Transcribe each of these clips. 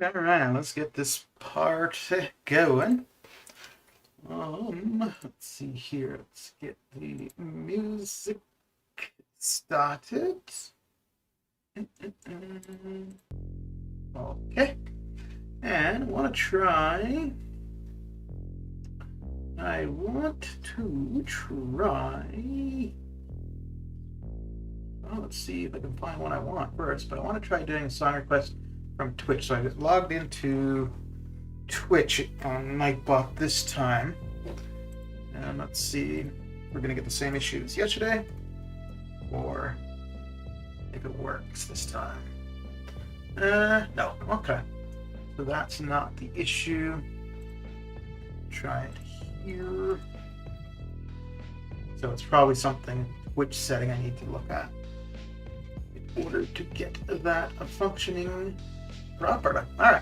All right, let's get this part going. Let's see here. Let's get the music started. Okay, and I want to try. Well, let's see if I can find one I want first, but I want to try doing a song request from Twitch. So I logged into Twitch on Nightbot this time. And let's see if we're going to get the same issue as yesterday, or if it works this time. No. Okay. So that's not the issue. Try it here. So it's probably something, which setting I need to look at in order to get that functioning properly. All right.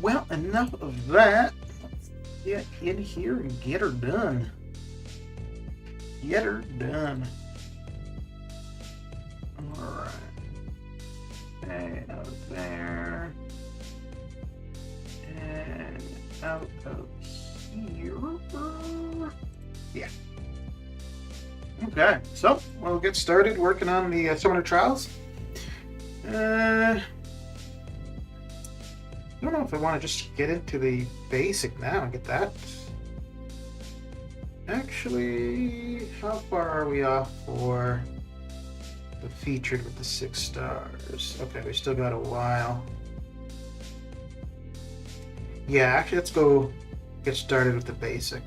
Well, enough of that. Let's get in here and get her done. Get her done. All right. Okay, out of there. And out of here. Yeah. Okay, so we'll get started working on the Summoner Trials. I don't know if I want to just get into the basic now and get that. Actually, how far are we off for the featured with the 6 stars? Okay, we still got a while. Yeah, actually, let's go get started with the basic.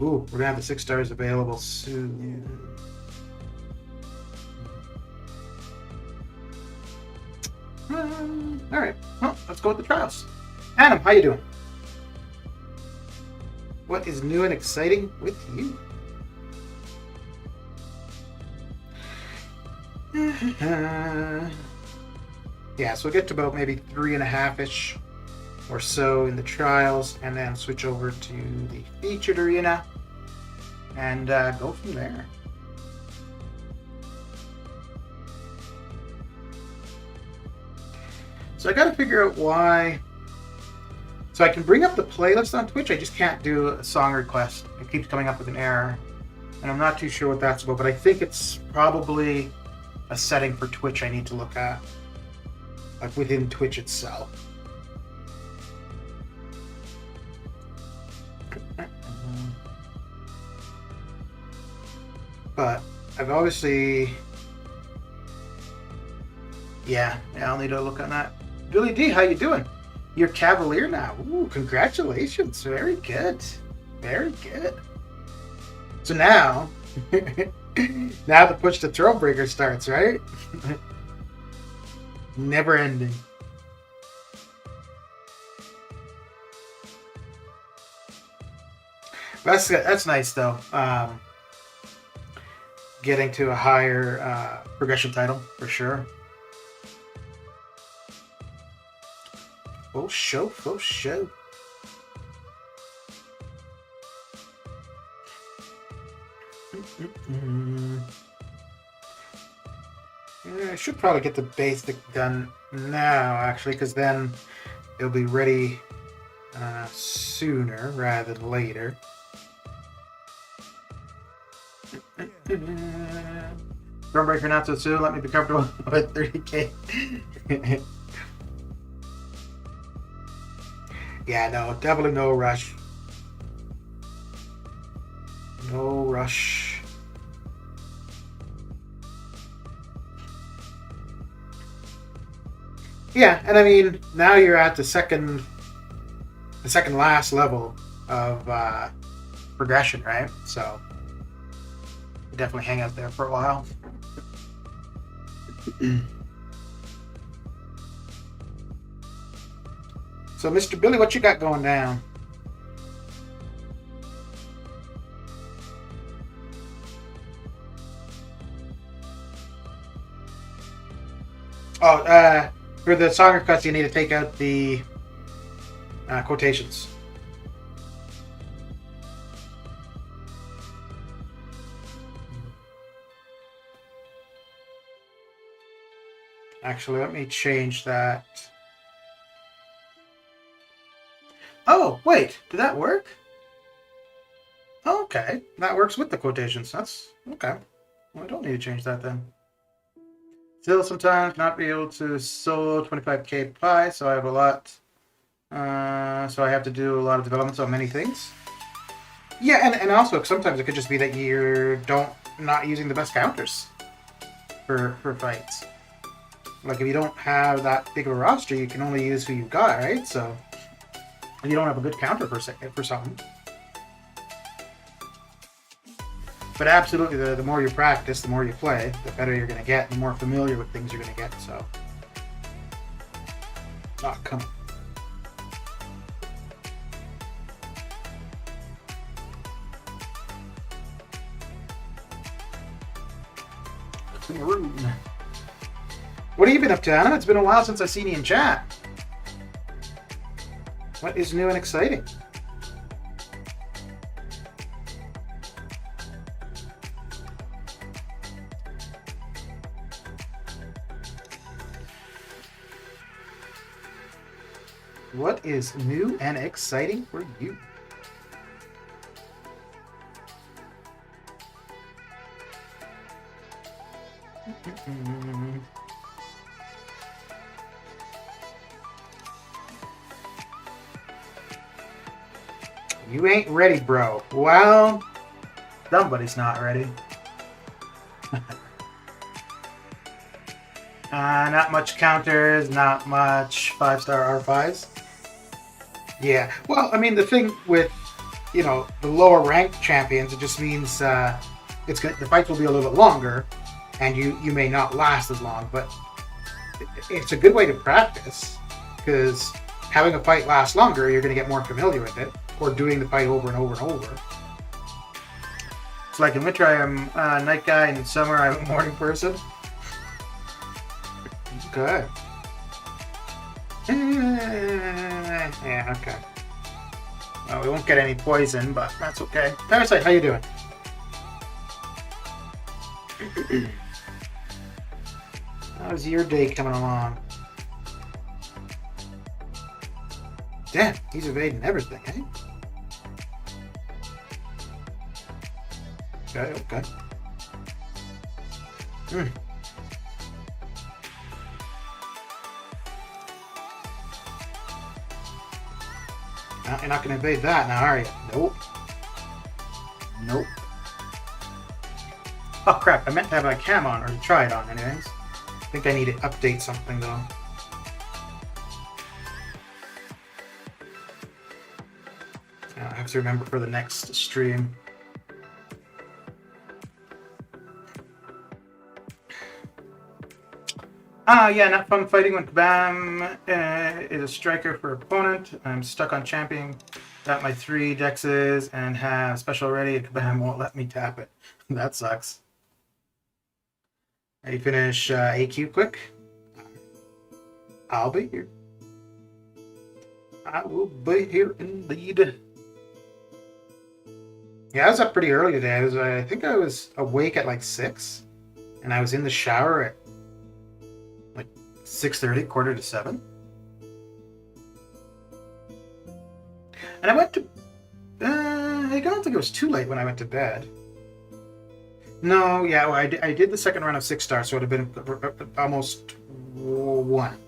Ooh, we're gonna have the 6 stars available soon. All right, well, let's go with the trials. Adam, how you doing? What is new and exciting with you? Yeah, so we'll get to about maybe 3.5-ish or so in the trials, and then switch over to the featured arena and go from there. So I got to figure out why. So I can bring up the playlist on Twitch, I just can't do a song request. It keeps coming up with an error, and I'm not too sure what that's about, but I think it's probably a setting for Twitch I need to look at, like within Twitch itself. But I've obviously, yeah, I'll need to look on that. Billy D, how you doing? You're Cavalier now. Ooh, congratulations. Very good. Very good. So now, now the push to Thronebreaker starts, right? Never ending. That's nice though. Getting to a higher progression title for sure. Full show, full show. Yeah, I should probably get the basic done now, actually, because then it'll be ready sooner rather than later. Thronebreaker not so soon. Let me be comfortable with 30k. Yeah, no, definitely no rush. No rush. Yeah, and I mean, now you're at the second last level of progression, right? So you definitely hang out there for a while. So, Mr. Billy, what you got going down? Oh, for the song request, you need to take out the quotations. Actually, let me change that. Wait, did that work? Okay, that works with the quotations. That's okay. Well, I don't need to change that then. Still, sometimes not be able to solo 25k pi, so I have a lot. So I have to do a lot of developments on many things. Yeah, and also sometimes it could just be that you're not using the best counters for fights. Like if you don't have that big of a roster, you can only use who you got, right? So if you don't have a good counter for something. But absolutely, the more you practice, the more you play, the better you're going to get, the more familiar with things you're going to get, so. Ah, come on. What's in the room? What have you been up to, Anna? It's been a while since I've seen you in chat. What is new and exciting? What is new and exciting for you? You ain't ready, bro. Well, somebody's not ready. Not much counters, not much 5-star R5s. Yeah, well, I mean, the thing with, the lower ranked champions, it just means the fights will be a little bit longer, and you may not last as long, but it's a good way to practice, because having a fight last longer, you're going to get more familiar with it, or doing the fight over and over and over. It's like in winter I am a night guy, and in summer I'm a morning person. Good. Yeah, okay. Well, we won't get any poison, but that's okay. Parasite, how you doing? How's your day coming along? Damn, he's evading everything, eh? Okay. You're not going to evade that now, are you? Nope. Oh crap, I meant to have my cam on, or to try it on anyways. I think I need to update something though. I have to remember for the next stream. Yeah, not fun fighting when Kabam is a striker for opponent. I'm stuck on champion. Got my 3 dexes and have special ready, and Kabam won't let me tap it. That sucks. You finish AQ quick? I'll be here. I will be here indeed. Yeah, I was up pretty early today. I think I was awake at like 6, and I was in the shower at 6:30, 6:45. And I went to... I don't think it was too late when I went to bed. No, yeah, well, I did the second run of 6 stars, so it would have been almost 1. A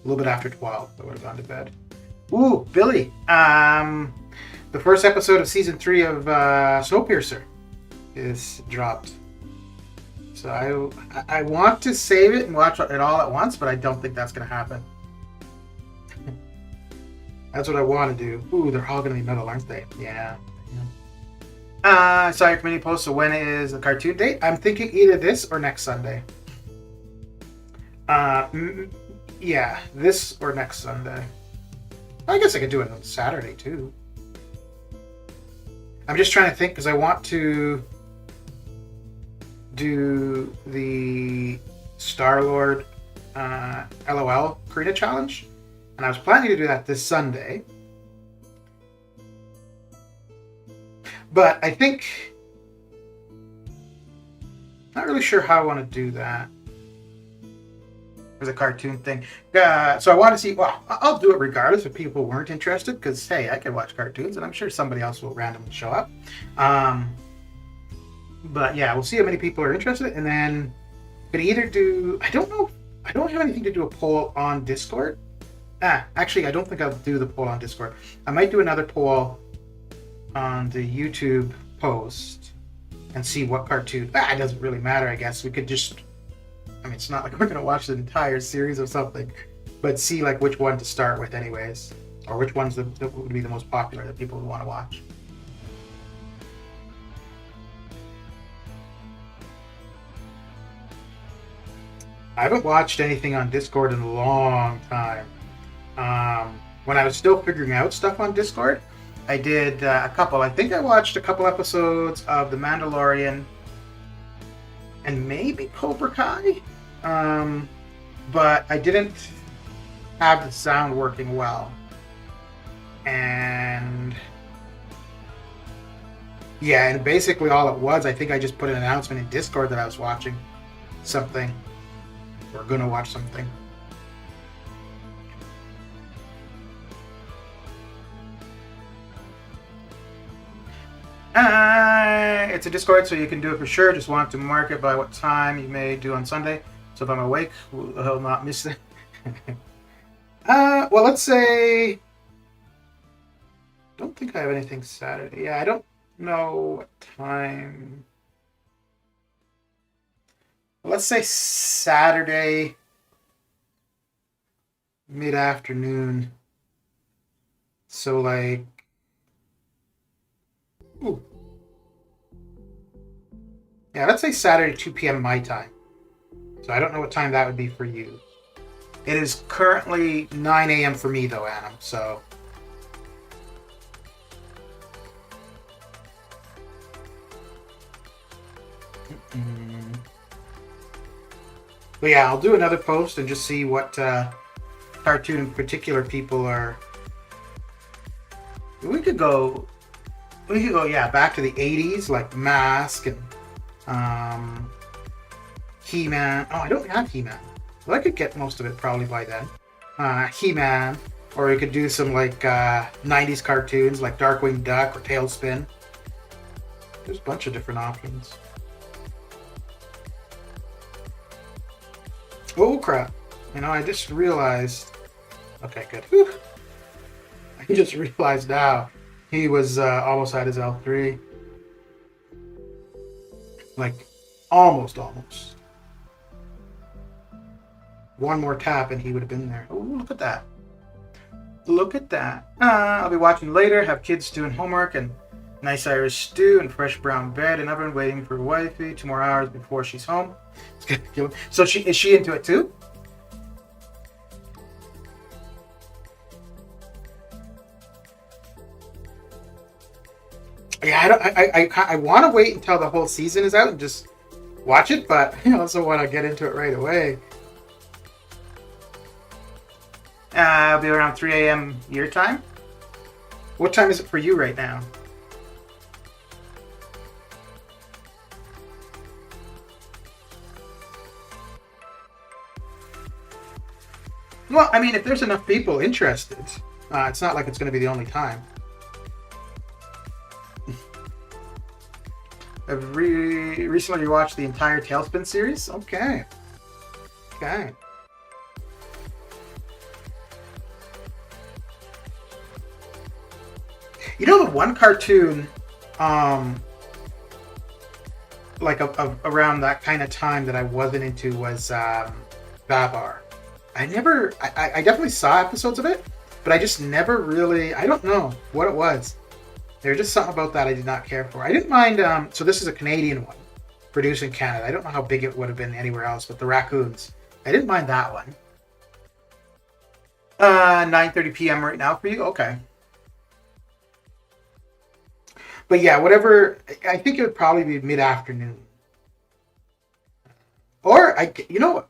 little bit after 12, I would have gone to bed. Ooh, Billy. The first episode of Season 3 of Snowpiercer is dropped. So I want to save it and watch it all at once, but I don't think that's going to happen. That's what I want to do. Ooh, they're all going to be metal, aren't they? Yeah. I saw your community post, so when is the cartoon date? I'm thinking either this or next Sunday. Yeah, this or next Sunday. I guess I could do it on Saturday, too. I'm just trying to think, because I want to do the Star-Lord LOL Karina Challenge. And I was planning to do that this Sunday. But I think... Not really sure how I want to do that. as a cartoon thing. So I want to see. Well, I'll do it regardless if people weren't interested, because hey, I can watch cartoons, and I'm sure somebody else will randomly show up. But yeah, we'll see how many people are interested, and then could either do. I don't know. I don't have anything to do a poll on Discord. Actually, I don't think I'll do the poll on Discord. I might do another poll on the YouTube post and see what cartoon. It doesn't really matter, I guess. We could just. I mean, it's not like we're going to watch the entire series of something, but see like which one to start with anyways, or which ones that would be the most popular that people would want to watch. I haven't watched anything on Discord in a long time. When I was still figuring out stuff on Discord, I did a couple. I think I watched a couple episodes of The Mandalorian and maybe Cobra Kai. But I didn't have the sound working well. And yeah, and basically all it was, I think I just put an announcement in Discord that I was watching something. Or gonna watch something. It's a Discord, so you can do it for sure. Just want to mark it by what time you may do on Sunday. So if I'm awake, I'll not miss it. Well, let's say. Don't think I have anything Saturday. Yeah, I don't know what time. Let's say Saturday mid-afternoon. So like. Ooh. Yeah, let's say Saturday 2 p.m. my time. So I don't know what time that would be for you. It is currently 9 a.m. for me though, Adam. So. But yeah, I'll do another post and just see what cartoon in particular people are. We could go, yeah, back to the 80s, like Mask and He-Man. Oh, I don't have He-Man. Well, I could get most of it probably by then. He-Man, or we could do some like 90s cartoons like Darkwing Duck or Tailspin. There's a bunch of different options. Oh crap. You know, I just realized. Okay, good. Whew. I just realized now he was almost at his L3. Like, almost. One more tap and he would have been there. Oh, look at that. Look at that. I'll be watching later, have kids doing homework and nice Irish stew and fresh brown bread and oven waiting for wifey. 2 more hours before she's home. So is she into it too? Yeah, I want to wait until the whole season is out and just watch it, but I also want to get into it right away. I'll be around 3 a.m. your time. What time is it for you right now? Well, I mean, if there's enough people interested, it's not like it's going to be the only time. I've recently watched the entire Tailspin series. Okay. You know the one cartoon, like around that kind of time that I wasn't into was Babar. I definitely saw episodes of it, but I just never really. I don't know what it was. There's just something about that I did not care for. I didn't mind. So this is a Canadian one, produced in Canada. I don't know how big it would have been anywhere else, but the Raccoons. I didn't mind that one. 9:30 p.m. right now for you. Okay. But yeah, whatever. I think it would probably be mid-afternoon. Or you know what?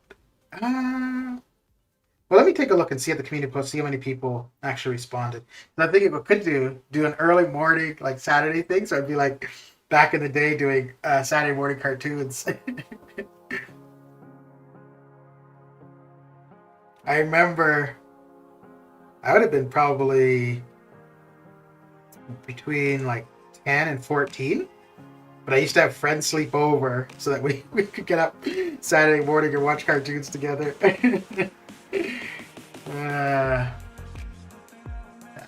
Well, let me take a look and see at the community post, see how many people actually responded. I think I could do an early morning, like Saturday thing. So I'd be like back in the day doing Saturday morning cartoons. I remember I would have been probably between like 10 and 14. But I used to have friends sleep over so that we could get up Saturday morning and watch cartoons together. That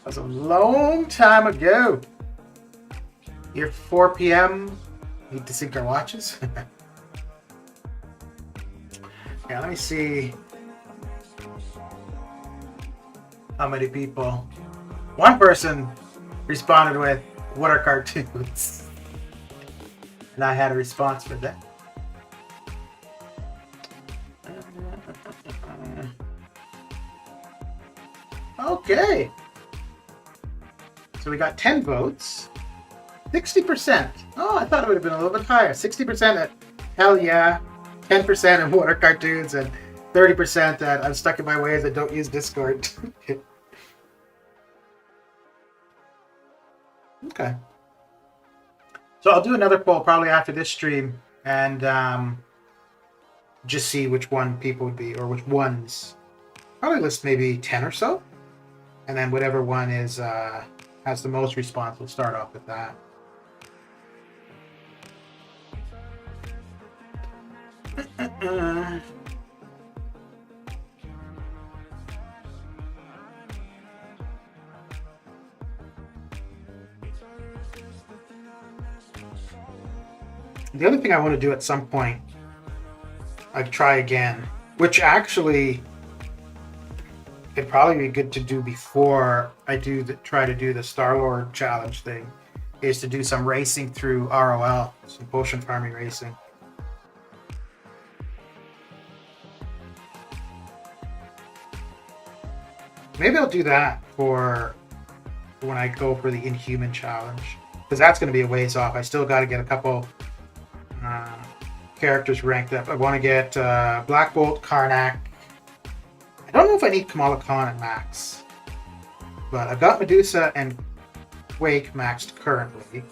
was a long time ago. Here, 4 p.m. Need to sync our watches. Yeah, let me see how many people. One person responded with, "What are cartoons?" And I had a response for that. Okay. So we got 10 votes. 60%. Oh, I thought it would have been a little bit higher. 60% at hell yeah. 10% at what are cartoons, and 30% that I'm stuck in my ways and don't use Discord. Okay. So I'll do another poll probably after this stream and just see which one people would be, or which ones. Probably list maybe 10 or so. And then whatever one is has the most response, we'll start off with that. The other thing I want to do at some point, I'd try again, which actually it'd probably be good to do before I try to do the Star-Lord challenge thing, is to do some racing through ROL, some potion farming racing. Maybe I'll do that for when I go for the Inhuman challenge, because that's going to be a ways off. I still got to get a couple characters ranked up. I want to get Black Bolt, Karnak. I don't know if I need Kamala Khan at max, but I've got Medusa and Quake maxed currently.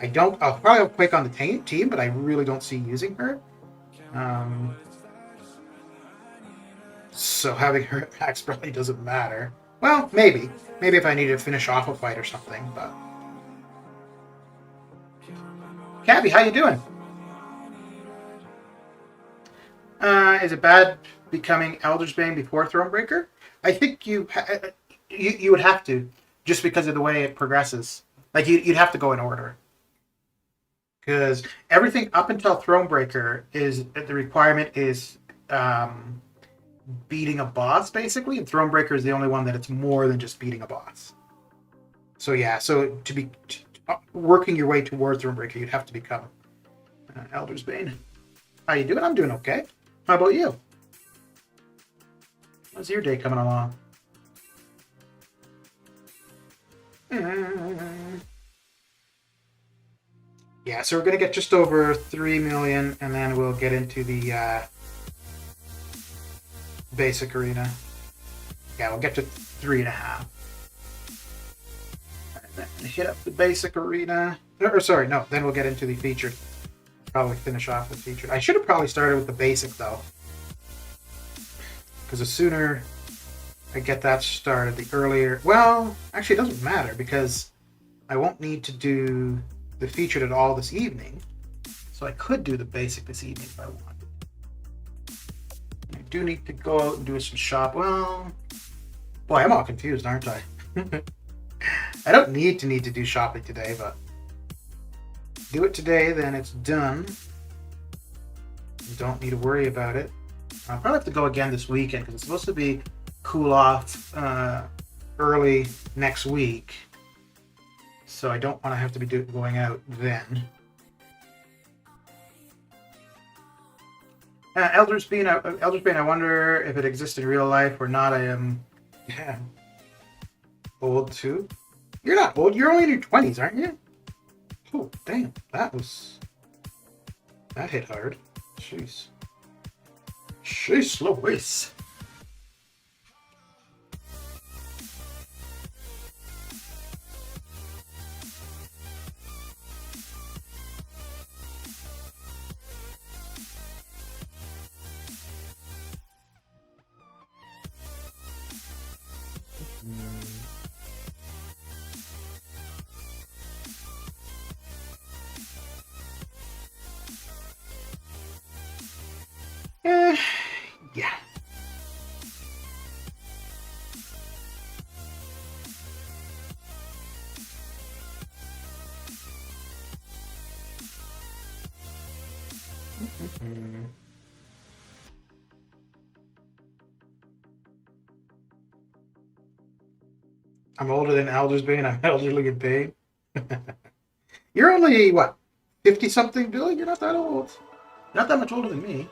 I'll probably have Quake on the team, but I really don't see using her. So having her at max probably doesn't matter. Well, maybe. Maybe if I need to finish off a fight or something, but... Cabby, how you doing? Is it bad becoming Elder's Bane before Thronebreaker? I think you would have to, just because of the way it progresses. Like, you'd have to go in order. Because everything up until Thronebreaker is, the requirement is beating a boss, basically, and Thronebreaker is the only one that it's more than just beating a boss. So yeah, so to be working your way toward Thronebreaker, you'd have to become Elder's Bane. How you doing? I'm doing okay. How about you? How's your day coming along? Yeah, so we're going to get just over 3 million, and then we'll get into the basic arena. Yeah, we'll get to 3.5. And then hit up the basic arena. Or sorry, no, then we'll get into the featured. Probably finish off with featured. I should have probably started with the basic, though. Because the sooner I get that started, the earlier... Well, actually, it doesn't matter, because I won't need to do the featured at all this evening. So I could do the basic this evening if I wanted. I do need to go out and do some shop. Well... Boy, I'm all confused, aren't I? I don't need to do shopping today, but... Do it today, then it's done. You don't need to worry about it. I'll probably have to go again this weekend because it's supposed to be cool off early next week. So I don't want to have to be going out then. Elder's Bane, I wonder if it exists in real life or not. I am old too. You're not old. You're only in your 20s, aren't you? Oh, damn. That hit hard. Jeez. Jeez Louise. Mm. I'm older than Elder's Bane. I'm elderly in pain. You're only, what, 50 something, Billy? You're not that old. Not that much older than me.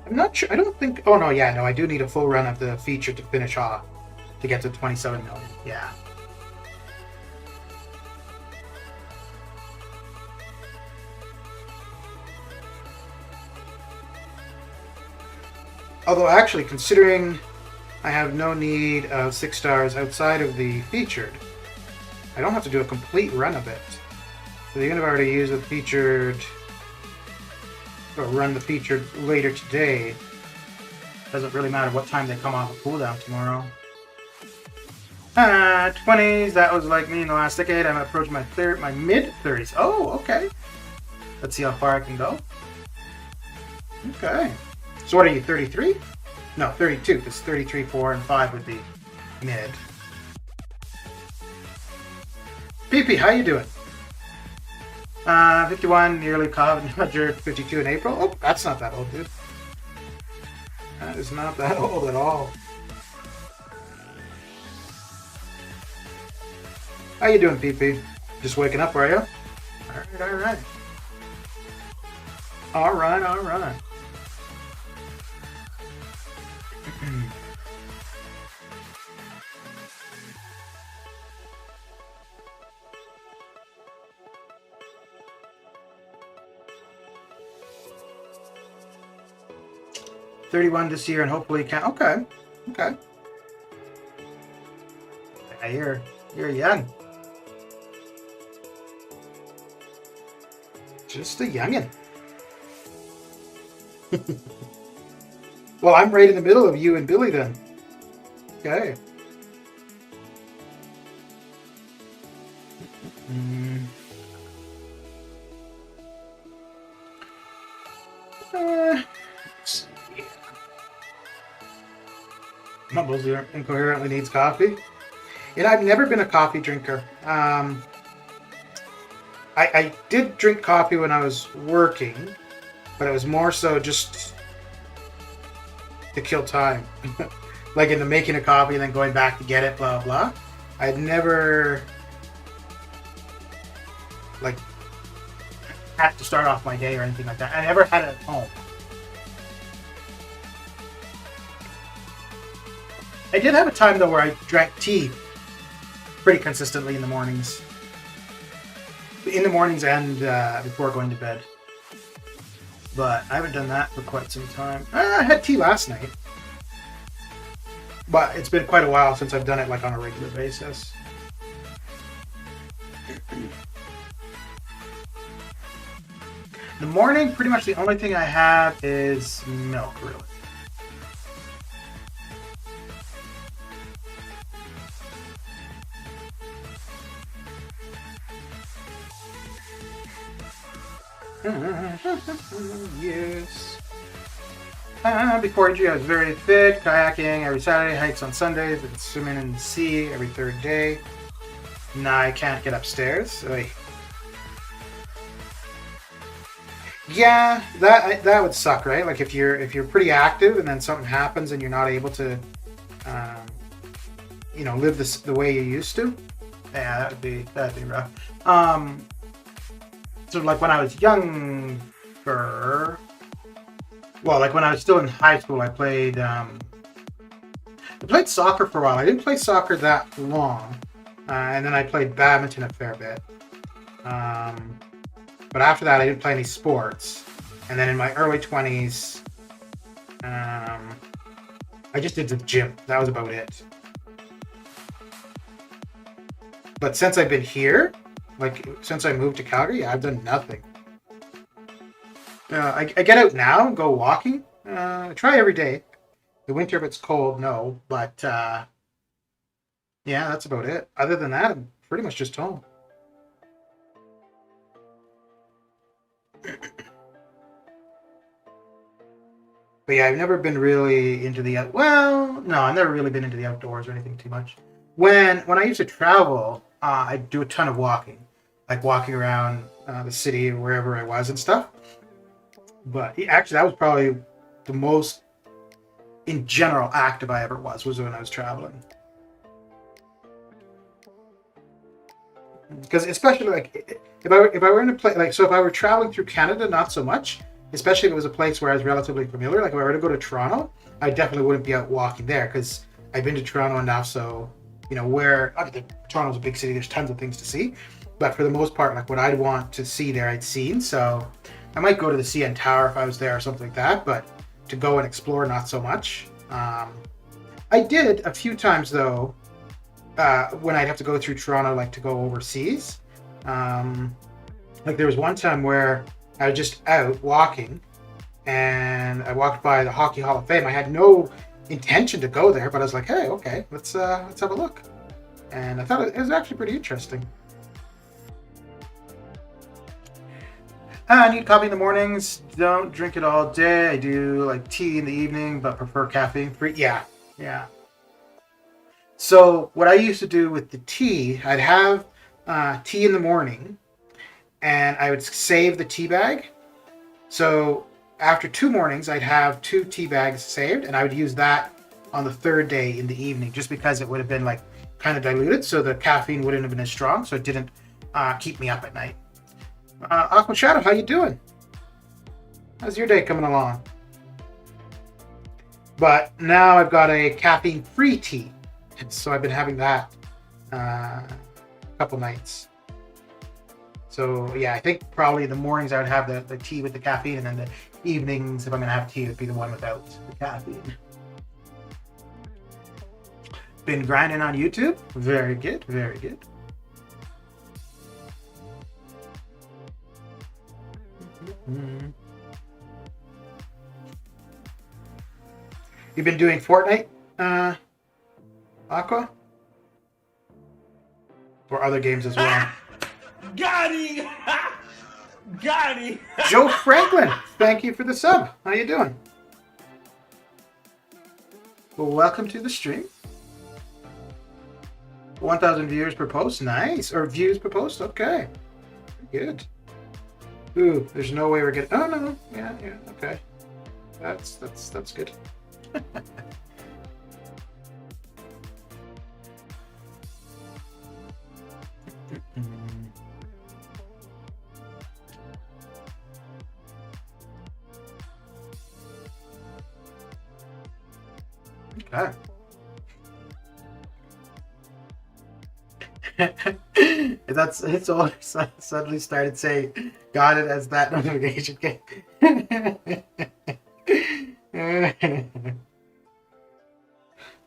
I'm not sure. I don't think. Oh, no, yeah, no, I do need a full run of the feature to finish off to get to 27 million. Yeah. Although, actually, considering I have no need of 6 stars outside of the featured, I don't have to do a complete run of it. So even if I were to use the featured, or run the featured later today, doesn't really matter what time they come off of cooldown tomorrow. 20s, that was like me in the last decade. I'm approaching my mid-30s. Oh, okay. Let's see how far I can go. Okay. So what are you, 33? No, 32, because 33, 4, and 5 would be mid. PP, how you doing? 51, nearly Codger, 52 in April. Oh, that's not that old, dude. That is not that old at all. How you doing, PP? Just waking up, are you? Alright, alright. Alright, alright. $31 this year, and hopefully can. Okay, okay. Yeah, you're young. Just a youngin. Well, I'm right in the middle of you and Billy then. Okay. Let's see. Mumbles incoherently needs coffee. And I've never been a coffee drinker. I did drink coffee when I was working, but it was more so just to kill time. Like in the making of coffee and then going back to get it, blah, blah. I'd never, like, had to start off my day or anything like that. I never had it at home. I did have a time, though, where I drank tea pretty consistently in the mornings. In the mornings and before going to bed. But I haven't done that for quite some time. I had tea last night. But it's been quite a while since I've done it like on a regular basis. In the morning, pretty much the only thing I have is milk, really. Yes. Before injury, I was very fit, kayaking every Saturday, hikes on Sundays, and swimming in the sea every third day. Now I can't get upstairs. Yeah, that would suck, right? Like if you're pretty active and then something happens and you're not able to, live the way you used to. Yeah, that'd be rough. So like when I was younger, well, like when I was still in high school, I played soccer for a while. I didn't play soccer that long, and then I played badminton a fair bit. But after that, I didn't play any sports. And then in my early 20s, I just did the gym. That was about it. But since I've been here, like since I moved to Calgary, I've done nothing. I get out now and go walking. I try every day. The winter, if it's cold, no. But yeah, that's about it. Other than that, I'm pretty much just home. But yeah, I've never been really into the well, no, I've never really been into the outdoors or anything too much. When I used to travel, I do a ton of walking, like walking around the city or wherever I was and stuff. But actually, that was probably the most, in general, active I ever was when I was traveling. Because especially like if I were in a place like so if I were traveling through Canada, not so much. Especially if it was a place where I was relatively familiar. Like if I were to go to Toronto, I definitely wouldn't be out walking there because I've been to Toronto enough. So where Toronto's a big city, there's tons of things to see. But for the most part, like what I'd want to see there, I'd seen. So I might go to the CN Tower if I was there or something like that. But to go and explore, not so much. I did a few times though. When I'd have to go through Toronto, like to go overseas. Like there was one time where I was just out walking and I walked by the Hockey Hall of Fame. I had no intention to go there, but I was like, hey, okay, let's have a look. And I thought it was actually pretty interesting. I need coffee in the mornings. Don't drink it all day. I do like tea in the evening, but prefer caffeine free. Yeah. So what I used to do with the tea, I'd have tea in the morning, and I would save the tea bag. So after 2 mornings, I'd have 2 tea bags saved, and I would use that on the 3rd day in the evening, just because it would have been like kind of diluted, so the caffeine wouldn't have been as strong, so it didn't keep me up at night. Aqua Shadow, how you doing? How's your day coming along? But now I've got a caffeine-free tea. So I've been having that a couple nights. So yeah, I think probably in the mornings I would have the tea with the caffeine, and then the evenings, if I'm going to have tea, it would be the one without the caffeine. Been grinding on YouTube. Very good, very good. You've been doing Fortnite? Aqua? Or other games as well? Got him! Got him! Joe Franklin, thank you for the sub. How you doing? Well, welcome to the stream. 1,000 viewers per post. Nice. Or views per post. Okay. Good. Ooh, there's no way we're getting... Oh, no. Yeah. Okay. That's good. Okay. It's all suddenly started saying, got it as that notification came.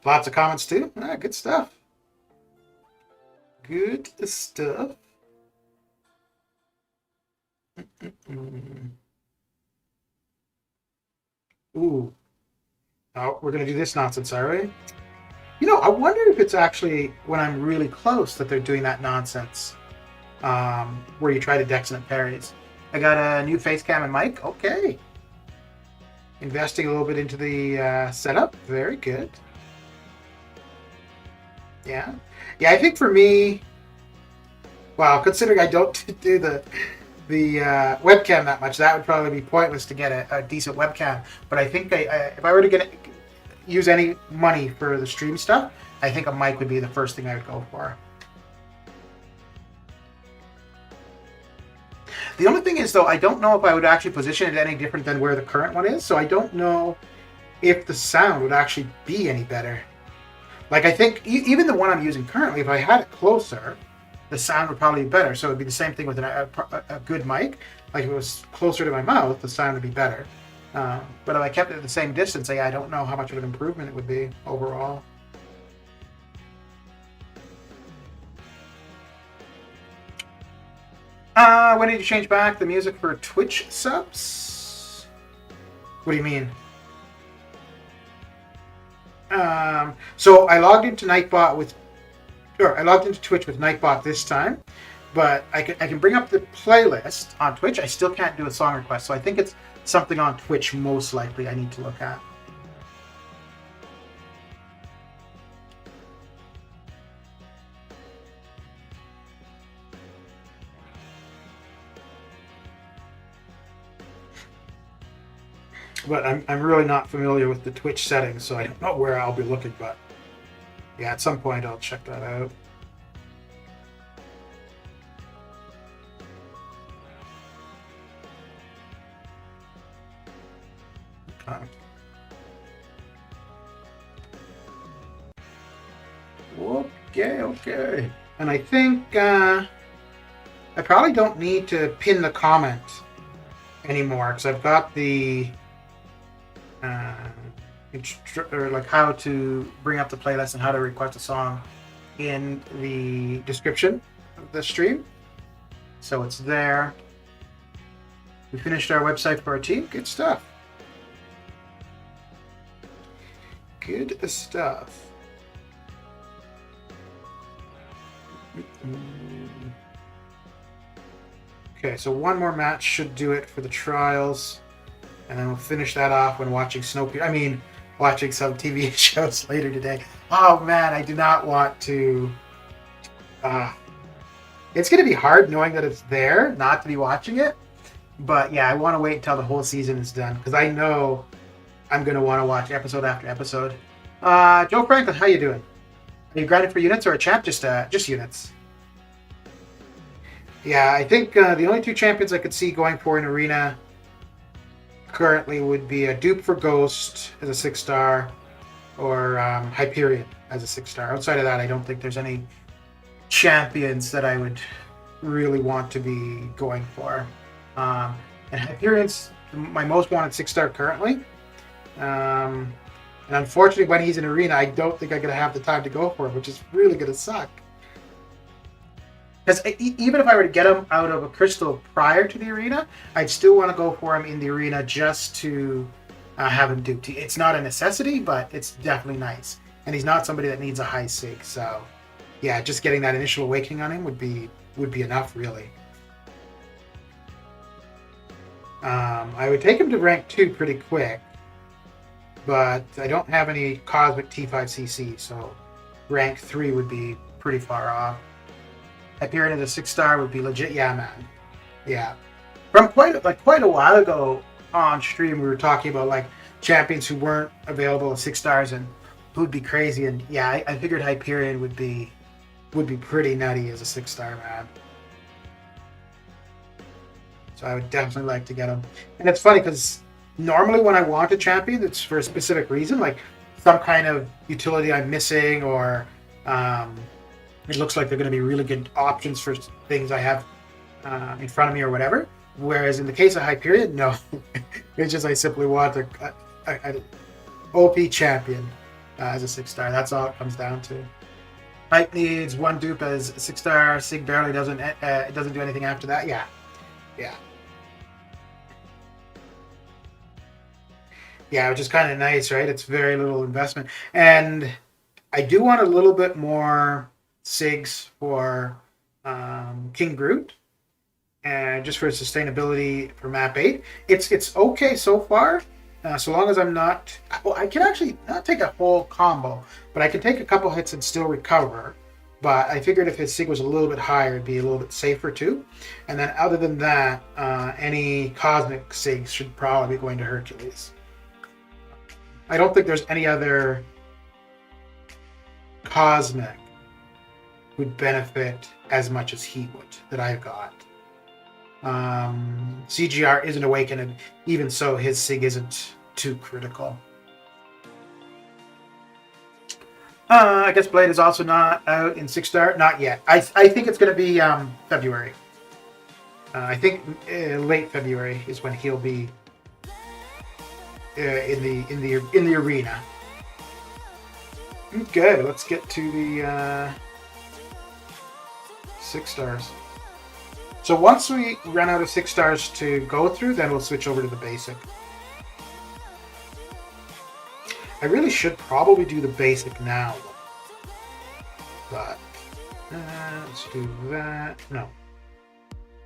Lots of comments too. Good stuff. Good stuff. Ooh. Oh, we're going to do this nonsense, are we? I wonder if it's actually when I'm really close that they're doing that nonsense. Where you try to dexinate parries. I got a new face cam and mic. Okay. Investing a little bit into the setup. Very good. Yeah. I think for me, well, considering I don't do the webcam that much, that would probably be pointless to get a decent webcam. But I think if I were to use any money for the stream stuff, I think a mic would be the first thing I would go for. The only thing is, though, I don't know if I would actually position it any different than where the current one is, so I don't know if the sound would actually be any better. Like, I think even the one I'm using currently, if I had it closer, the sound would probably be better. So it would be the same thing with a good mic. Like if it was closer to my mouth, the sound would be better. But if I kept it at the same distance, I don't know how much of an improvement it would be overall. When did you change back the music for Twitch subs? What do you mean? So I logged into Twitch with Nightbot this time, but I can bring up the playlist on Twitch. I still can't do a song request, so I think it's something on Twitch most likely I need to look at. But I'm really not familiar with the Twitch settings, so I don't know where I'll be looking, but yeah, at some point I'll check that out. Okay. And I think I probably don't need to pin the comment anymore because I've got the or like how to bring up the playlist and how to request a song in the description of the stream. So it's there. We finished our website for our team. Good stuff. Good stuff. Okay, so one more match should do it for the trials. And then we'll finish that off when watching watching some TV shows later today. Oh man, I do not want to. It's going to be hard knowing that it's there, not to be watching it. But yeah, I want to wait until the whole season is done because I know I'm going to want to watch episode after episode. Joe Franklin, how you doing? Are you grinding for units or a champ? Just units. Yeah, I think the only two champions I could see going for an arena currently would be a dupe for Ghost as a 6-star or Hyperion as a 6-star. Outside of that, I don't think there's any champions that I would really want to be going for. And Hyperion's my most wanted 6-star currently. And unfortunately, when he's in arena, I don't think I'm going to have the time to go for him, which is really going to suck. Because even if I were to get him out of a crystal prior to the arena, I'd still want to go for him in the arena just to have him duped. It's not a necessity, but it's definitely nice. And he's not somebody that needs a high sig, so yeah, just getting that initial awakening on him would be enough, really. I would take him to rank 2 pretty quick, but I don't have any Cosmic T5CC, so rank 3 would be pretty far off. Hyperion as a 6-star would be legit. Yeah, man. Yeah. From quite a while ago on stream, we were talking about like champions who weren't available as 6-stars and who'd be crazy. And yeah, I figured Hyperion would be pretty nutty as a 6-star, man. So I would definitely like to get him. And it's funny because normally when I want a champion, it's for a specific reason, like some kind of utility I'm missing or it looks like they're going to be really good options for things I have in front of me or whatever. Whereas in the case of Hyperion, no. It's just I simply want an OP champion as a 6-star. That's all it comes down to. Hype needs one dupe as a 6-star. Sig barely doesn't do anything after that. Yeah. Yeah, which is kind of nice, right? It's very little investment. And I do want a little bit more SIGs for King Groot, and just for sustainability for map 8. It's okay so far, so long as I'm not... Well, I can actually not take a whole combo, but I can take a couple hits and still recover. But I figured if his SIG was a little bit higher, it'd be a little bit safer too. And then other than that, any Cosmic SIGs should probably be going to Hercules. I don't think there's any other Cosmic would benefit as much as he would that I've got. CGR isn't awakened, and even so, his SIG isn't too critical. I guess Blade is also not out in 6-star. Not yet. I think it's going to be February. I think late February is when he'll be in the arena. Okay, let's get to the 6-stars. So once we run out of 6-stars to go through, then we'll switch over to the basic. I really should probably do the basic now, but let's do that. No,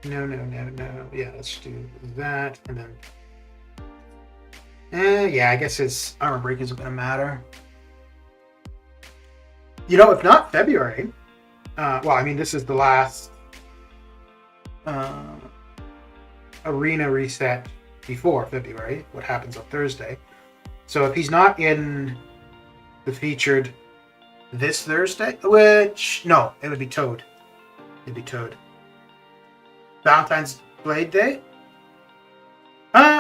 No. Yeah, let's do that, and then. Yeah, I guess his armor break isn't going to matter. You know, if not February, well, I mean, this is the last arena reset before February. What happens on Thursday? So if he's not in the featured this Thursday, which no, it would be Toad. It'd be Toad. Valentine's Blade Day.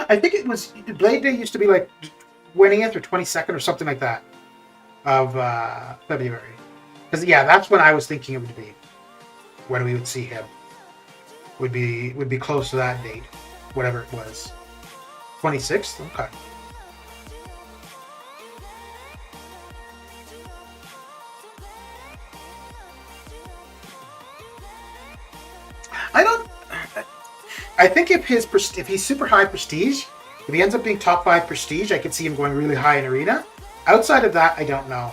I think it was Blade Day used to be like 20th or 22nd or something like that of February. Because yeah, that's when I was thinking it would be when we would see him. Would be close to that date, whatever it was. 26th? Okay. I think if he's super high prestige, if he ends up being top 5 prestige, I could see him going really high in arena. Outside of that, I don't know.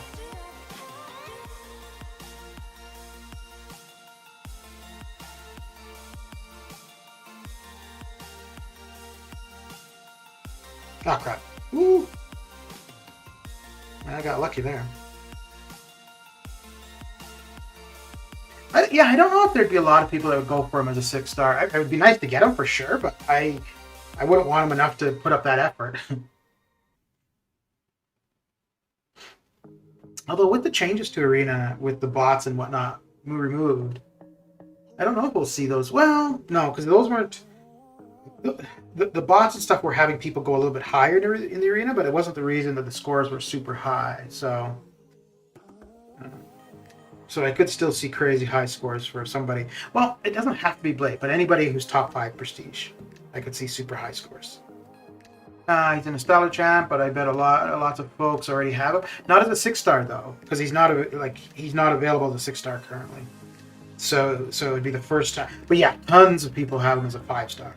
Oh crap. Ooh. I got lucky there. I don't know if there'd be a lot of people that would go for him as a 6-star. It would be nice to get him for sure, but I wouldn't want him enough to put up that effort. Although with the changes to Arena, with the bots and whatnot removed, I don't know if we'll see those. Well, no, because those weren't... The bots and stuff were having people go a little bit higher in the Arena, but it wasn't the reason that the scores were super high, so... So I could still see crazy high scores for somebody. Well, it doesn't have to be Blade, but anybody who's top 5 prestige, I could see super high scores. He's in a Stellar champ, but I bet lots of folks already have him. Not as a 6-star though, because he's not available as a 6-star currently. So it'd be the first time. But yeah, tons of people have him as a 5-star.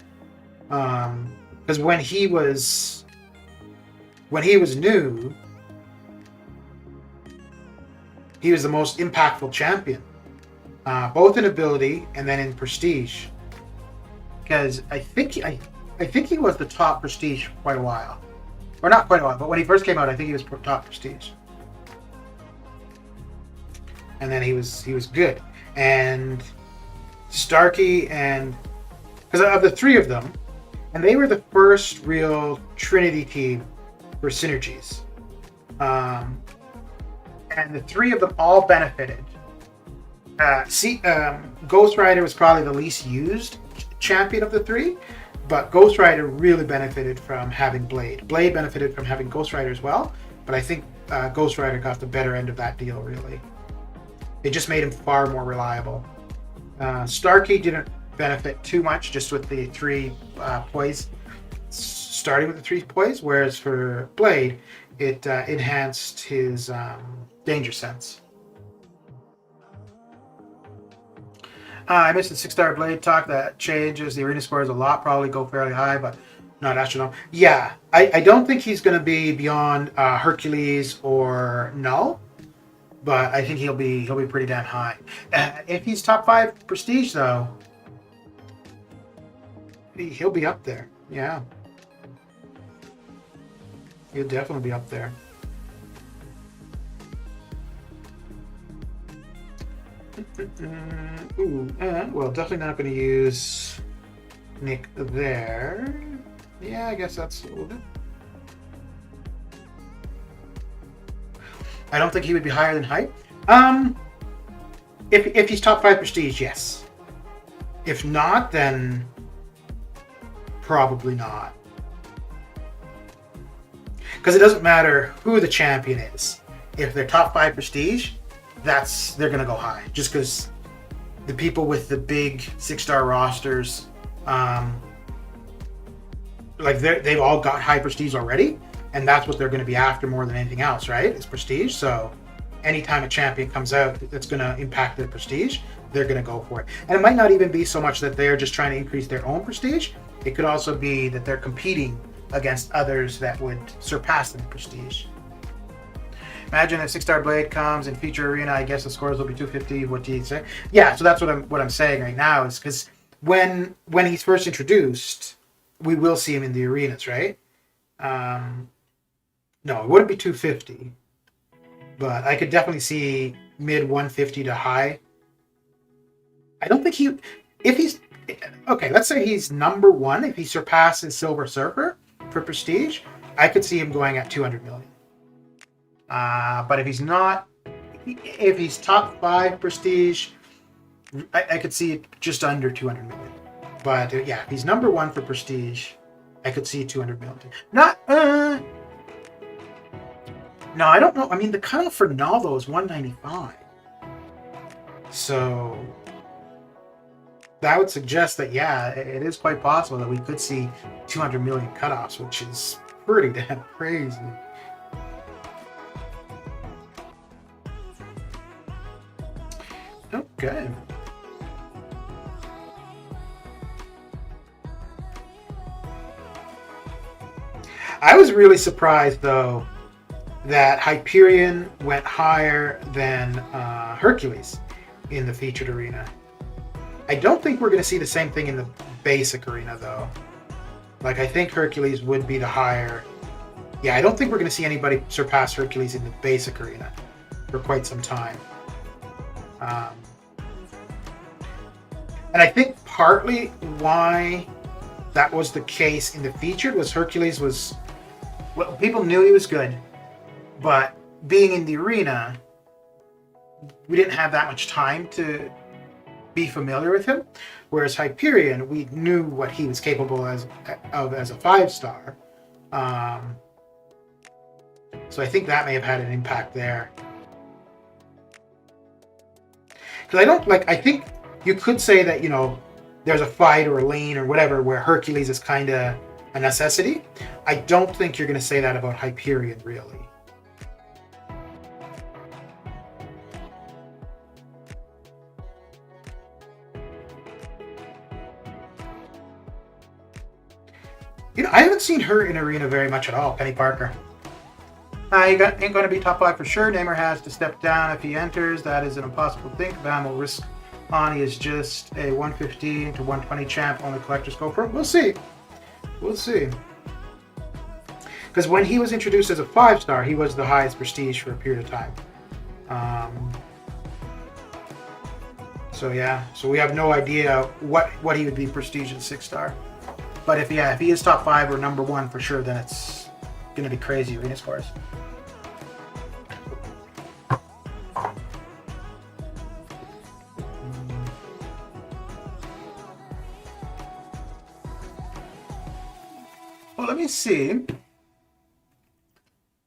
Because when he was new, he was the most impactful champion, both in ability and then in prestige. Because I think he was the top prestige for quite a while, or not quite a while, but when he first came out, I think he was top prestige. And then he was good. And Starkey and because of the 3 of them, and they were the first real Trinity team for synergies. And the 3 of them all benefited. Ghost Rider was probably the least used champion of the 3, but Ghost Rider really benefited from having Blade. Blade benefited from having Ghost Rider as well, but I think Ghost Rider got the better end of that deal, really. It just made him far more reliable. Starkey didn't benefit too much, just with the 3 poise, starting with the 3 poise, whereas for Blade, it enhanced his danger sense. I missed the 6-star Blade talk. That changes the arena scores a lot. Probably go fairly high, but not astronomical. Yeah, I don't think he's going to be beyond Hercules or Null, but I think he'll be pretty damn high. If he's top 5 prestige, though, he'll be up there. Yeah, he'll definitely be up there. Well, definitely not going to use Nick there. Yeah, I guess that's a little bit. I don't think he would be higher than Hype. If he's top 5 prestige, yes. If not, then probably not. Because it doesn't matter who the champion is. If they're top 5 prestige, they're gonna go high, just because the people with the big 6-star rosters, they've all got high prestige already, and that's what they're going to be after more than anything else, right? It's prestige. So anytime a champion comes out that's going to impact their prestige, they're going to go for it. And it might not even be so much that they're just trying to increase their own prestige. It could also be that they're competing against others that would surpass them in prestige. Imagine if 6-star Blade comes in feature arena, I guess the scores will be 250. What do you say? Yeah, so that's what I'm saying right now, is because when he's first introduced, we will see him in the arenas, right? No, it wouldn't be 250, but I could definitely see mid 150 to high. I don't think if he's, okay, let's say he's number one, if he surpasses Silver Surfer for Prestige, I could see him going at 200 million. But if he's not, if he's top 5 Prestige, I could see it just under 200 million. But yeah, if he's number one for Prestige, I could see 200 million. Not, no, I don't know. I mean, the cutoff for Naldo is 195. So that would suggest that, yeah, it is quite possible that we could see 200 million cutoffs, which is pretty damn crazy. Okay. I was really surprised, though, that Hyperion went higher than Hercules in the featured arena. I don't think we're going to see the same thing in the basic arena, though. Like, I think Hercules would be the higher. Yeah, I don't think we're going to see anybody surpass Hercules in the basic arena for quite some time. And I think partly why that was the case in the featured was Hercules was, well, people knew he was good, but being in the arena, we didn't have that much time to be familiar with him. Whereas Hyperion, we knew what he was capable of as a 5-star. So I think that may have had an impact there. Because I think you could say that, you know, there's a fight or a lane or whatever where Hercules is kind of a necessity. I don't think you're going to say that about Hyperion, really. You know, I haven't seen her in arena very much at all, Penny Parker. Ain't going to be top 5 for sure. Neymar has to step down if he enters. That is an impossible thing. Bam will risk on. He is just a 115 to 120 champ. Only collectors go for him. We'll see. We'll see. Because when he was introduced as a 5-star, he was the highest prestige for a period of time. So yeah, so we have no idea what he would be prestige at 6-star. But if he is top 5 or number 1 for sure, then it's going to be crazy arena scores. Well, let me see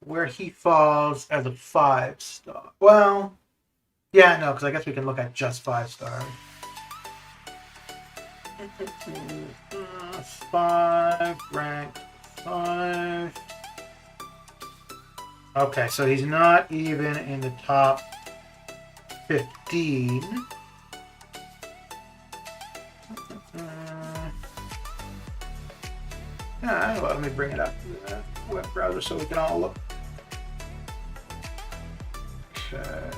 where he falls as a 5-star. Well, yeah, no, because I guess we can look at just 5-star. 5, rank 5. Okay, so he's not even in the top 15. Yeah, well, let me bring it up to the web browser so we can all look. Okay.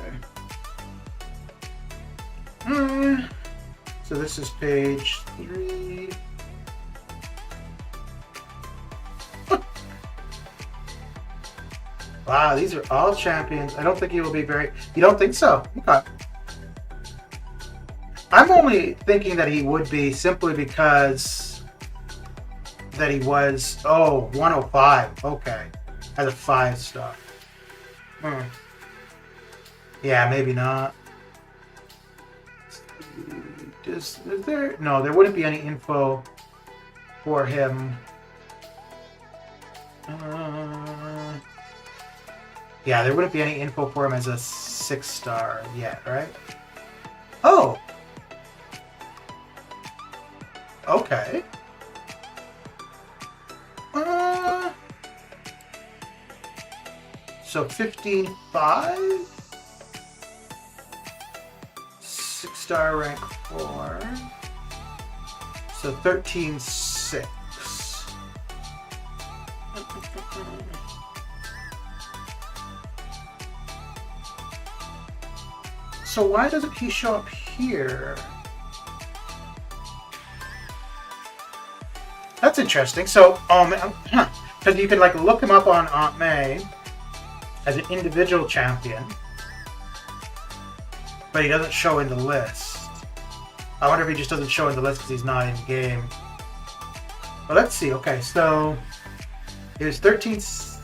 So this is page 3. Wow, these are all champions. I don't think he will be very... You don't think so? Okay. I'm only thinking that he would be simply because that he was... Oh, 105. Okay. As a 5-star. Yeah, maybe not. Is there... No, there wouldn't be any info for him. Yeah, there wouldn't be any info for him as a 6-star yet, right? Oh! Okay. So 15.5? 6-star rank 4. So 13.6. So why doesn't he show up here? that's interesting. So, because you can like look him up on Aunt May as an individual champion, but he doesn't show in the list. I wonder if he just doesn't show in the list because he's not in game. But let's see. Okay, so it was 13-6.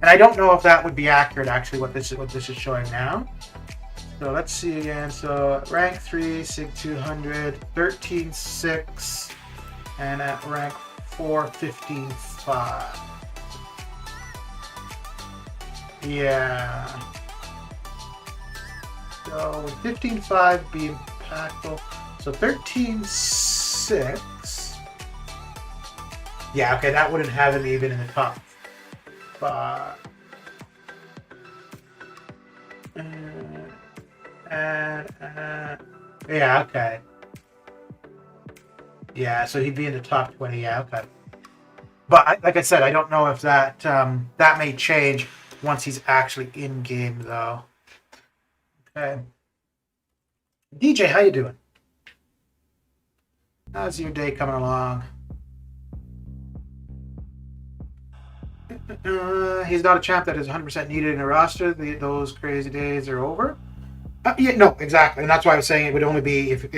And I don't know if that would be accurate, actually, what this is showing now. So let's see again. So rank 3, SIG 200, 13-6, and at rank 4, 15-5. Yeah. So would 15-5 be impactful? So 13-6. Yeah, okay, that wouldn't have him even in the top 5. Yeah, okay. Yeah, so he'd be in the top 20. Yeah, okay. But like I said, I don't know if that that may change once he's actually in game, though. Okay. DJ, how you doing? How's your day coming along? He's not a champ that is 100% needed in a roster. Those crazy days are over. Yeah, no, exactly, and that's why I was saying it would only be if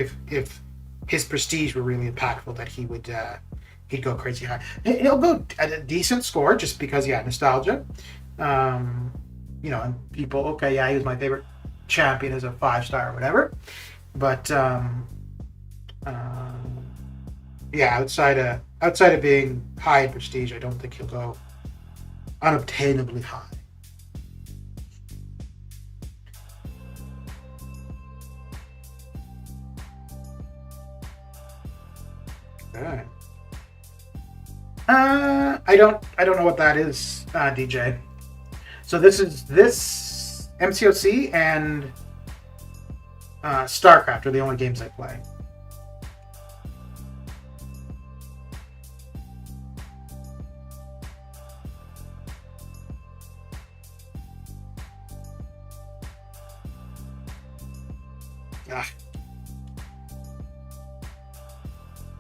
his prestige were really impactful that he would he'd go crazy high. He'll go at a decent score just because nostalgia. You know, and people, okay, yeah, he was my favorite champion as a 5-star or whatever, but yeah, outside of being high in prestige, I don't think he'll go unobtainably high. Okay. I don't know what that is, DJ. So this MCOC and StarCraft are the only games I play.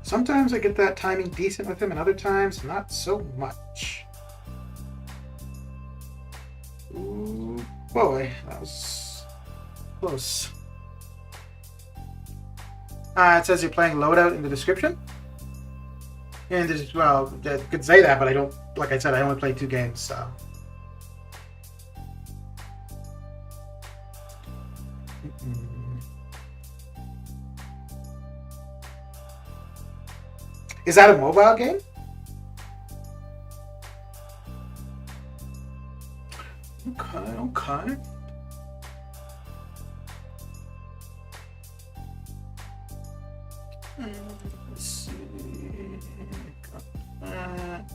Sometimes I get that timing decent with him, and other times not so much. Ooh, boy, that was close. It says you're playing Loadout in the description. And there's, well, I could say that, but I don't, like I said, I only play 2 games, so. Is that a mobile game? Okay. Let's see. Got that.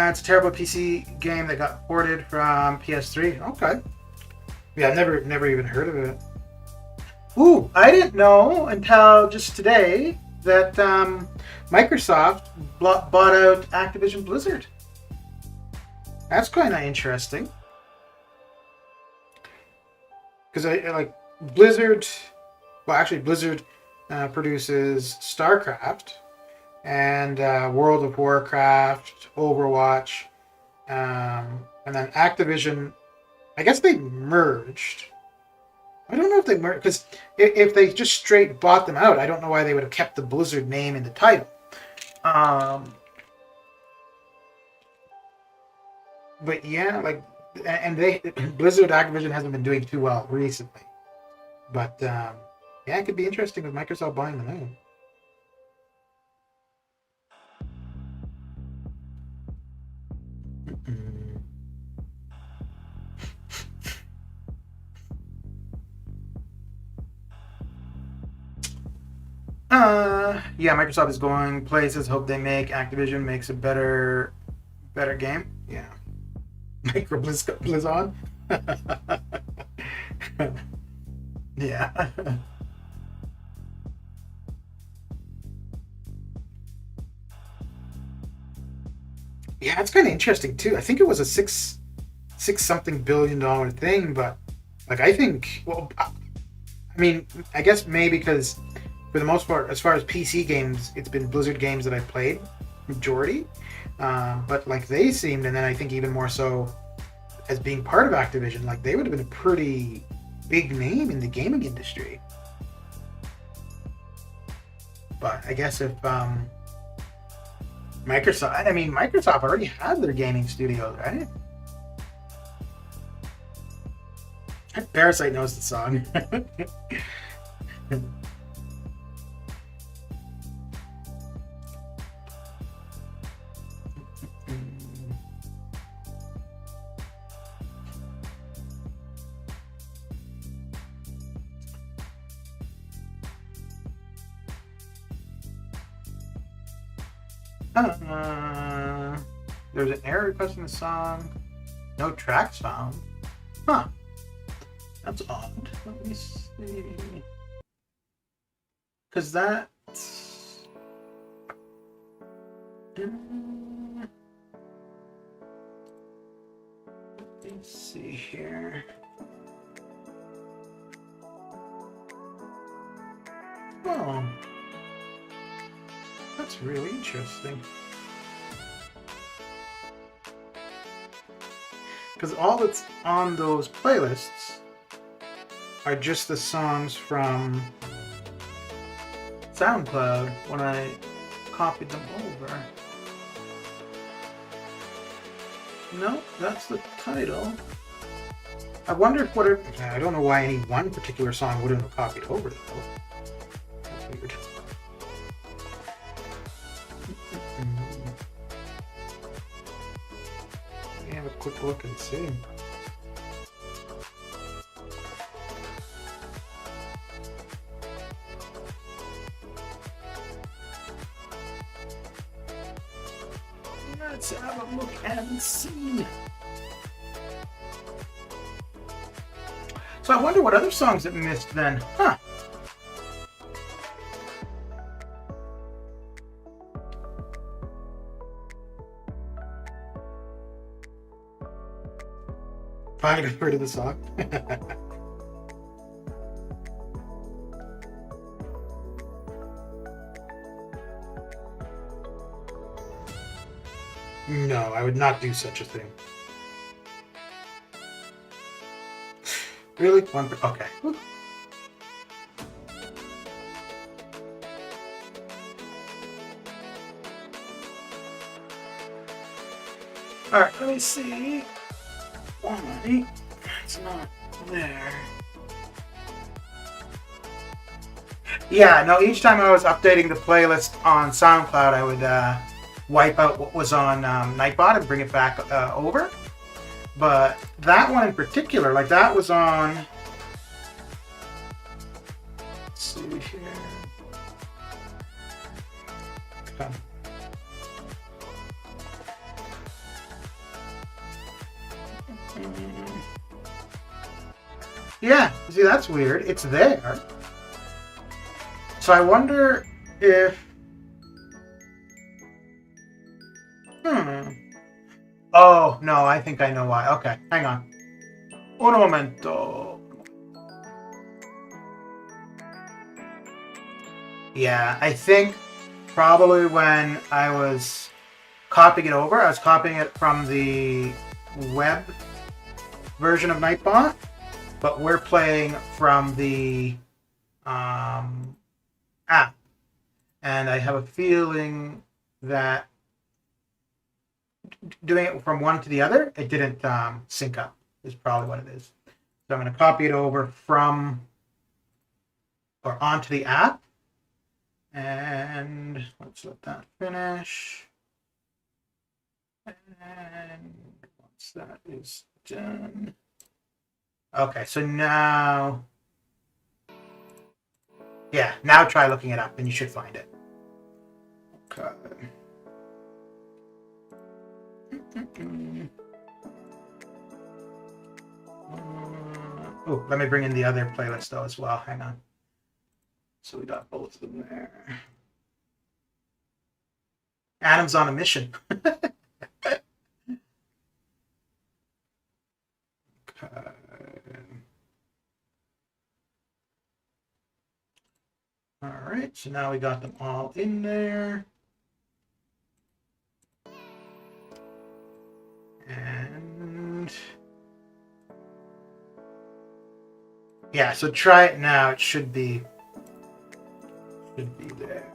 It's a terrible PC game that got ported from PS3. Okay. Yeah, never even heard of it. Ooh, I didn't know until just today that Microsoft bought out Activision Blizzard. That's kind of interesting. Because I like Blizzard. Well, actually, Blizzard produces StarCraft and World of Warcraft, Overwatch, and then Activision. I guess they merged. I don't know if they merged, because if they just straight bought them out, I don't know why they would have kept the Blizzard name in the title. But yeah, like, and Blizzard Activision hasn't been doing too well recently. But yeah, it could be interesting with Microsoft buying them out. Yeah, Microsoft is going places. Hope they make Activision makes a better game. Yeah, Micro Blizzon. Yeah. Yeah, it's kind of interesting too. I think it was a six something billion-dollar thing, but like I think, well, I mean, I guess maybe because for the most part, as far as PC games, it's been Blizzard games that I've played majority. But like they seemed, and then I think even more so as being part of Activision, like they would have been a pretty big name in the gaming industry. But I guess if Microsoft already had their gaming studios, right? Parasite knows the song. There's an error requesting the song. No tracks found. Huh. That's odd. Let me see. Because that's... Let me see here. Oh. That's really interesting. Because all that's on those playlists are just the songs from SoundCloud when I copied them over. No, that's the title. I wonder if I don't know why any one particular song wouldn't have copied over though. That's weird. Let me have a quick look and see. Let's have a look and see. So I wonder what other songs it missed then. Huh. Finally got rid of the song. No, I would not do such a thing. Really? Okay. Alright, let me see. Why? It's not there. Yeah, no, each time I was updating the playlist on SoundCloud, I would wipe out what was on Nightbot and bring it back over. But that one in particular, like that was on... Let's see here. Okay. Yeah, see, that's weird. It's there. So I wonder if... Oh, no, I think I know why. Okay, hang on. Un momento. Yeah, I think probably when I was copying it over, I was copying it from the web version of Nightbot, but we're playing from the app. And I have a feeling that doing it from one to the other, it didn't sync up, is probably what it is. So I'm going to copy it over from or onto the app. And let's let that finish. And once that is done. Okay, so now... Yeah, now try looking it up and you should find it. Okay. Oh, let me bring in the other playlist though as well. Hang on. So we got both of them there. Adam's on a mission. Okay. All right, so now we got them all in there. And yeah, so try it now. It should be there.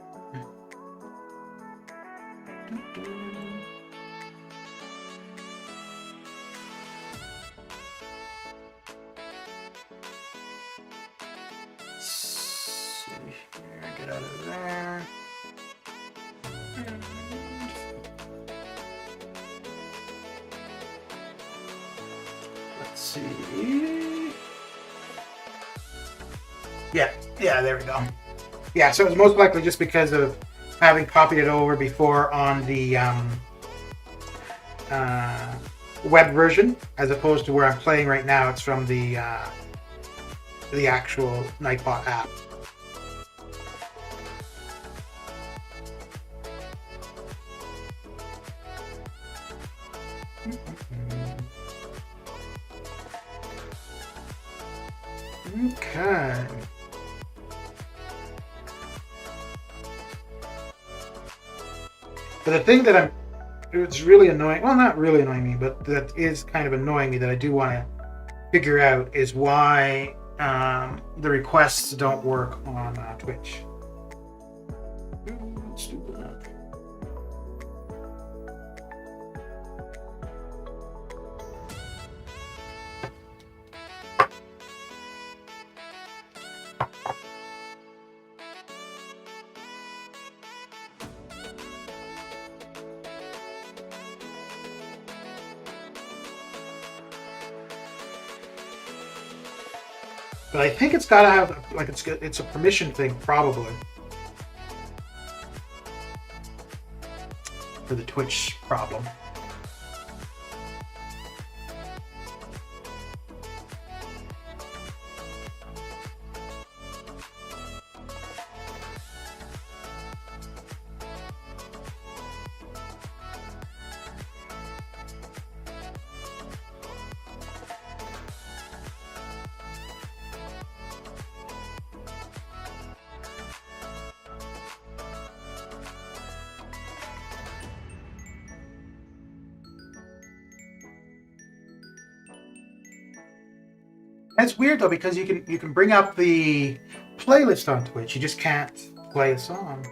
Let's see here, get out of there. And let's see. Yeah, there we go. Yeah, so it was most likely just because of having copied it over before on the web version, as opposed to where I'm playing right now. It's from the actual Nightbot app. Okay. But the thing that it's really annoying, well, not really annoying me, but that is kind of annoying me that I do want to figure out is why the requests don't work on Twitch. Let's do that. But I think it's got to have, like, it's a permission thing, probably. For the Twitch problem. It's weird though, because you can bring up the playlist on Twitch. You just can't play a song.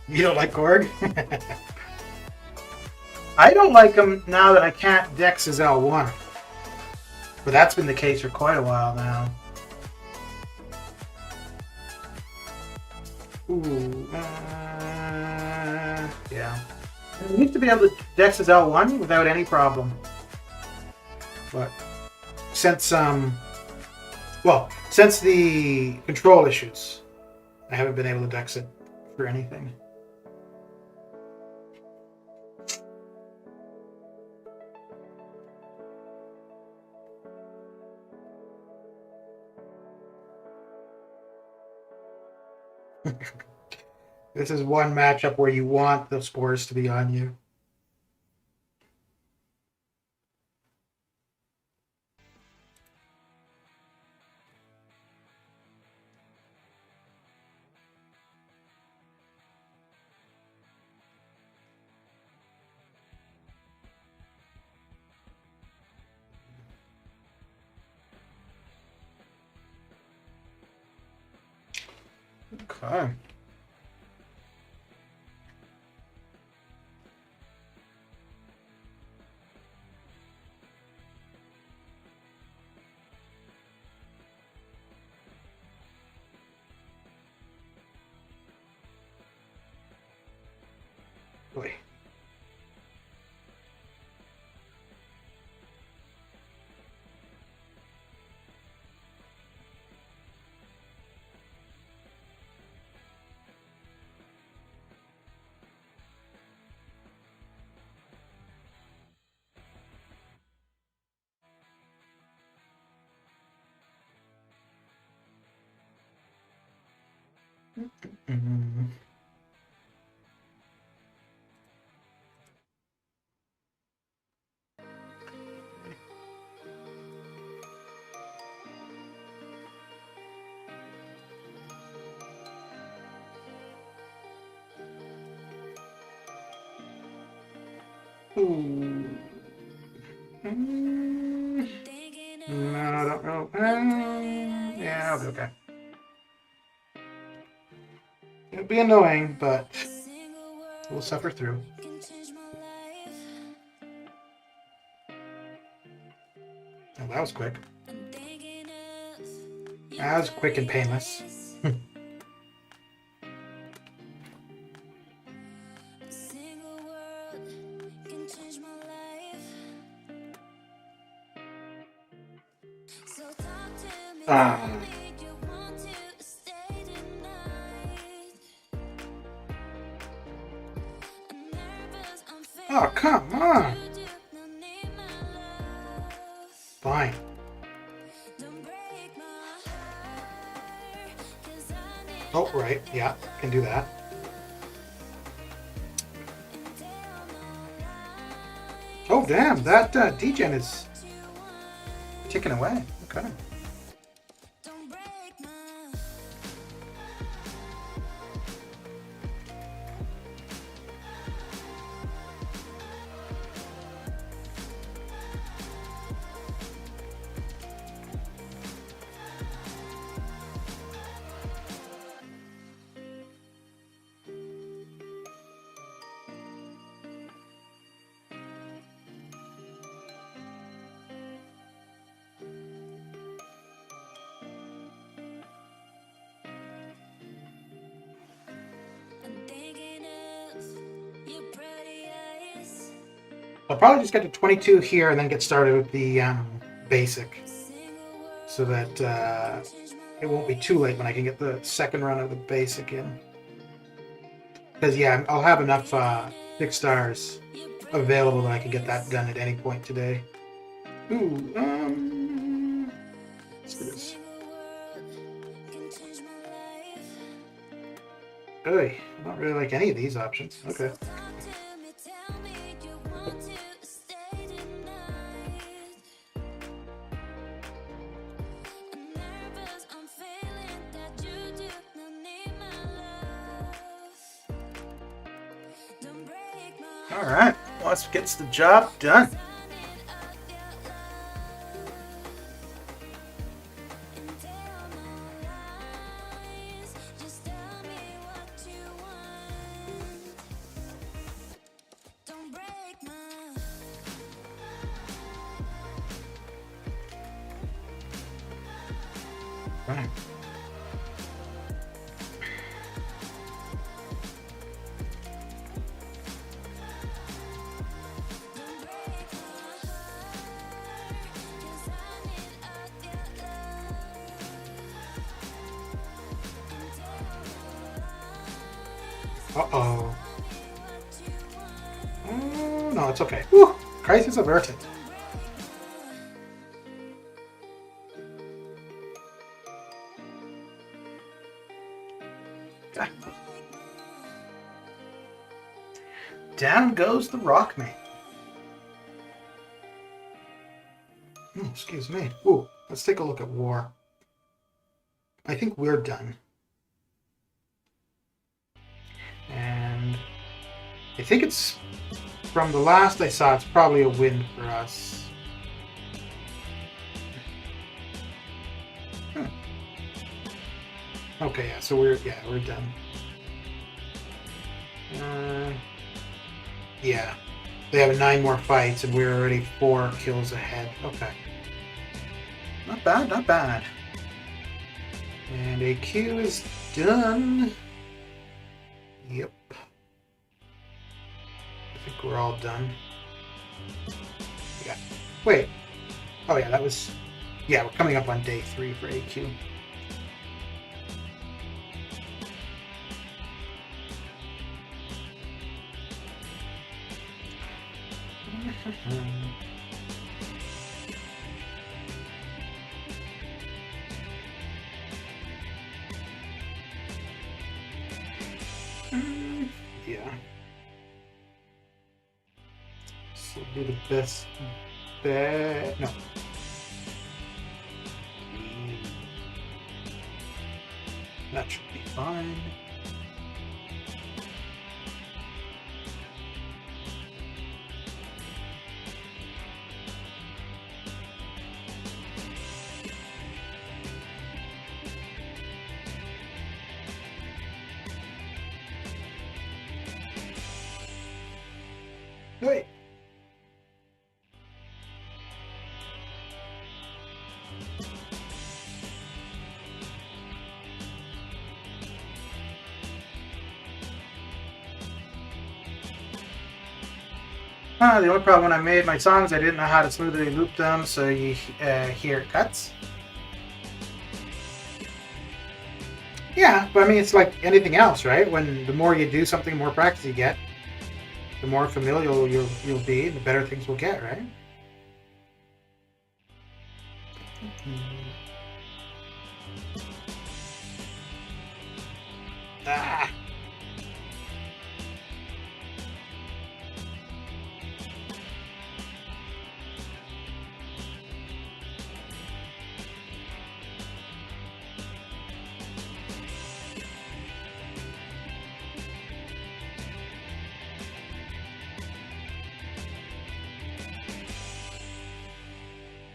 You don't like Korg? I don't like him now that I can't dex his L1. But that's been the case for quite a while now. Ooh, yeah. I used to be able to dex his L1 without any problem. But since since the control issues, I haven't been able to dex it for anything. This is one matchup where you want the spores to be on you. Okay. Boy. Mm. Ooh. Mm. No, I don't know. Yeah, I'll be okay. It'll be annoying, but we'll suffer through. Oh, that was quick. That was quick and painless. Ah. Oh, come on. Fine. Oh, right. Yeah, can do that. Oh, damn. That degen is ticking away. Okay. I'll probably just get to 22 here and then get started with the basic, so that it won't be too late when I can get the second run of the basic in. Because yeah, I'll have enough 6 stars available that I can get that done at any point today. Ooh, let's do this. Oy, I don't really like any of these options. Okay. Alright, let's get the job done. Right. Uh-oh. Oh, no, it's okay. Whew. Crisis averted. Ah. Down goes the Rockman. Excuse me. Ooh, let's take a look at war. I think we're done. And I think it's, from the last I saw, it's probably a win for us. Okay, yeah, so we're done. Yeah, they have 9 more fights, and we're already 4 kills ahead. Okay, not bad, not bad. And AQ is done. Yep. I think we're all done. Yeah. Wait. Oh yeah, that was. Yeah, we're coming up on day 3 for AQ. Yeah. So do the best bet. No. That should be fine. Wait. The only problem when I made my songs, I didn't know how to smoothly loop them, so you hear it cuts. Yeah, but I mean, it's like anything else, right? When the more you do something, the more practice you get, the more familiar you'll be, the better things will get, right? Ah.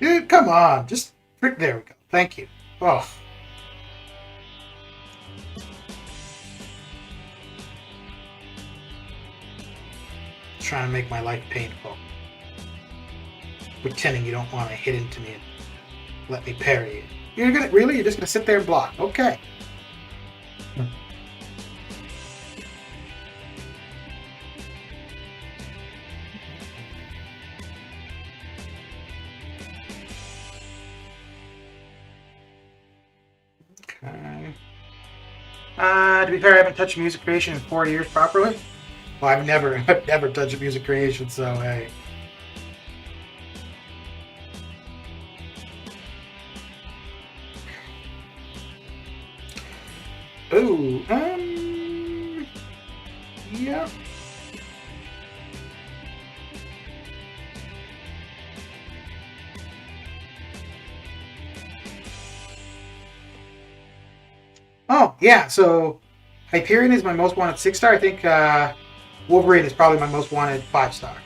Dude, come on. Just, there we go. Thank you. Oh. Trying to make my life painful. Pretending you don't want to hit into me and let me parry you. You're gonna, really? You're just gonna sit there and block? Okay. Okay. To be fair, I haven't touched music creation in 4 years properly. Well, I've never touched music creation, so hey. Ooh, yeah. Oh, yeah, so Hyperion is my most wanted 6-star. I think Wolverine is probably my most wanted 5-star.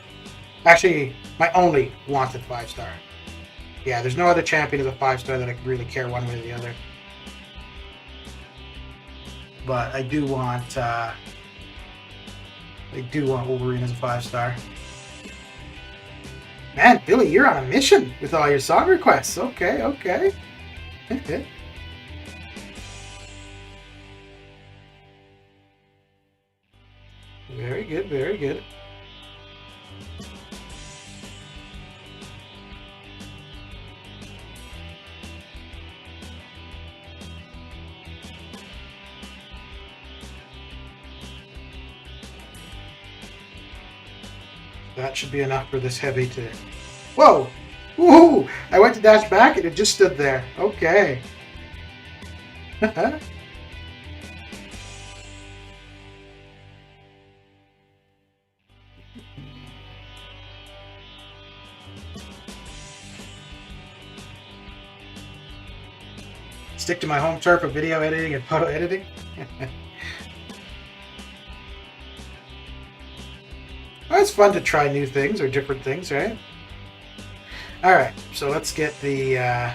Actually, my only wanted 5-star. Yeah, there's no other champion as a 5-star that I could really care one way or the other. But I do want Wolverine as a 5-star. Man, Billy, you're on a mission with all your song requests. Okay, okay. Very good, very good. That should be enough for this heavy to... Whoa! Woohoo! I went to dash back and it just stood there. Okay. Stick to my home turf of video editing and photo editing. Well, it's fun to try new things or different things, right? Alright, so let's get the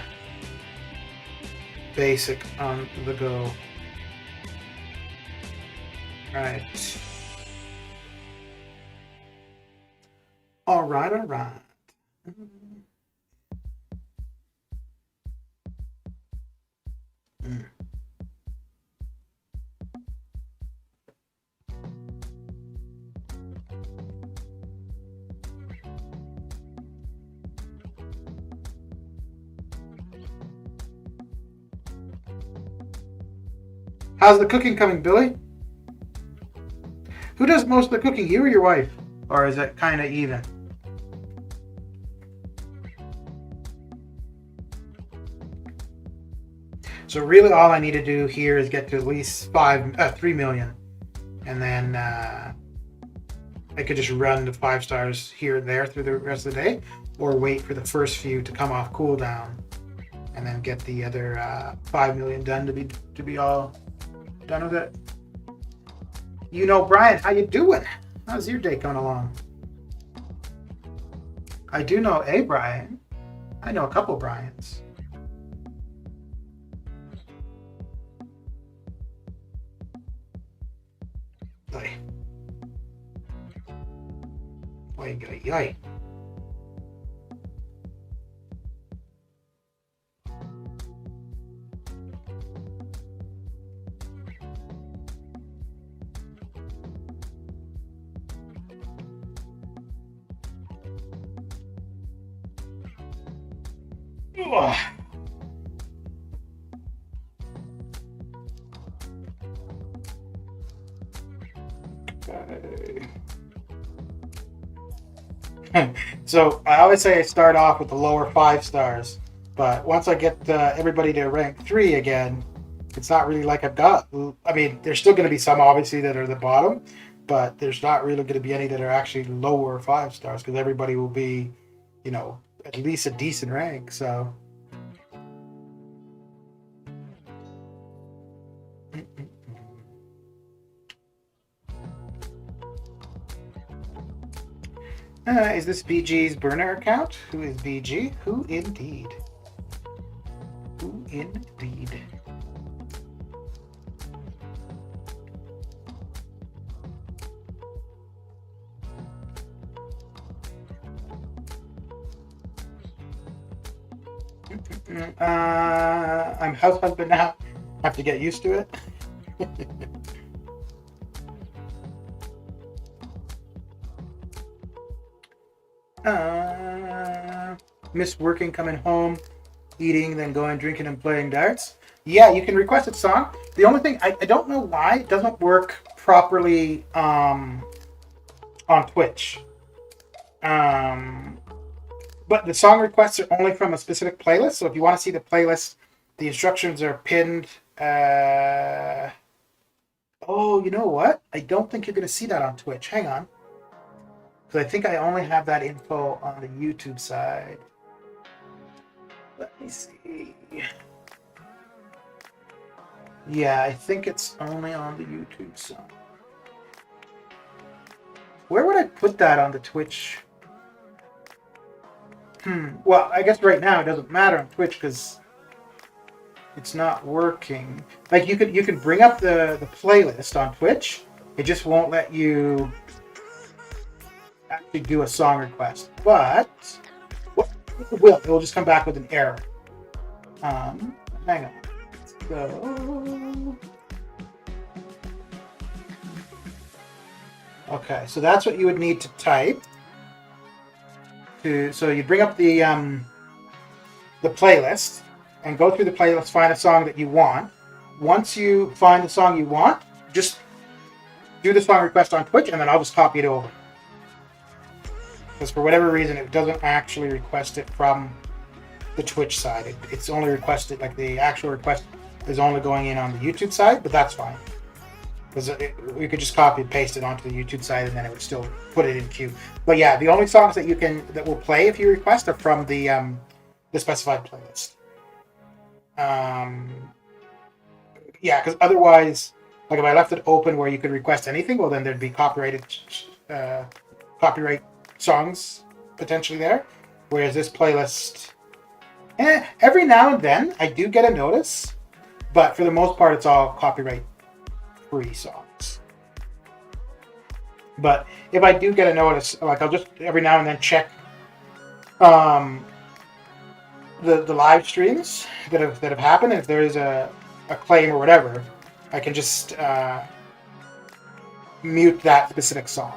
basic on the go. Alright. Alright, alright. How's the cooking coming, Billy? Who does most of the cooking, you or your wife? Or is it kind of even? So really all I need to do here is get to at least 3 million. and then I could just run the 5 stars here and there through the rest of the day, or wait for the first few to come off cooldown, and then get the other 5 million done to be all done with it. You know, Brian, how you doing? How's your day coming along? I do know a Brian. I know a couple Brians. Oy. Oy, oy, oy. Ugh. So I always say I start off with the lower 5 stars, but once I get everybody to rank 3 again, it's not really like I've got. I mean, there's still going to be some obviously that are the bottom, but there's not really going to be any that are actually lower 5 stars because everybody will be, you know, at least a decent rank. So. Is this BG's burner account? Who is BG? Who indeed? Who indeed? I'm house husband now. Have to get used to it. Miss working, coming home, eating, then going drinking and playing darts. Yeah, you can request a song. The only thing I don't know why it doesn't work properly on Twitch. But the song requests are only from a specific playlist. So if you want to see the playlist, the instructions are pinned. Oh, you know what? I don't think you're going to see that on Twitch. Hang on. Because I think I only have that info on the YouTube side. Let me see. Yeah, I think it's only on the YouTube side. Where would I put that on the Twitch? Well, I guess right now it doesn't matter on Twitch because it's not working. Like you can bring up the playlist on Twitch. It just won't let you actually do a song request. But it will just come back with an error. Hang on. Let's go. Okay, so that's what you would need to type. So you bring up the playlist and go through the playlist, find a song that you want. Once you find the song you want, just do the song request on Twitch, and then I'll just copy it over. Because for whatever reason, it doesn't actually request it from the Twitch side. It's only requested, like the actual request is only going in on the YouTube side, but that's fine. Because we could just copy and paste it onto the YouTube side, and then it would still put it in queue. But yeah, the only songs that will play if you request are from the specified playlist. Yeah, because otherwise, like if I left it open where you could request anything, well then there'd be copyright songs potentially there. Whereas this playlist, every now and then I do get a notice, but for the most part it's all copyright free songs. But if I do get a notice, like I'll just every now and then check the live streams that have happened. If there is a claim or whatever, I can just mute that specific song.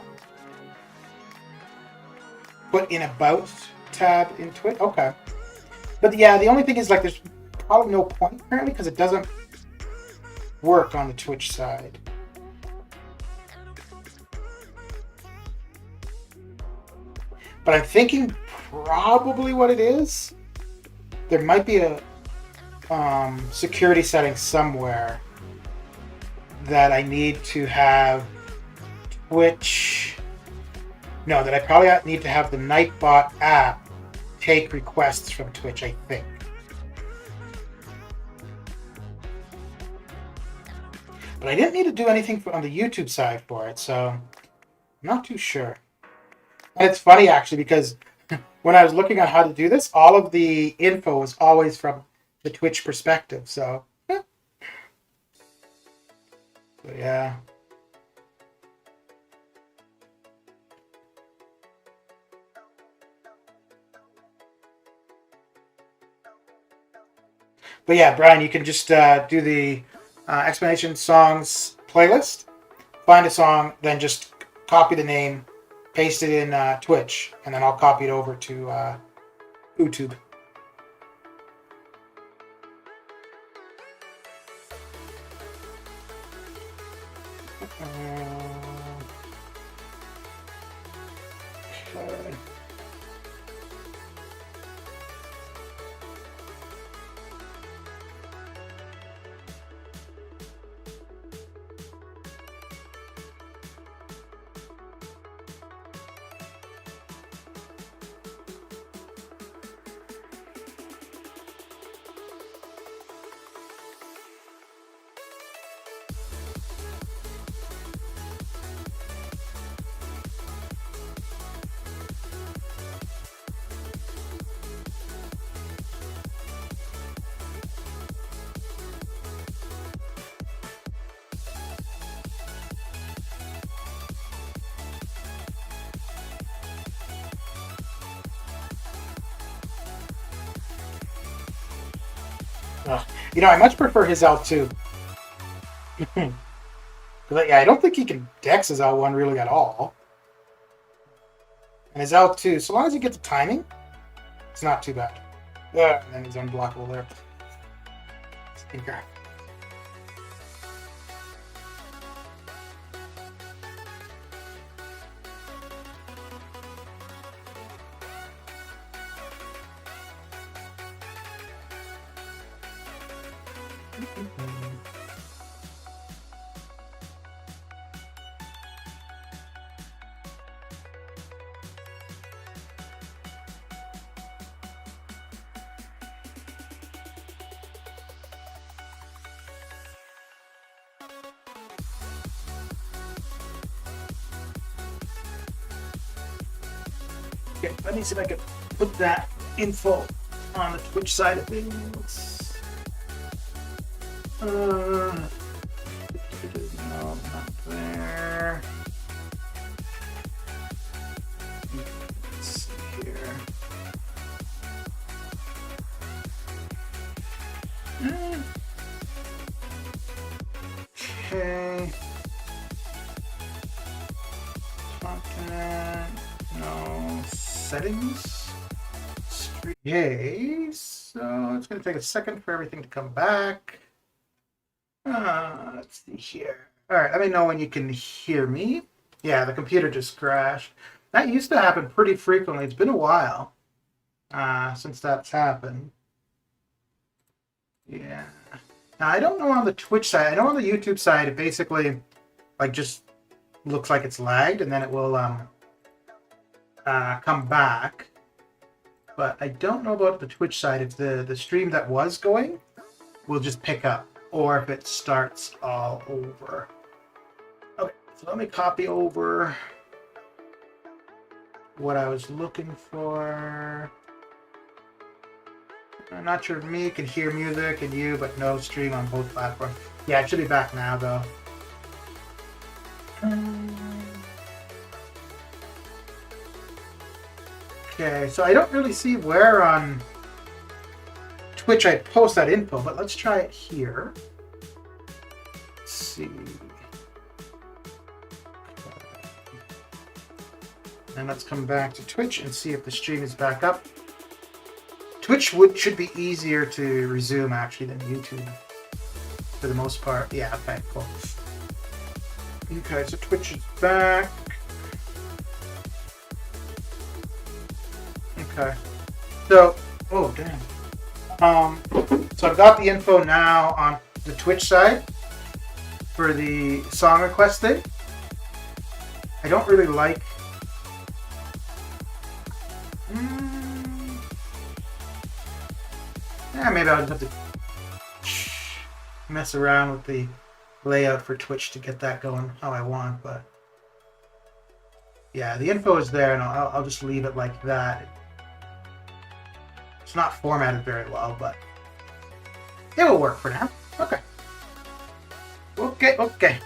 Put in about tab in Twitch. Okay. But yeah, the only thing is like there's probably no point currently because it doesn't work on the Twitch side. But I'm thinking probably what it is, there might be a security setting somewhere that I need to have Twitch. No, that I probably need to have the Nightbot app take requests from Twitch, I think. But I didn't need to do anything on the YouTube side for it, so I'm not too sure. And it's funny, actually, because when I was looking at how to do this, all of the info was always from the Twitch perspective, so yeah. But yeah, Brian, you can just do the explanation songs playlist, find a song, then just copy the name, paste it in Twitch, and then I'll copy it over to YouTube. Okay. You know, I much prefer his L2. Yeah, I don't think he can dex his L1 really at all. And his L2, so long as you get the timing, it's not too bad. And then he's unblockable there. Stinker. Okay, let me see if I can put that info on the Twitch side of things. No, not there. Let's see here. Okay. Content. No. Settings. Yay. So it's going to take a second for everything to come back. Let's see here. All right, let me know when you can hear me. Yeah, the computer just crashed. That used to happen pretty frequently. It's been a while since that's happened. Yeah. Now, I don't know on the Twitch side. I know on the YouTube side, it basically like just looks like it's lagged, and then it will come back. But I don't know about the Twitch side if the stream that was going will just pick up, or if it starts all over. Okay, so let me copy over what I was looking for. I'm not sure if me can hear music and you, but no stream on both platforms. Yeah, it should be back now though. Okay, so I don't really see where on Twitch I post that info, but let's try it here. Let's see. And let's come back to Twitch and see if the stream is back up. Twitch should be easier to resume actually than YouTube for the most part. Yeah, okay, cool. Okay, so Twitch is back. Okay. So, oh damn. So I've got the info now on the Twitch side for the song request thing. I don't really like... Yeah, maybe I'll just have to mess around with the layout for Twitch to get that going how I want, but yeah, the info is there, and I'll just leave it like that. It's not formatted very well, but it will work for now. Okay. Okay.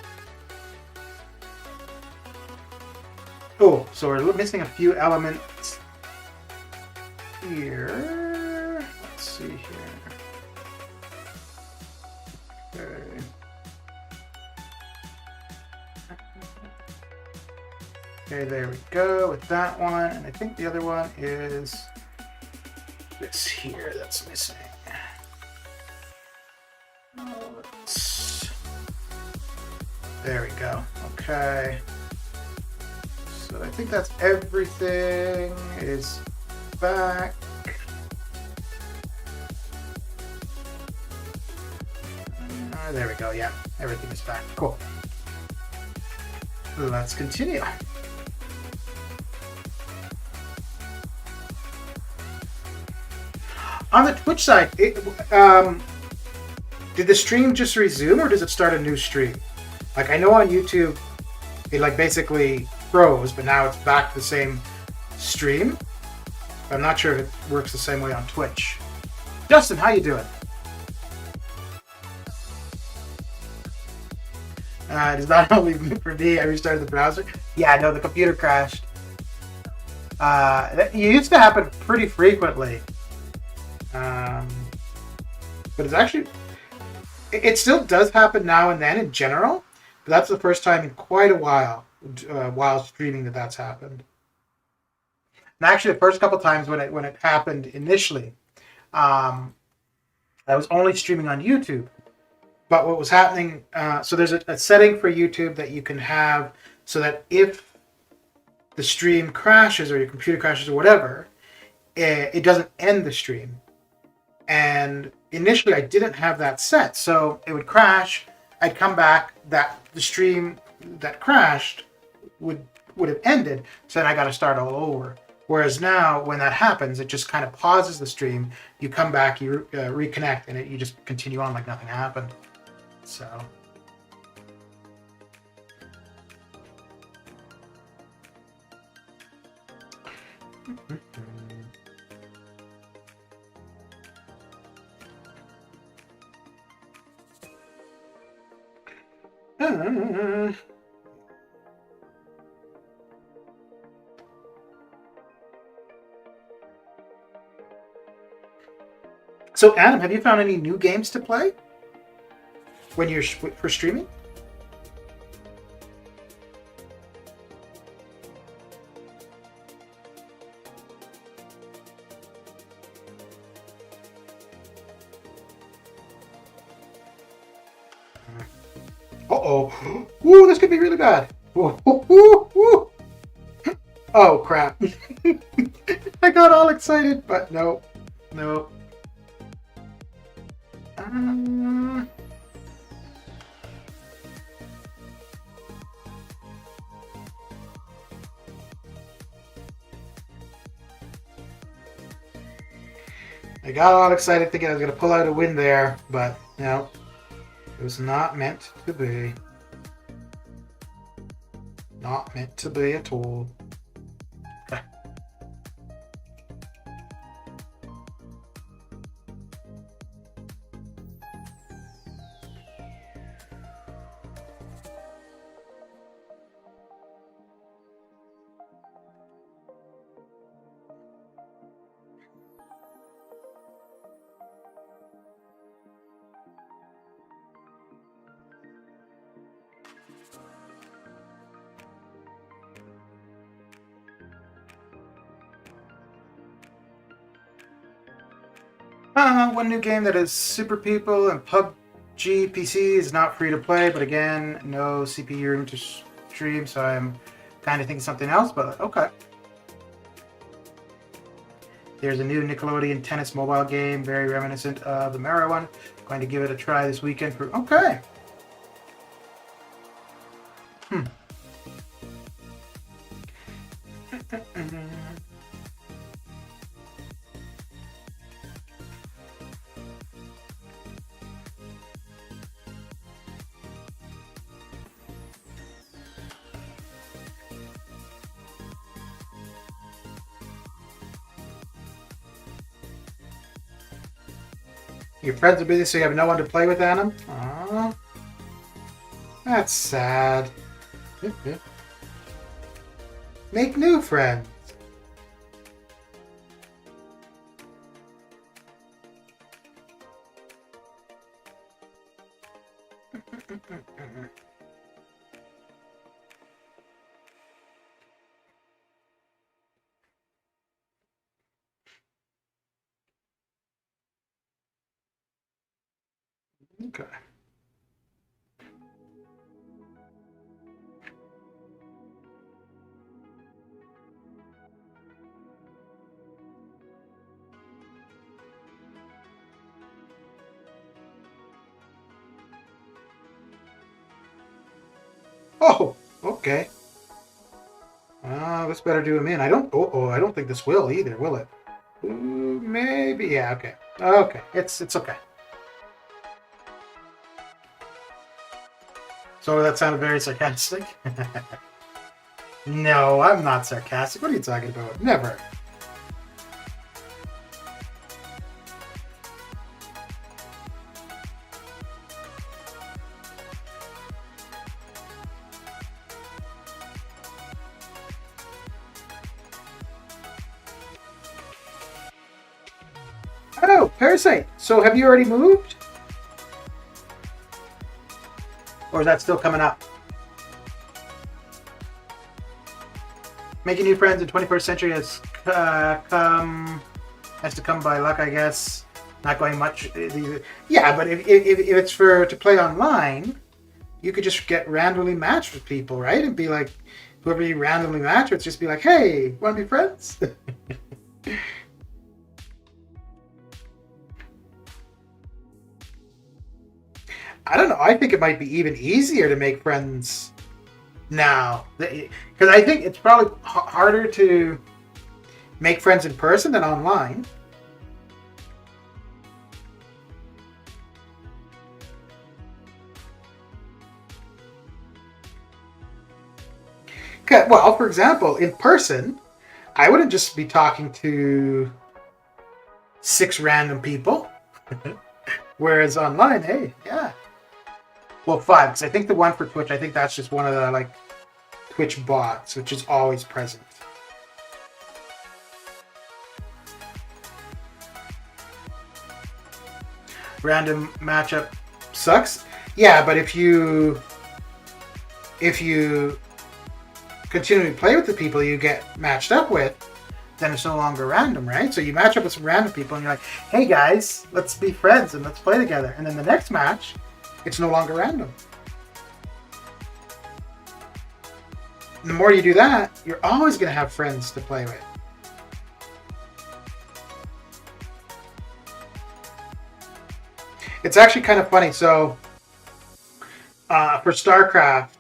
Oh, so we're missing a few elements here. Let's see here. Okay. Okay, there we go with that one. And I think the other one is this here that's missing. There we go. Okay. So I think that's everything is back. There we go. Yeah, everything is back. Cool. Let's continue. On the Twitch side, did the stream just resume, or does it start a new stream? Like, I know on YouTube, it like basically froze, but now it's back to the same stream. I'm not sure if it works the same way on Twitch. Justin, how you doing? It is not only for me. I restarted the browser. Yeah, no, the computer crashed. It used to happen pretty frequently. But it's actually, it still does happen now and then in general, but that's the first time in quite a while while streaming that's happened. And actually, the first couple times when it happened initially, I was only streaming on YouTube. But what was happening, so there's a setting for YouTube that you can have so that if the stream crashes or your computer crashes or whatever, it doesn't end the stream. And initially I didn't have that set, so it would crash, I'd come back, the stream that crashed would have ended, so then I got to start all over. Whereas now, when that happens, it just kind of pauses the stream, you come back, you reconnect, and you just continue on like nothing happened. So... So, Adam, have you found any new games to play when you're for streaming? Uh-oh. Ooh, this could be really bad. Ooh, ooh, ooh, ooh. Oh, crap. I got all excited, but no. No. I got all excited thinking I was going to pull out a win there, but no. It was not meant to be. Not meant to be at all. Okay. One new game that is Super People and PUBG PC is not free to play, but again, no CPU room to stream, so I'm kind of thinking something else, but okay. There's a new Nickelodeon tennis mobile game, very reminiscent of the Mario one. Going to give it a try this weekend for... Okay. Your friends are busy, so you have no one to play with, Adam? Aww. That's sad. Make new friends. Okay. Oh, okay. This better do him in. I don't. I don't think this will either, will it? Ooh, maybe. Yeah. Okay. Okay. It's okay. So that sounded very sarcastic. No, I'm not sarcastic. What are you talking about? Never. Oh, Parasite. So have you already moved? Or is that still coming up? Making new friends in 21st century has to come by luck, I guess. Not going much. Yeah, but if it's to play online, you could just get randomly matched with people, right? And be like, whoever you randomly match with, just be like, hey, want to be friends? I don't know. I think it might be even easier to make friends now. Because I think it's probably harder to make friends in person than online. Well, for example, in person, I wouldn't just be talking to 6 random people. Whereas online, hey, yeah. Well, 5, because I think the one for Twitch, I think that's just one of the like Twitch bots, which is always present. Random matchup sucks. Yeah, but if you continually play with the people you get matched up with, then it's no longer random, right? So you match up with some random people and you're like, hey guys, let's be friends and let's play together. And then the next match, it's no longer random. And the more you do that, you're always going to have friends to play with. It's actually kind of funny. So for StarCraft,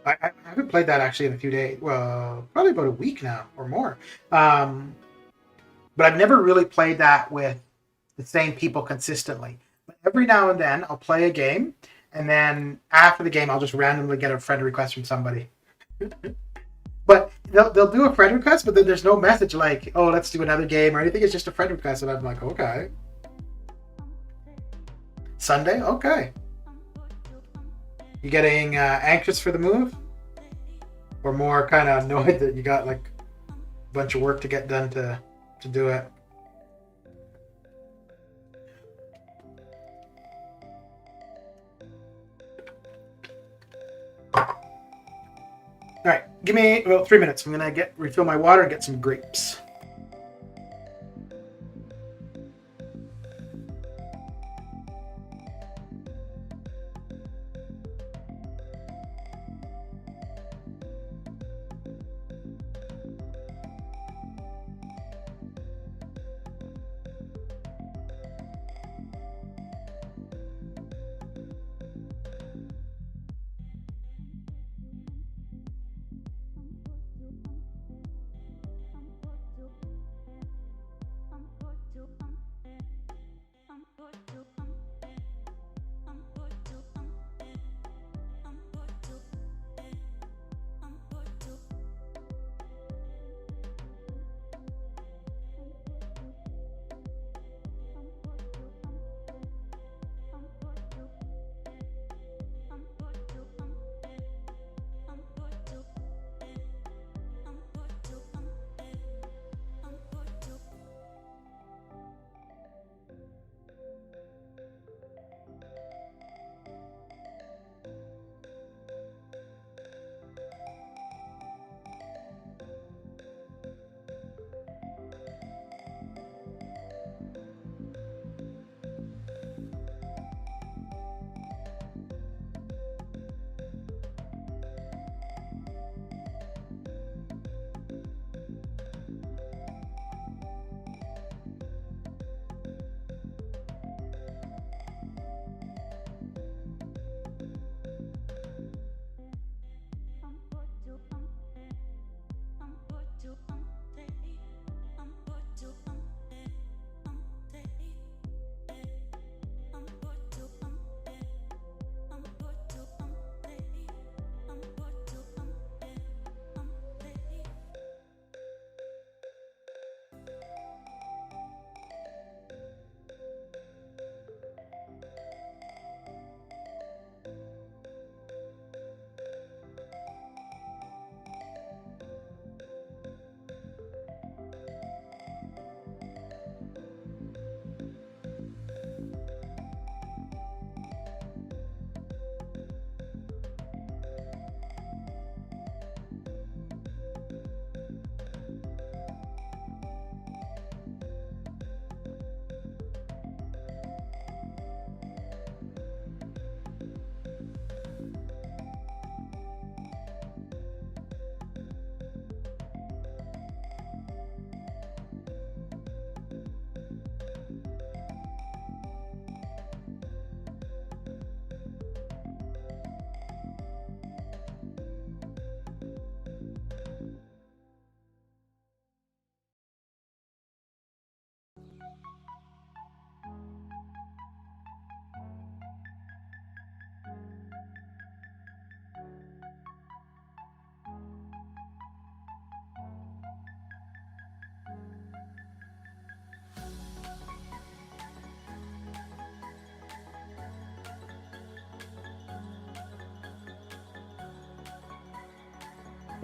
I haven't played that actually in a few days. Well, probably about a week now or more. But I've never really played that with the same people consistently. But every now and then I'll play a game, and then after the game I'll just randomly get a friend request from somebody. But they'll do a friend request, but then there's no message like, oh, let's do another game or anything. It's just a friend request, and I'm like, okay. Sunday? Okay. You getting anxious for the move? Or more kind of annoyed that you got like a bunch of work to get done to do it? All right, give me about 3 minutes. I'm gonna refill my water and get some grapes.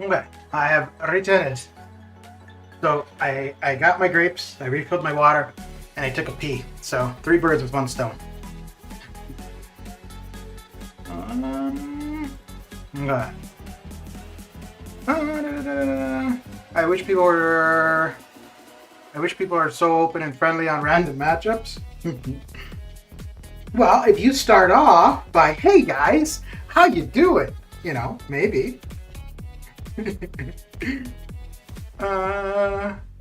Okay, I have returned. So I got my grapes, I refilled my water, and I took a pee. So 3 birds with 1 stone. Okay. I wish people were. I wish people are so open and friendly on random matchups. Well, if you start off by, "Hey guys, how you doing?" You know, maybe.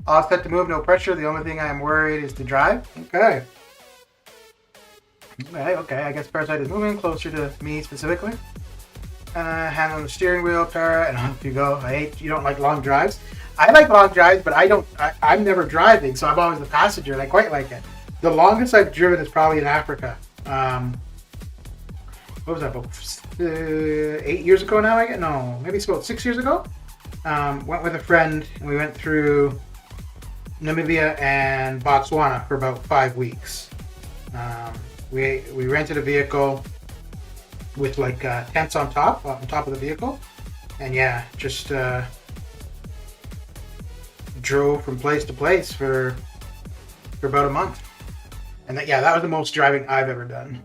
All set to move, no pressure. The only thing I am worried is to drive. Okay. Okay. I guess Parasite is moving closer to me specifically. Hand on the steering wheel, Para, and off you go. You don't like long drives. I like long drives, but I'm never driving, so I'm always the passenger, and I quite like it. The longest I've driven is probably in Africa. What was that, about 8 years ago now? No, maybe it's about 6 years ago. Went with a friend, and we went through Namibia and Botswana for about 5 weeks. We rented a vehicle with like tents on top of the vehicle, and yeah, just drove from place to place for about a month. And that was the most driving I've ever done.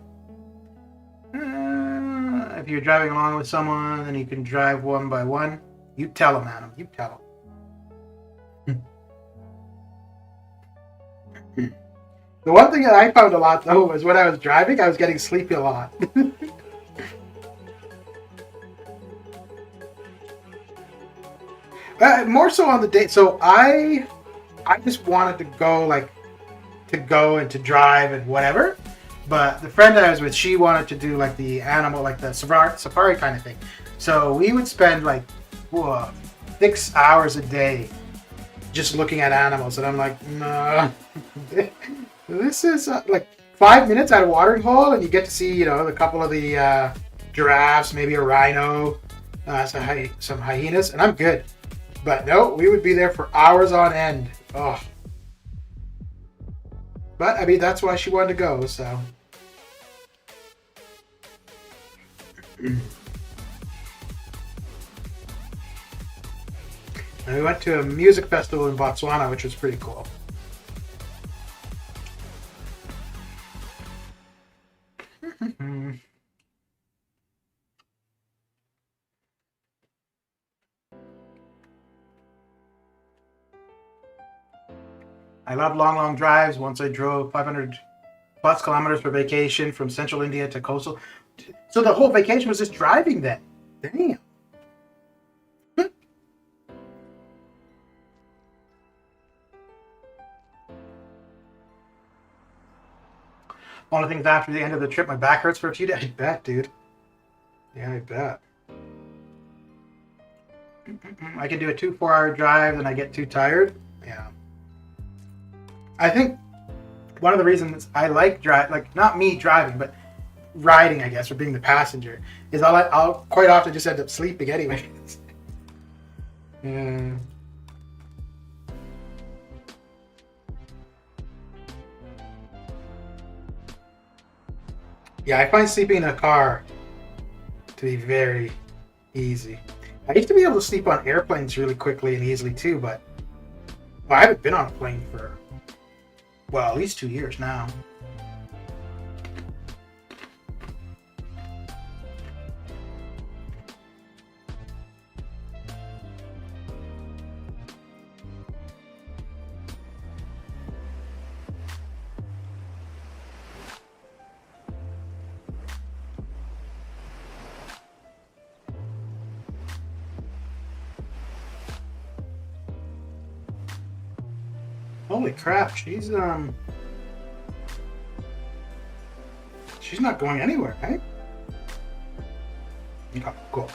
If you're driving along with someone, then you can drive one by one. You tell them, Adam. You tell them. The one thing that I found a lot, though, was when I was driving, I was getting sleepy a lot. More so on the date. So I just wanted to go and to drive and whatever. But the friend I was with, she wanted to do like the animal, like the safari kind of thing. So we would spend like 6 hours a day just looking at animals, and I'm like, nah. This is like 5 minutes at a watering hole, and you get to see, a couple of the giraffes, maybe a rhino, some hyenas, and I'm good. But no, we would be there for hours on end. Oh. But I mean, that's why she wanted to go. So. And we went to a music festival in Botswana, which was pretty cool. I love long drives. Once I drove 500 plus kilometers for vacation from central India to coastal. So the whole vacation was just driving then. Damn. One of the things after the end of the trip, my back hurts for a few days. I bet, dude. Yeah, I bet. I can do a 2-4 hour drive, then I get too tired. Yeah. I think one of the reasons I like not me driving, but riding, I guess, or being the passenger, is I'll quite often just end up sleeping anyways. Yeah. Yeah, I find sleeping in a car to be very easy. I used to be able to sleep on airplanes really quickly and easily too, but I haven't been on a plane for, at least 2 years now. Holy crap, she's not going anywhere, right? Okay, cool.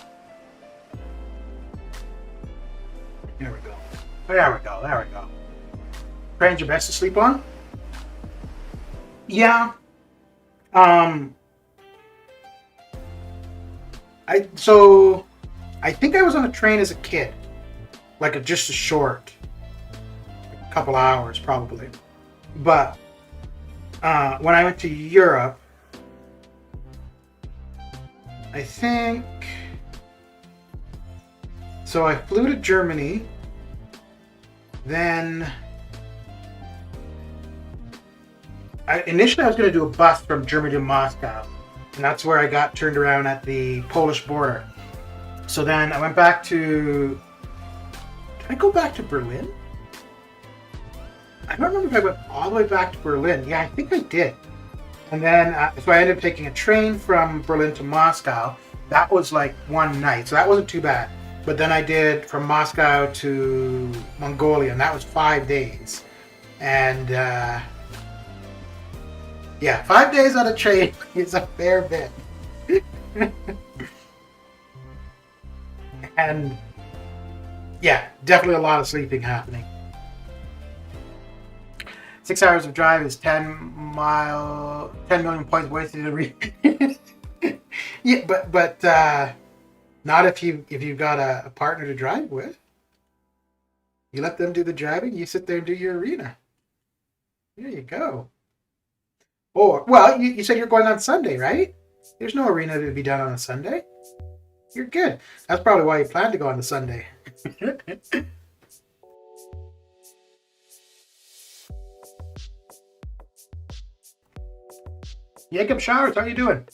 There we go. There we go. Train's your best to sleep on? Yeah. I think I was on a train as a kid. Just a short couple hours probably. But when I went to Europe, I think So I flew to Germany. Then initially I was going to do a bus from Germany to Moscow, and that's where I got turned around at the Polish border. So then I went back to. Did I go back to Berlin? I don't remember if I went all the way back to Berlin. Yeah, I think I did. And then so I ended up taking a train from Berlin to Moscow. That was like one night, so that wasn't too bad. But then I did from Moscow to Mongolia, and that was 5 days. And yeah, 5 days on a train is a fair bit. And yeah, definitely a lot of sleeping happening. 6 hours of drive is 10 million points wasted in the Yeah, but not if you've got a partner to drive with. You let them do the driving, you sit there and do your arena. There you go. Or, well, you said you're going on Sunday, right? There's no arena to be done on a Sunday. You're good. That's probably why you plan to go on a Sunday. Jacob Showers, how you doing?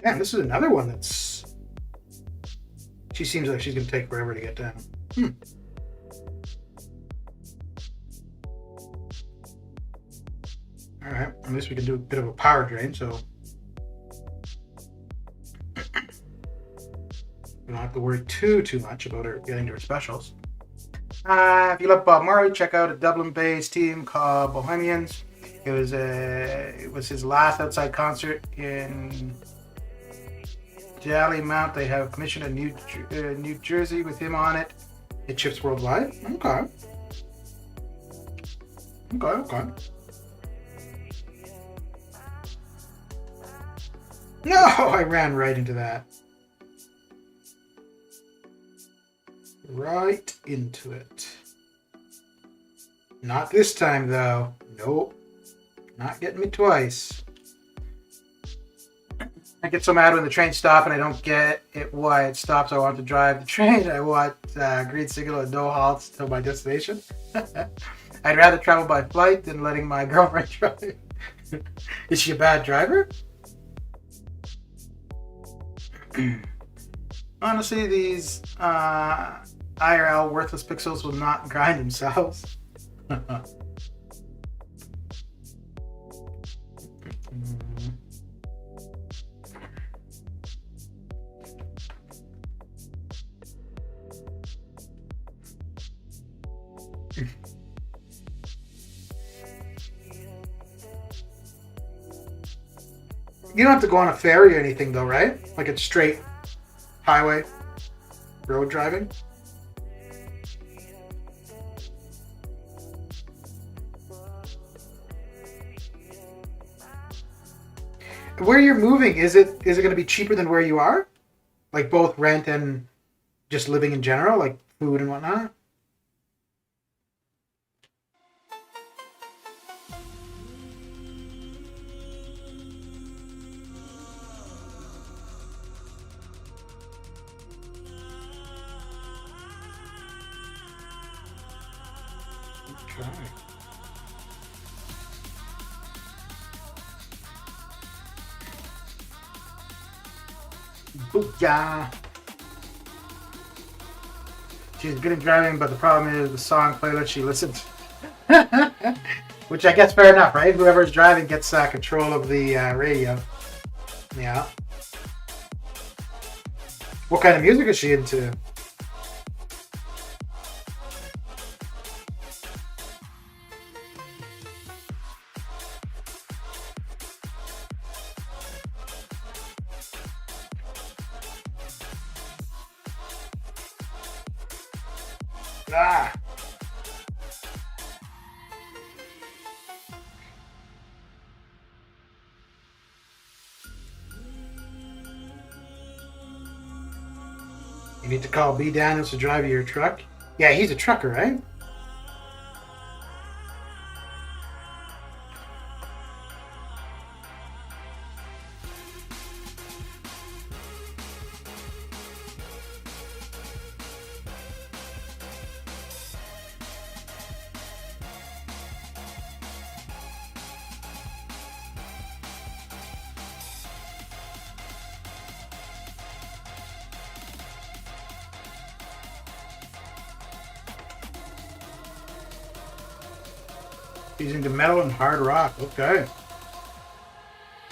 Damn, this is another one that's... She seems like she's going to take forever to get down. Alright, at least we can do a bit of a power drain, so... we don't have to worry too much about her getting to her specials. If you love Bob Marley, check out a Dublin-based team called Bohemians. It was his last outside concert in Mount. They have commissioned a New Jersey with him on it. It ships worldwide. Okay. No, I ran right into that. Right into it. Not this time, though. Nope. Not getting me twice. I get so mad when the trains stop and I don't get it why it stops. I want to drive the train. I want green signal and no halts till my destination. I'd rather travel by flight than letting my girlfriend drive. Is she a bad driver? Honestly, these IRL worthless pixels will not grind themselves. You don't have to go on a ferry or anything though, right? Like it's straight highway road driving. Where you're moving, is it going to be cheaper than where you are? Like both rent and just living in general, like food and whatnot? Okay. Booyah! She's good at driving, but the problem is the song playlist she listens. Which I guess fair enough, right? Whoever's driving gets control of the radio. Yeah. What kind of music is she into? Ah. You need to call B. Daniels to drive your truck. Yeah, he's a trucker, right? He's into metal and hard rock. Okay.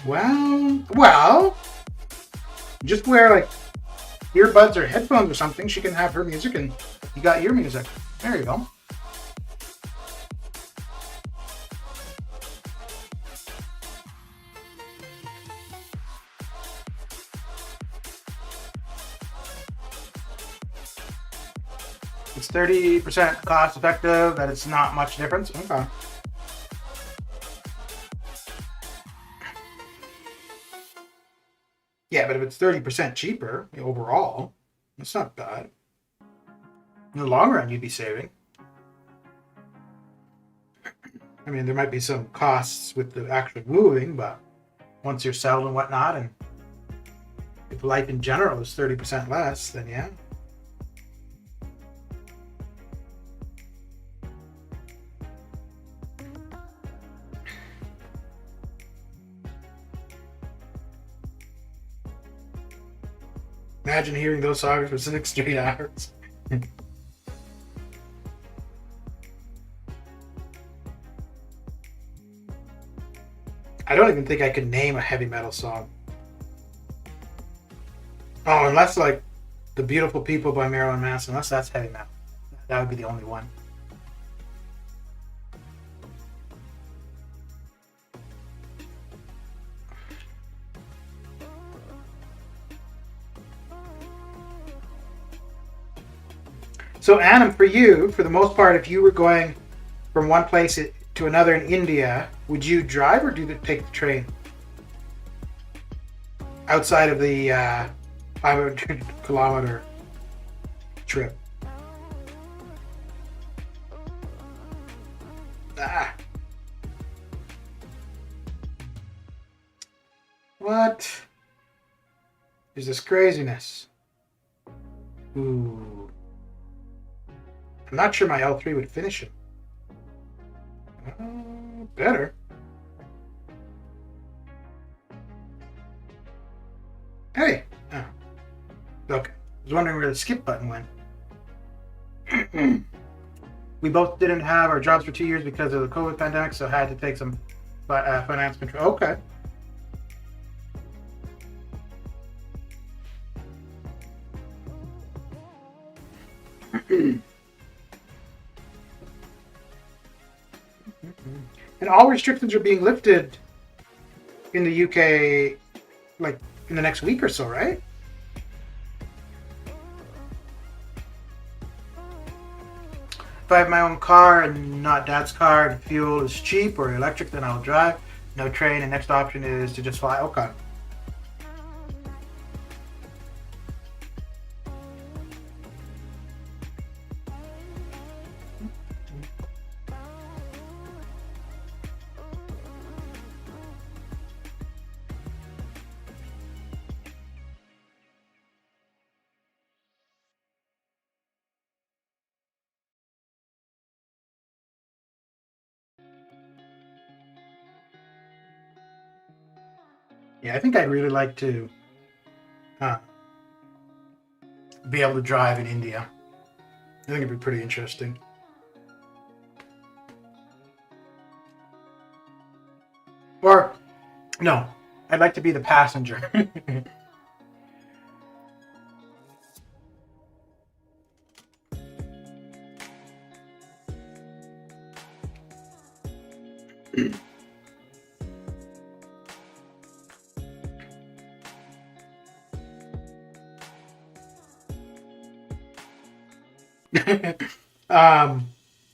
Well, just wear like earbuds or headphones or something. She can have her music and you got your music. There you go. It's 30% cost effective, that it's not much difference. Okay. Yeah, but if it's 30% cheaper overall, that's not bad. In the long run, you'd be saving. I mean, there might be some costs with the actual moving, but once you're settled and whatnot, and if life in general is 30% less, then yeah. Imagine hearing those songs for 6 straight hours. I don't even think I could name a heavy metal song. Oh, unless like The Beautiful People by Marilyn Manson, unless that's heavy metal. That would be the only one. So, Adam, for you, for the most part, if you were going from one place to another in India, would you drive or take the train? Outside of the 500-kilometer trip. Ah. What is this craziness? Ooh. I'm not sure my L3 would finish it. Better. Hey! Oh. Okay. I was wondering where the skip button went. We both didn't have our jobs for 2 years because of the COVID pandemic, so had to take some finance control. Okay. And all restrictions are being lifted in the UK, like in the next week or so, right? If I have my own car and not Dad's car, and fuel is cheap or electric, then I'll drive. No train, and next option is to just fly. Okay. Yeah, I think I'd really like to be able to drive in India. I think it'd be pretty interesting. Or, no, I'd like to be the passenger.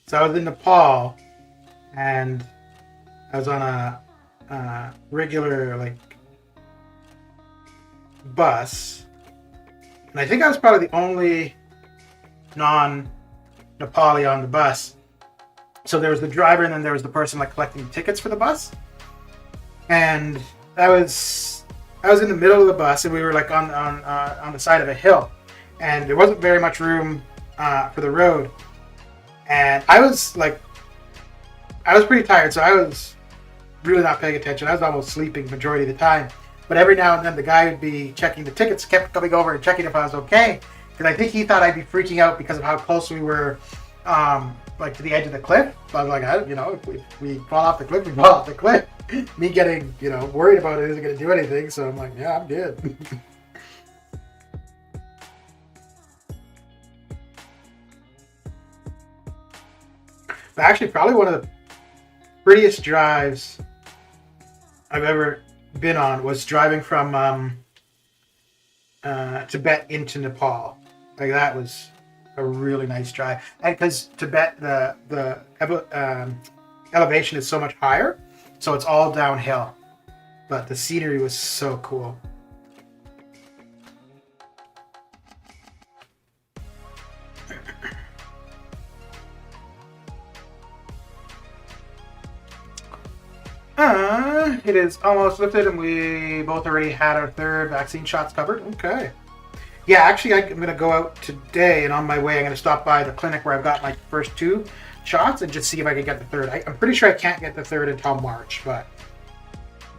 So I was in Nepal, and I was on a regular like bus, And I think I was probably the only non-Nepali on the bus. So there was the driver, and then there was the person like collecting the tickets for the bus. And I was in the middle of the bus, and we were like on the side of a hill, and there wasn't very much room for the road. And I was pretty tired, so I was really not paying attention. I was almost sleeping majority of the time. But every now and then the guy would be checking the tickets, kept coming over and checking if I was okay. Because I think he thought I'd be freaking out because of how close we were, like to the edge of the cliff. So I was like, if we fall off the cliff, we fall off the cliff. Me getting, worried about it isn't going to do anything. So I'm like, yeah, I'm good. But actually, probably one of the prettiest drives I've ever been on was driving from Tibet into Nepal. Like, that was a really nice drive, and because Tibet, the elevation is so much higher, so it's all downhill, but the scenery was so cool. It is almost lifted, and we both already had our third vaccine shots covered. Okay. Yeah, actually, I'm going to go out today, and on my way, I'm going to stop by the clinic where I've got my first 2 shots and just see if I can get the third. I'm pretty sure I can't get the third until March, but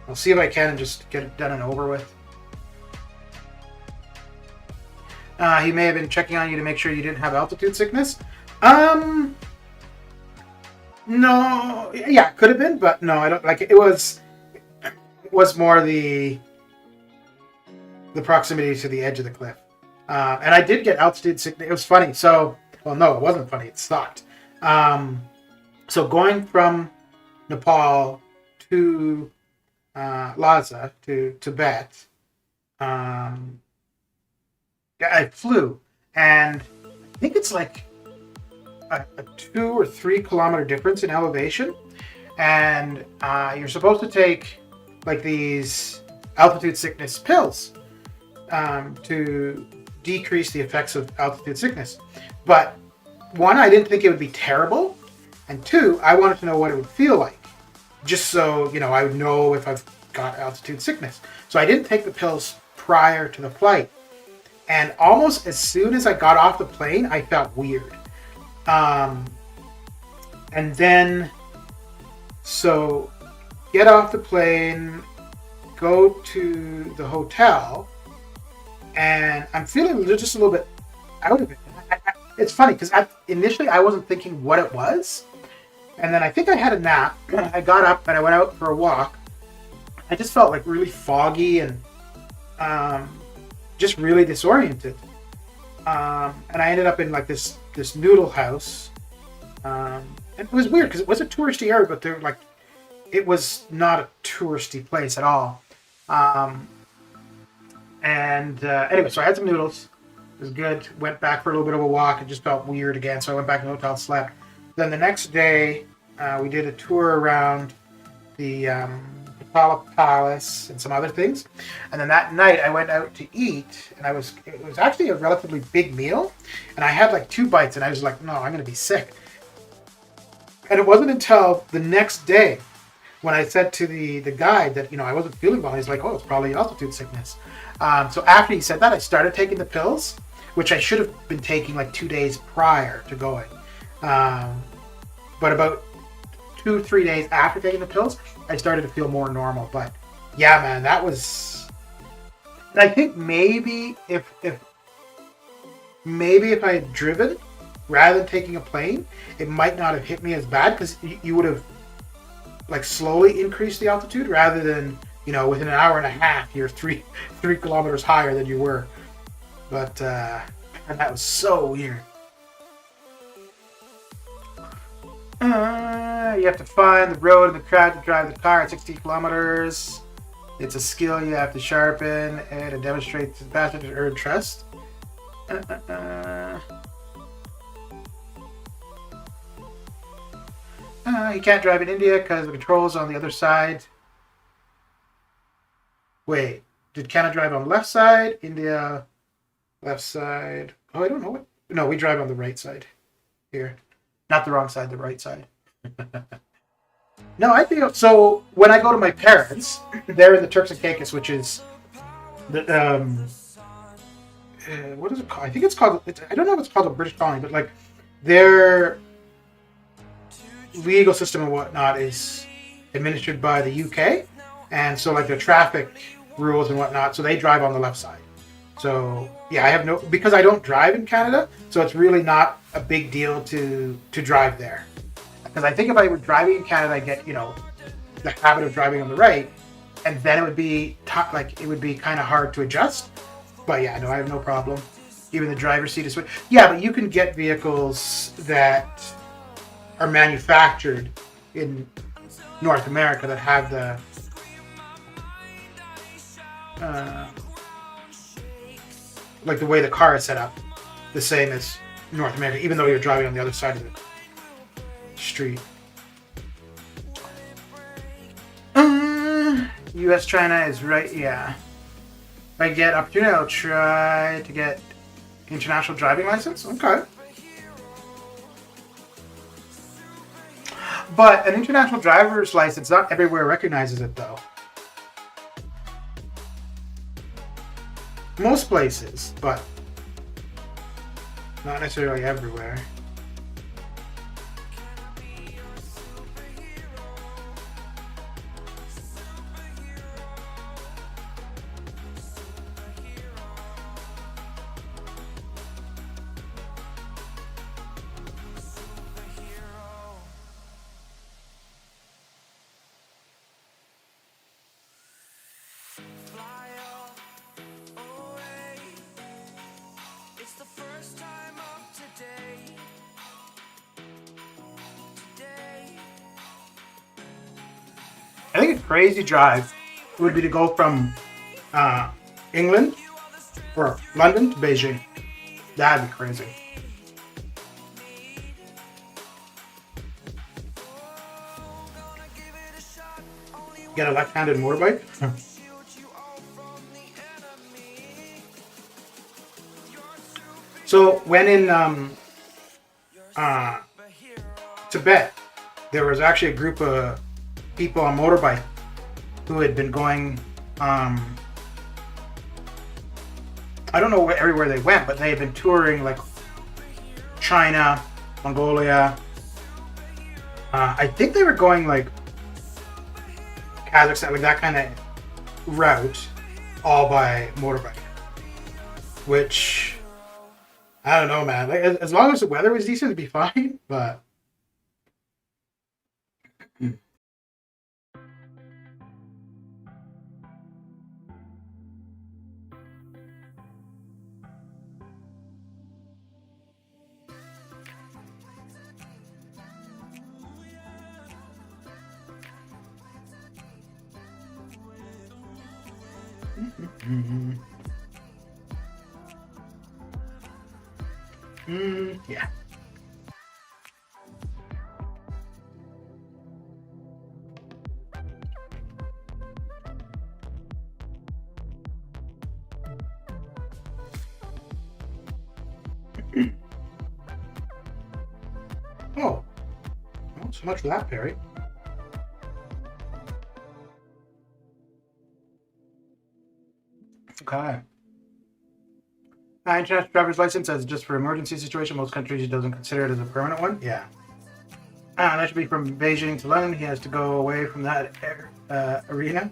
I'll see if I can and just get it done and over with. He may have been checking on you to make sure you didn't have altitude sickness. No, yeah, could have been, but no, I don't like it. It was more the proximity to the edge of the cliff, and I did get altitude sickness. It was funny. So, well, no, it wasn't funny. It sucked. So going from Nepal to Lhasa to Tibet, I flew, and I think it's like a 2 or 3 kilometer difference in elevation, and you're supposed to take like these altitude sickness pills to decrease the effects of altitude sickness. But 1, I didn't think it would be terrible, and 2, I wanted to know what it would feel like, just so I would know if I've got altitude sickness. So I didn't take the pills prior to the flight, and almost as soon as I got off the plane, I felt weird. And then, so get off the plane, go to the hotel, and I'm feeling just a little bit out of it. It's funny because initially I wasn't thinking what it was, and then I think I had a nap. I got up and I went out for a walk. I just felt like really foggy and just really disoriented. And I ended up in like this noodle house, and it was weird because it was a touristy area, but it was not a touristy place at all. Anyway, so I had some noodles. It was good. Went back for a little bit of a walk. It just felt weird again, so I went back to the hotel, slept. Then the next day, we did a tour around the Palace and some other things. And then that night, I went out to eat, and it was actually a relatively big meal, and I had like 2 bites, and I was like, no, I'm going to be sick. And it wasn't until the next day when I said to the guide that I wasn't feeling well. He's like, oh, it's probably altitude sickness. So after he said that, I started taking the pills, which I should have been taking like 2 days prior to going. But about 2-3 days after taking the pills, I started to feel more normal. But yeah, man, that was. And I think maybe if I had driven rather than taking a plane, it might not have hit me as bad because you would have like slowly increased the altitude rather than within an hour and a half you're 3 kilometers higher than you were. But and that was so weird. You have to find the road and the crowd to drive the car at 60 kilometers. It's a skill you have to sharpen and it demonstrates the passion to earn trust. You can't drive in India because the controls on the other side. Wait, did Canada drive on the left side? India Left side. Oh, I don't know what. No, we drive on the right side here. Not the wrong side, the right side. No, I feel so. When I go to my parents, they're in the Turks and Caicos, which is the what is it called? I think it's called. I don't know if it's called a British colony, but like their legal system and whatnot is administered by the UK, and so like the traffic rules and whatnot. So they drive on the left side. So yeah, I have no because I don't drive in Canada, so it's really not a big deal to drive there. Because I think if I were driving in Canada, I get the habit of driving on the right, and then it would be it would be kind of hard to adjust. But yeah, no, I have no problem. Even the driver's seat is yeah, but you can get vehicles that are manufactured in North America that have the like the way the car is set up, the same as North America, even though you're driving on the other side of the street. U.S. China is right. Yeah. If I get opportunity, I'll try to get international driving license. Okay. But an international driver's license, not everywhere recognizes it though. Most places, but not necessarily everywhere. I think a crazy drive would be to go from England or London to Beijing. That'd be crazy. Get a left-handed motorbike? So when in Tibet, there was actually a group of people on motorbike who had been going I don't know everywhere they went, but they had been touring like China, Mongolia. I think they were going like Kazakhstan, like that kind of route, all by motorbike. Which I don't know, man. Like as long as the weather was decent, it'd be fine. But yeah. Oh, not so much for that, Perry. Okay. International driver's license as just for emergency situation. Most countries doesn't consider it as a permanent one. Yeah. That should be from Beijing to London. He has to go away from that arena.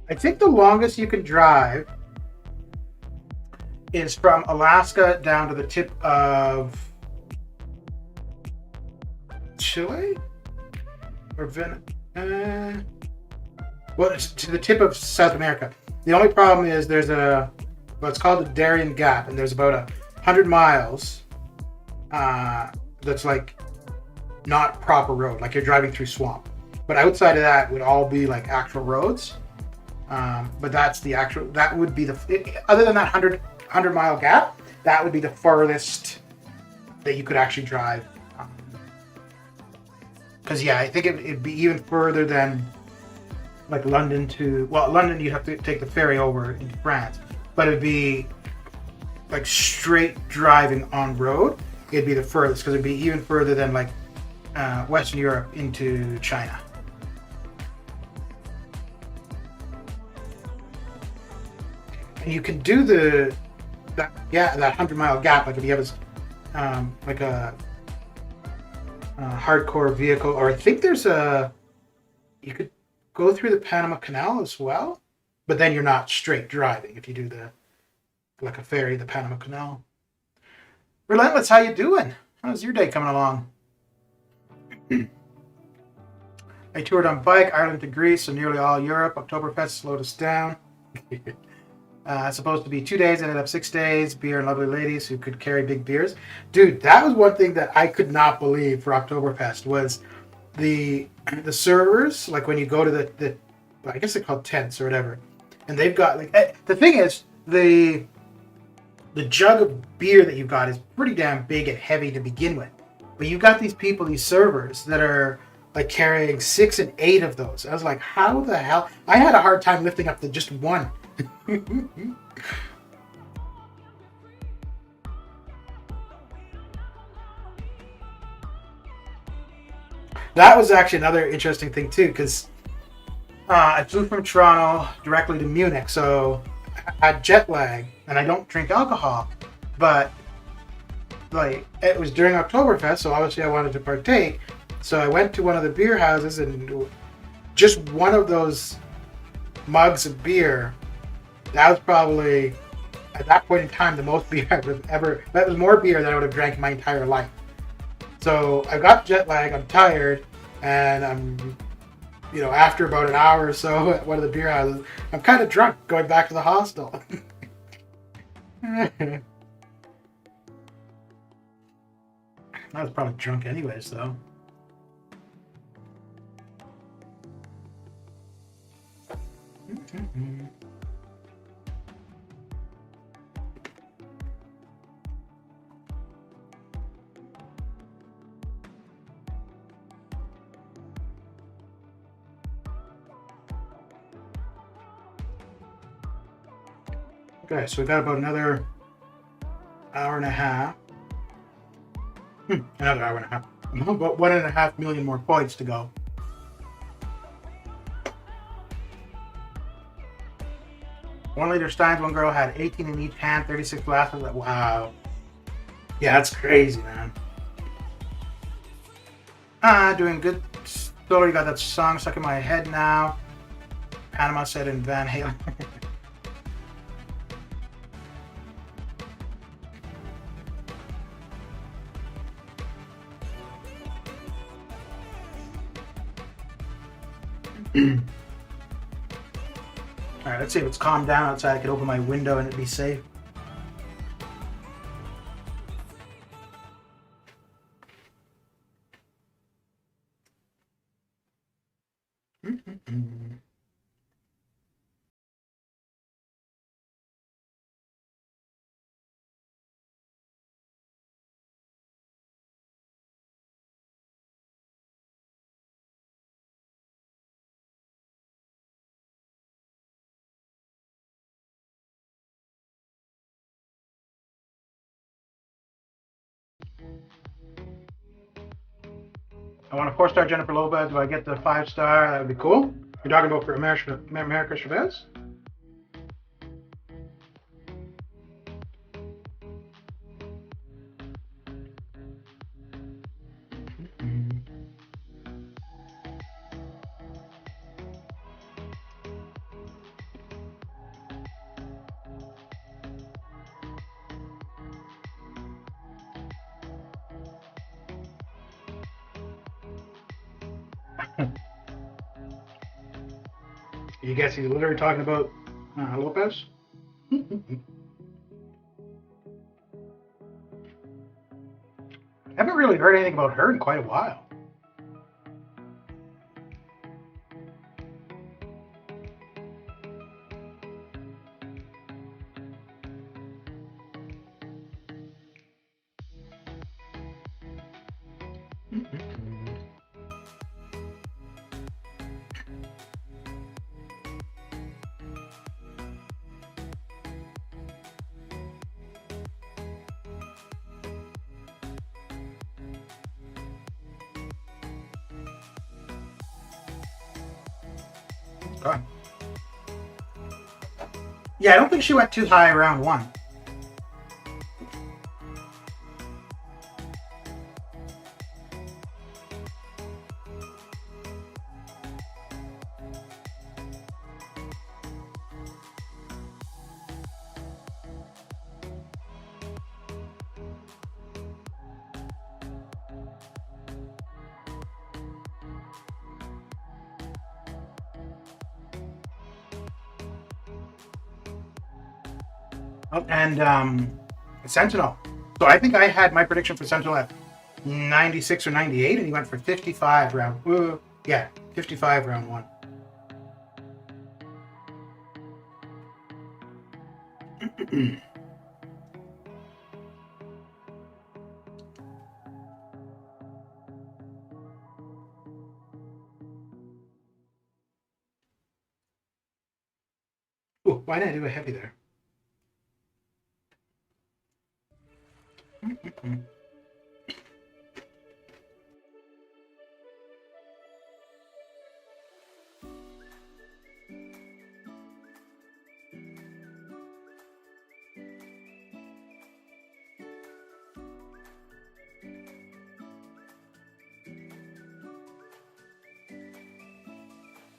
I think the longest you can drive is from Alaska down to the tip of Chile or well, it's to the tip of South America. The only problem is there's what's called the Darien Gap, and there's about 100 miles that's like not proper road, like you're driving through swamp. But outside of that would all be like actual roads. But that's the actual, that would be other than that 100 mile gap, that would be the farthest that you could actually drive. Because yeah, I think it'd be even further than like London to, well, London you'd have to take the ferry over into France, but it'd be like straight driving on road. It'd be the furthest because it'd be even further than like Western Europe into China. And you can do that 100-mile gap, like if you have like a hardcore vehicle, or I think there's you could go through the Panama Canal as well, but then you're not straight driving if you do like a ferry, the Panama Canal. Relentless, how you doing? How's your day coming along? I toured on bike, Ireland to Greece, so nearly all Europe. Oktoberfest slowed us down. It's supposed to be 2 days, ended up 6 days. Beer and lovely ladies who could carry big beers. Dude, that was one thing that I could not believe for Oktoberfest was the servers, like when you go to the I guess they're called tents or whatever, and they've got like the thing is the jug of beer that you've got is pretty damn big and heavy to begin with, but you've got these people, these servers that are like carrying 6 and 8 of those. I was like, how the hell? I had a hard time lifting up the just one. That was actually another interesting thing too, because I flew from Toronto directly to Munich, so I had jet lag, and I don't drink alcohol, but like it was during Oktoberfest, so obviously I wanted to partake. So I went to one of the beer houses, and just one of those mugs of beer, that was probably at that point in time the most beer I would have ever. That was more beer than I would have drank in my entire life. So I got jet lag, I'm tired, and I'm, after about an hour or so at one of the beer houses, I'm kind of drunk going back to the hostel. I was probably drunk anyways, though. Okay, so we got about another hour and a half. Another hour and a half. About 1.5 million more points to go. 1 liter Steins, one girl had 18 in each hand, 36 glasses. Wow. Yeah, that's crazy, man. Doing good. Totally got that song stuck in my head now. Panama said in Van Halen. Alright, let's see if it's calmed down outside. I could open my window and it'd be safe. I want a 4-star Jennifer Lopez. Do I get the 5-star? That would be cool. You're talking about for America Chavez? You guess he's literally talking about Lopez? I haven't really heard anything about her in quite a while. God. Yeah, I don't think she went too high round 1. Oh, and Sentinel. So I think I had my prediction for Sentinel at 96 or 98, and he went for 55 round. Yeah, 55 round 1. Ooh, why did I do a heavy there?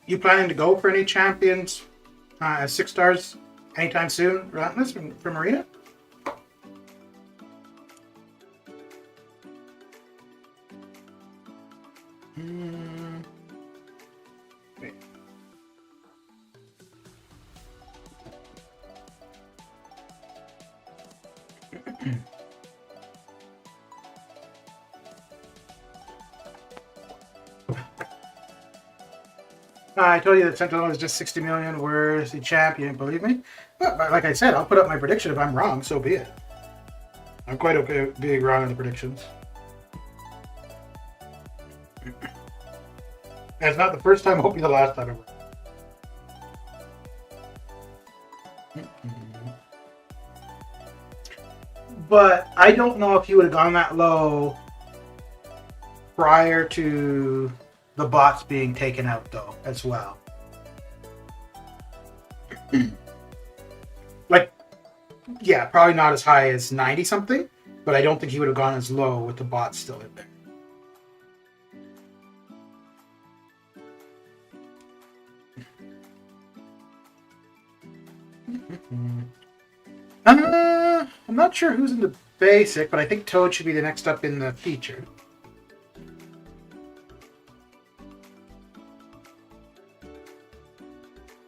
You planning to go for any champions 6 stars anytime soon, Relentless, from Arena? Wait. I told you that Sentinel is just 60 million worth the champion, believe me? But like I said, I'll put up my prediction. If I'm wrong, so be it. I'm quite okay being wrong on the predictions. And it's not the first time, hopefully the last time ever. But I don't know if you would have gone that low prior to the bots being taken out, though, as well. Like, yeah, probably not as high as 90 something, but I don't think he would have gone as low with the bots still in there. I'm not sure who's in the basic, but I think Toad should be the next up in the feature.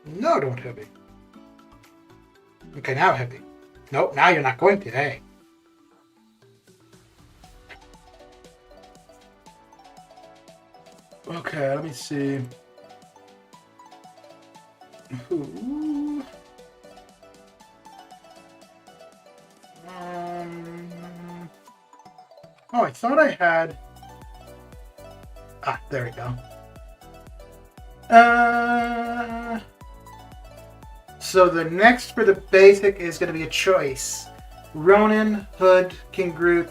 No, don't heavy. Okay, now heavy. Nope, now you're not going to, hey. Okay, let me see. Ooh. Oh, I thought I had... Ah, there we go. So the next for the basic is going to be a choice. Ronin, Hood, King Groot,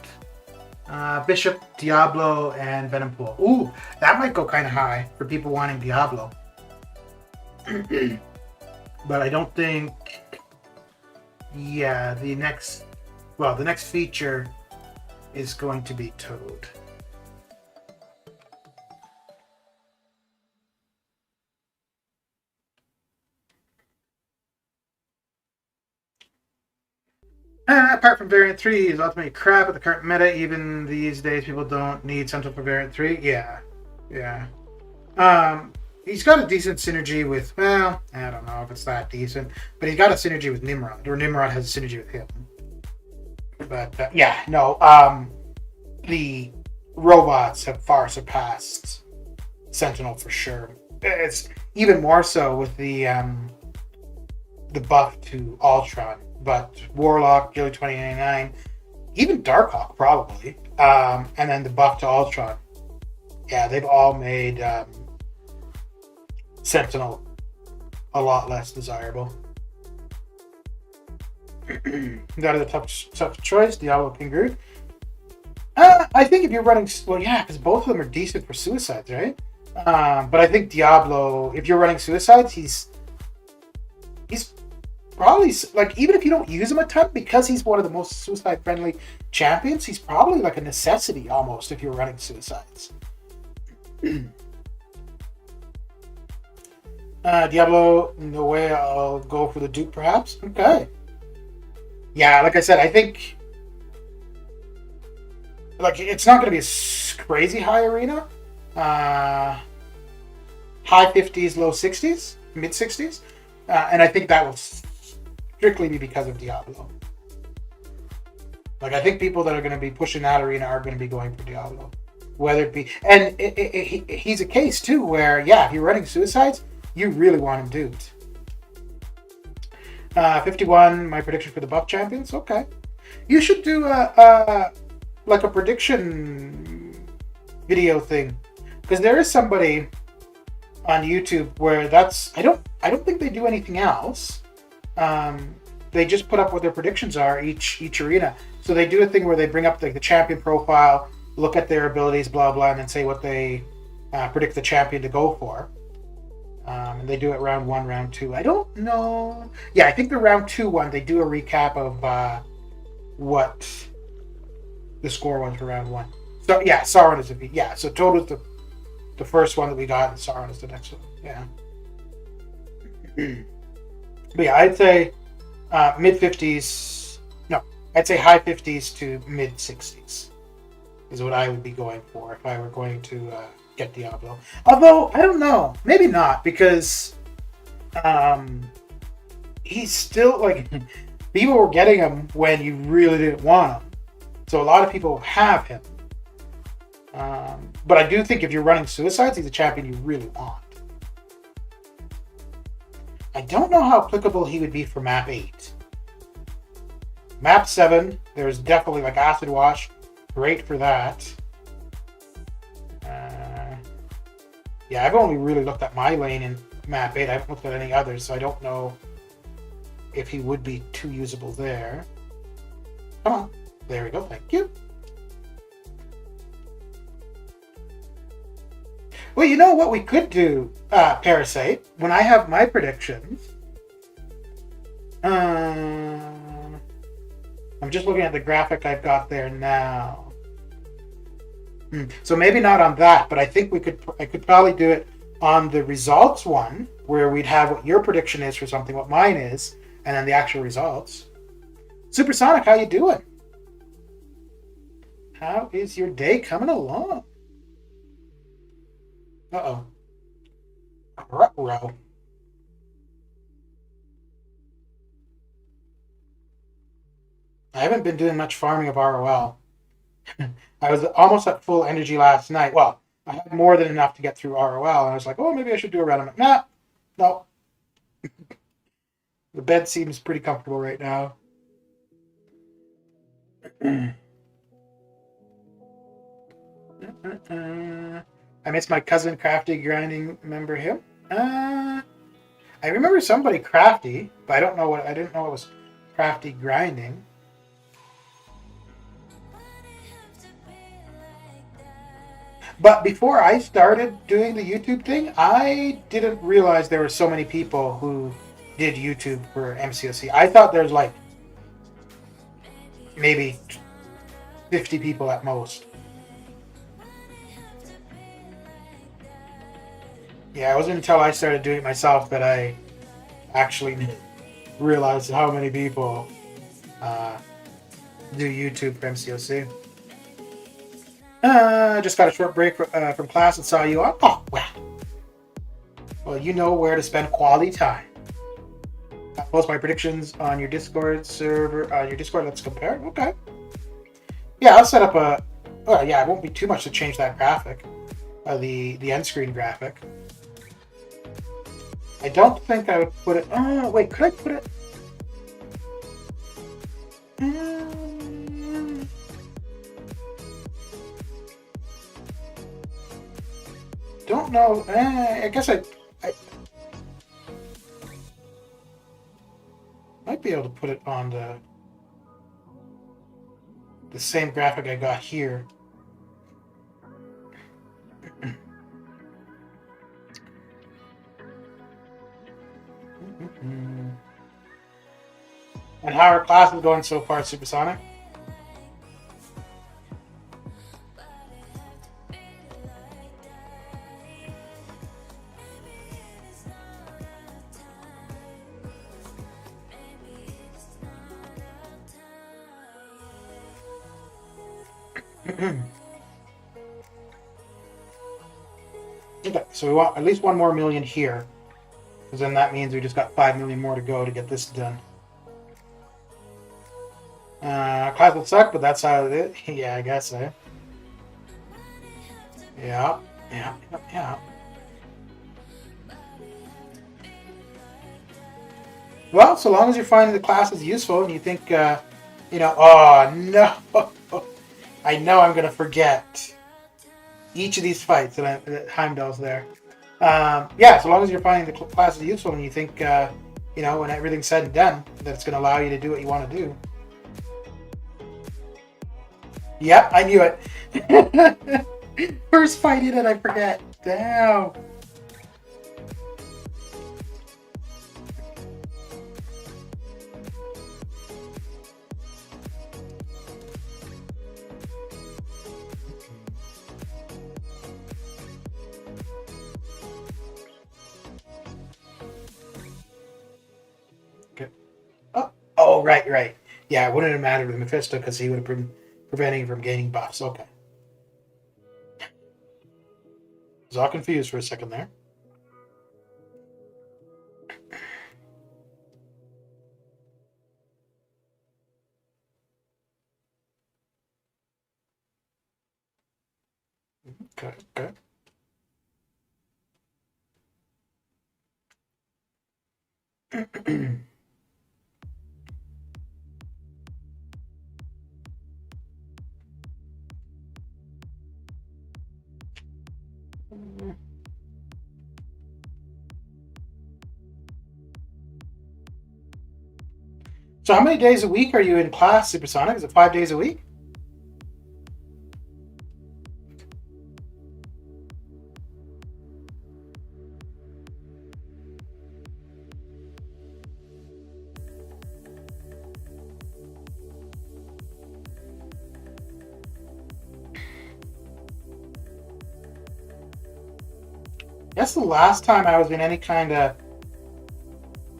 Bishop, Diablo, and Venompool. Ooh, that might go kind of high for people wanting Diablo. But I don't think... Yeah, the next feature is going to be Toad. Apart from Variant 3, he's ultimately crap at the current meta. Even these days, people don't need Sentinel for Variant 3. Yeah. He's got a decent synergy with, well, I don't know if it's that decent, but he's got a synergy with Nimrod, or Nimrod has a synergy with him. But, the robots have far surpassed Sentinel for sure. It's even more so with the buff to Ultron. But Warlock, Gilly 2099, even Darkhawk probably, and then the buff to Ultron. Yeah, they've all made Sentinel a lot less desirable. That is a tough choice. Diablo, King Groot. I think if you're running, well, yeah, because both of them are decent for suicides, right? But I think Diablo, if you're running Suicides, he's probably, like, even if you don't use him a ton, because he's one of the most suicide friendly champions, he's probably like a necessity almost if you're running Suicides. Diablo, no way, I'll go for the Duke perhaps. Okay. Yeah, like I said, I think like it's not going to be a crazy high arena. High 50s, low 60s, mid 60s. And I think that will strictly be because of Diablo. Like, I think people that are going to be pushing that arena are going to be going for Diablo. Whether it be... And he's a case, too, where, yeah, if you're running Suicides, you really want him duped. 51, my prediction for the buff champions. Okay. You should do like a prediction video thing. Because there is somebody on YouTube where that's... I don't think they do anything else. They just put up what their predictions are each arena. So they do a thing where they bring up the champion profile, look at their abilities, blah blah, and then say what they predict the champion to go for. And they do it round 1, round 2. I don't know. Yeah, I think the round 2 one they do a recap of what the score was for round 1. So yeah, Sauron is a yeah. So Toad was the first one that we got, and Sauron is the next one. Yeah. But yeah, I'd say mid 50s. No, I'd say high 50s to mid 60s is what I would be going for if I were going to get Diablo. Although I don't know, maybe not, because he's still like people were getting him when you really didn't want him. So a lot of people have him. But I do think if you're running Suicides, he's a champion you really want. I don't know how applicable he would be for map 8. Map 7, there's definitely like Acid Wash. Great for that. Yeah, I've only really looked at my lane in map 8. I haven't looked at any others, so I don't know if he would be too usable there. Come on. There we go. Thank you. Well, you know what we could do, Parasite, when I have my predictions. I'm just looking at the graphic I've got there now. So maybe not on that, but I think I could probably do it on the results one, where we'd have what your prediction is for something, what mine is, and then the actual results. Supersonic, how you doing? How is your day coming along? Uh-oh. Ruh-roh. I haven't been doing much farming of ROL. I was almost at full energy last night. Well, I had more than enough to get through ROL, and I was like, oh, maybe I should do a run. I'm like, nah, no. The bed seems pretty comfortable right now. I miss my cousin Crafty grinding. Remember him? I remember somebody Crafty, but I didn't know it was Crafty grinding. But before I started doing the YouTube thing, I didn't realize there were so many people who did YouTube for MCOC. I thought there was like maybe 50 people at most. Yeah, it wasn't until I started doing it myself that I actually realized how many people do YouTube for MCOC. Just got a short break from class and saw you on. Oh, wow. Well, you know where to spend quality time. I'll post my predictions on your Discord server. On your Discord, let's compare. Okay. Yeah, I'll set up a... Oh, yeah, it won't be too much to change that graphic. The end screen graphic. I don't think I would put it... Oh, wait, could I put it... Don't know. I guess I might be able to put it on the same graphic I got here. And how are classes going so far, Supersonic? Okay, so we want at least 1 more million here, because then that means we just got 5 million more to go to get this done. Class would suck, but that's how it is. Yeah, I guess so. Yeah. Well, so long as you're finding the classes useful and you think, oh no, I know I'm going to forget each of these fights that Heimdall's there. Yeah, so long as you're finding the classes useful and you think, when everything's said and done, that it's going to allow you to do what you want to do. Yep, I knew it. First fight in it, I forget. Damn. Okay. Oh, right. Yeah, it wouldn't have mattered with Mephisto because he would have been preventing him from gaining buffs. Okay. I was all confused for a second there. Okay. So how many days a week are you in class, Supersonic? Is it 5 days a week? That's the last time I was in any kind of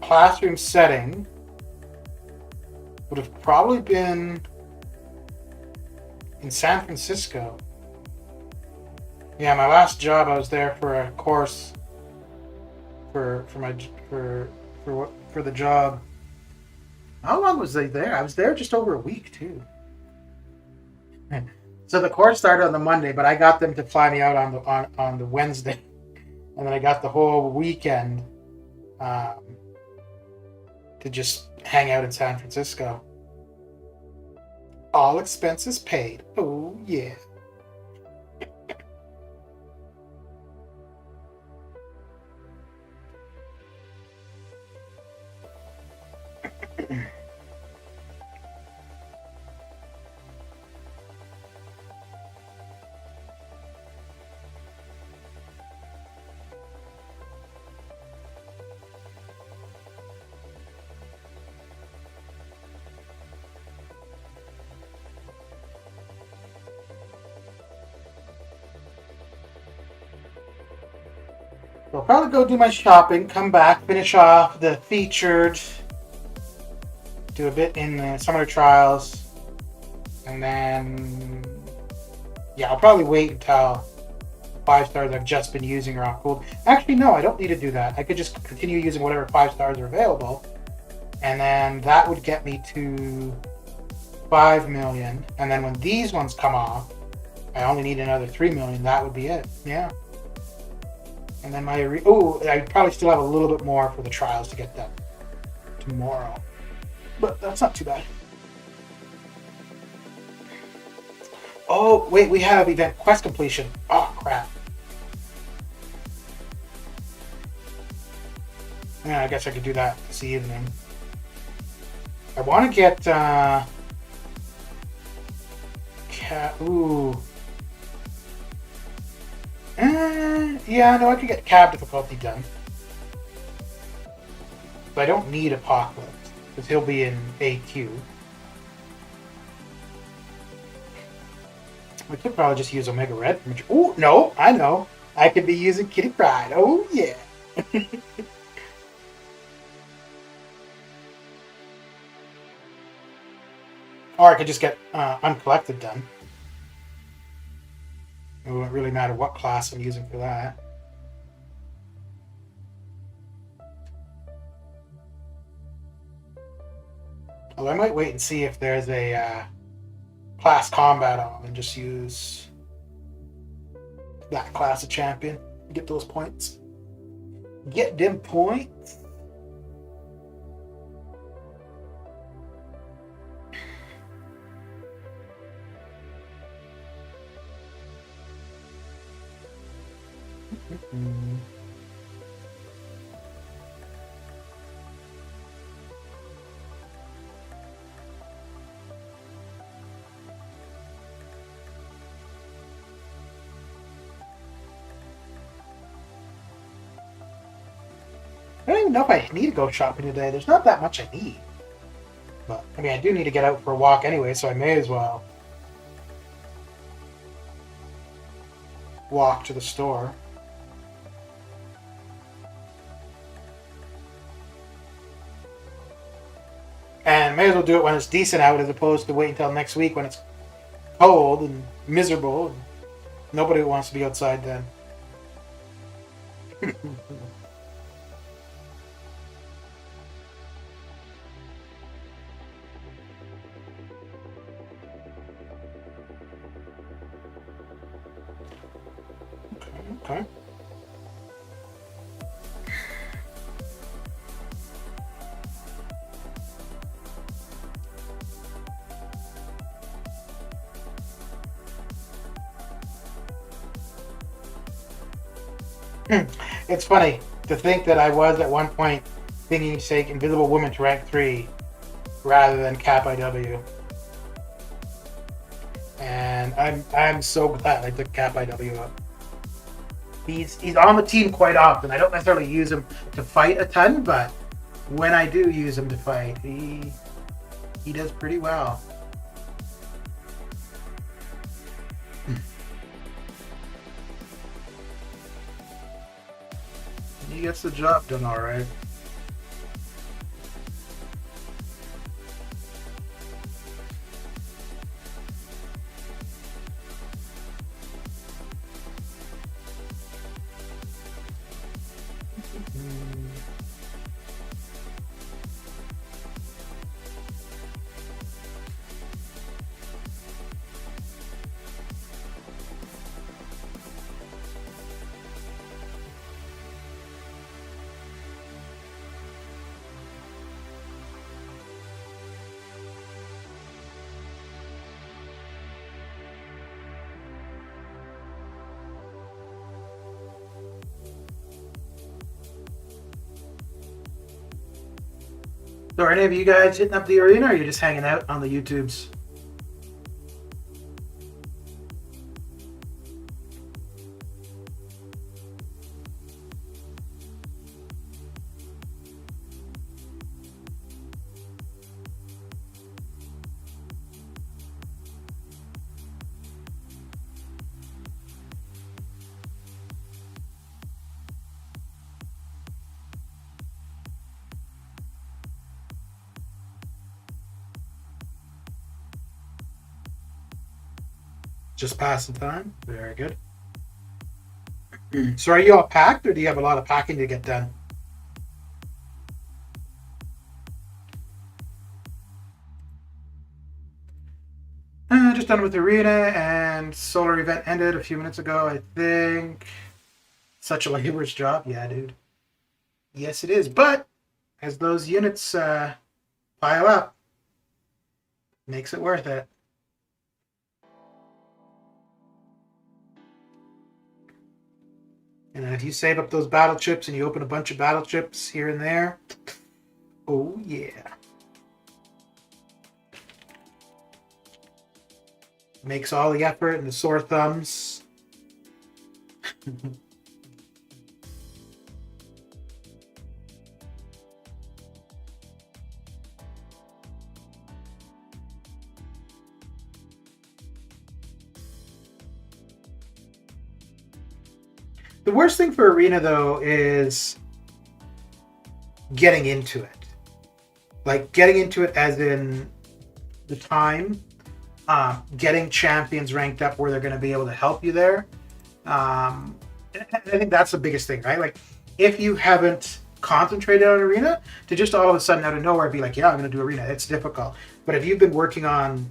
classroom setting would have probably been in San Francisco. Yeah, my last job, I was there for a course for the job. How long was I there? I was there just over a week too. So the course started on the Monday, but I got them to fly me out on the Wednesday, and then I got the whole weekend to just hang out in San Francisco. All expenses paid. Oh yeah. So I'll probably go do my shopping, come back, finish off the featured, do a bit in the summer trials, and then, yeah, I'll probably wait until 5 stars I've just been using are off gold. Actually, no, I don't need to do that. I could just continue using whatever 5 stars are available, and then that would get me to 5 million. And then when these ones come off, I only need another 3 million. That would be it. Yeah. And then I probably still have a little bit more for the trials to get done tomorrow. But that's not too bad. Oh, wait, we have event quest completion. Oh, crap. Yeah, I guess I could do that this evening. I want to get, ooh. Yeah, no, I could get cab difficulty done. So I don't need Apocalypse, because he'll be in AQ. I could probably just use Omega Red. Oh, no, I know. I could be using Kitty Pryde. Oh, yeah. Or I could just get Uncollected done. It wouldn't really matter what class I'm using for that. Although I might wait and see if there's a class combat on and just use that class of champion. Get those points. Get them points. I don't even know if I need to go shopping today. There's not that much I need. But, I mean, I do need to get out for a walk anyway, so I may as well walk to the store. And may as well do it when it's decent out as opposed to wait until next week when it's cold and miserable. And nobody wants to be outside then. Okay. It's funny to think that I was at one point thinking to take Invisible Woman to rank 3 rather than Cap IW. And I'm so glad I took Cap IW up. He's on the team quite often. I don't necessarily use him to fight a ton, but when I do use him to fight, he does pretty well. He gets the job done all right. So are any of you guys hitting up the arena, or are you just hanging out on the YouTubes? Just passing time. Very good. So are you all packed, or do you have a lot of packing to get done? Just done with the arena, and solar event ended a few minutes ago, I think. Such a laborious job. Yeah, dude. Yes, it is. But as those units pile up, makes it worth it. And if you save up those battle chips and you open a bunch of battle chips here and there, oh yeah. Makes all the effort and the sore thumbs. The worst thing for arena though is getting into it. Like getting into it as in the time, getting champions ranked up where they're going to be able to help you there. I think that's the biggest thing, right? Like if you haven't concentrated on arena, to just all of a sudden out of nowhere be like, yeah, I'm going to do arena, it's difficult. But if you've been working on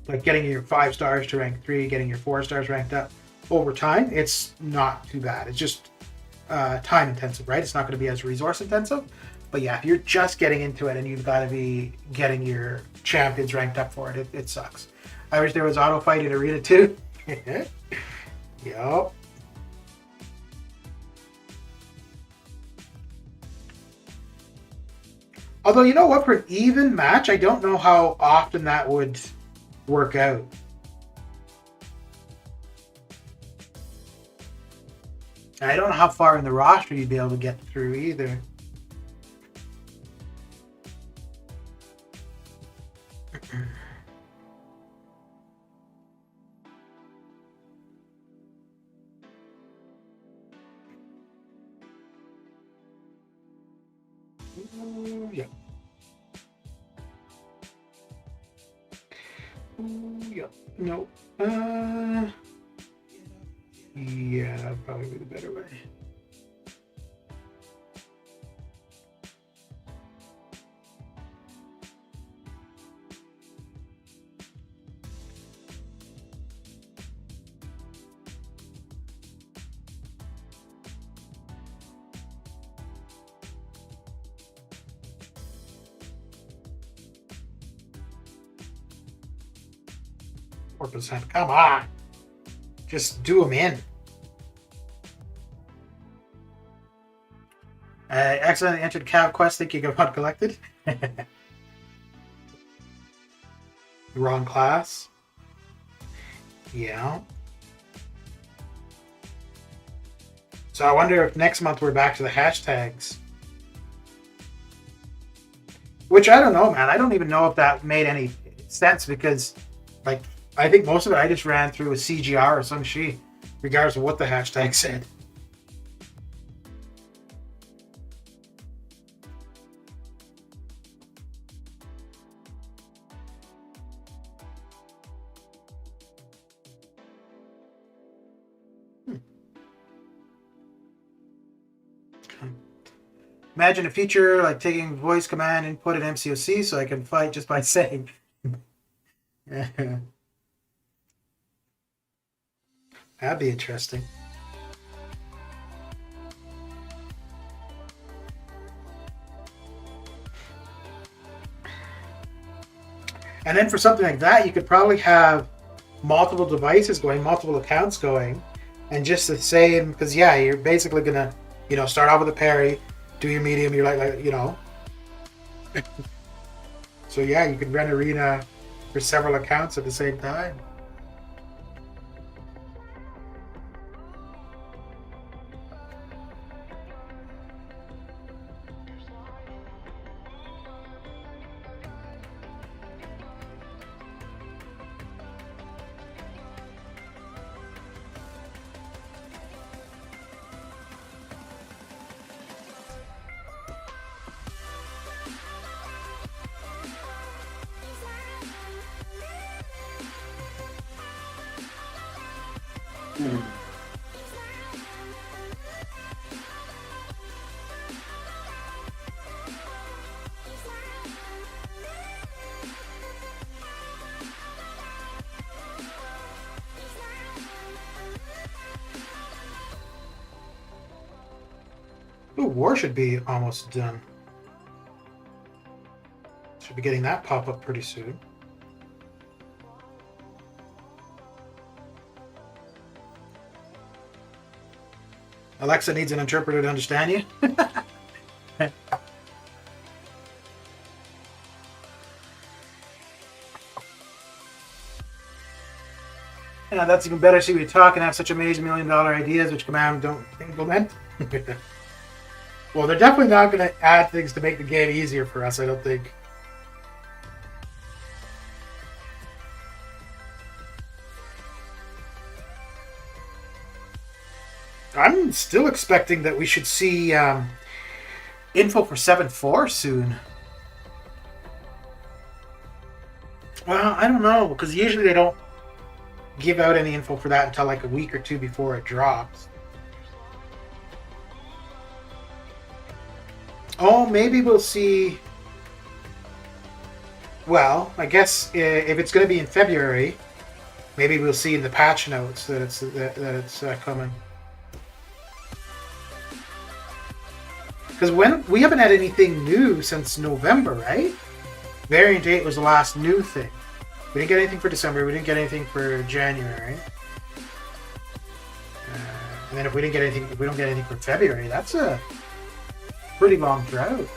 like getting your 5 stars to rank 3, getting your 4 stars ranked up over time, it's not too bad. It's just time intensive, right? It's not going to be as resource intensive. But yeah, if you're just getting into it and you've got to be getting your champions ranked up for it, it sucks. I wish there was auto fight in arena too. Yup. Although, you know what, for an even match, I don't know how often that would work out. I don't know how far in the roster you'd be able to get through either. Yeah. Yeah. No. Yeah, that'd probably be the better way. %. Come on. Just do them in. Accidentally entered Cav Quest thinking of uncollected. Wrong class. Yeah. So I wonder if next month we're back to the hashtags. Which I don't know, man. I don't even know if that made any sense because, like, I think most of it I just ran through with CGR or some shit, regardless of what the hashtag said. Imagine a feature like taking voice command input in MCOC so I can fight just by saying. That'd be interesting. And then for something like that, you could probably have multiple devices going, multiple accounts going, and just the same, because yeah, you're basically gonna, start off with a parry, do your medium, you're like, So yeah, you could run arena for several accounts at the same time. Ooh, war should be almost done. Should be getting that pop up pretty soon. Alexa needs an interpreter to understand you. Yeah, that's even better. See, we talk and have such amazing $1 million ideas which command don't implement. Well, they're definitely not going to add things to make the game easier for us, I don't think. I'm I'm still expecting that we should see info for 7-4 soon. Well, I don't know, because usually they don't give out any info for that until like a week or two before it drops. Oh, maybe we'll see. Well, I guess if it's going to be in February, maybe we'll see in the patch notes that it's coming. Because we haven't had anything new since November, right? Variant 8 was the last new thing. We didn't get anything for December. We didn't get anything for January. And then if we don't get anything for February, that's a pretty long drought.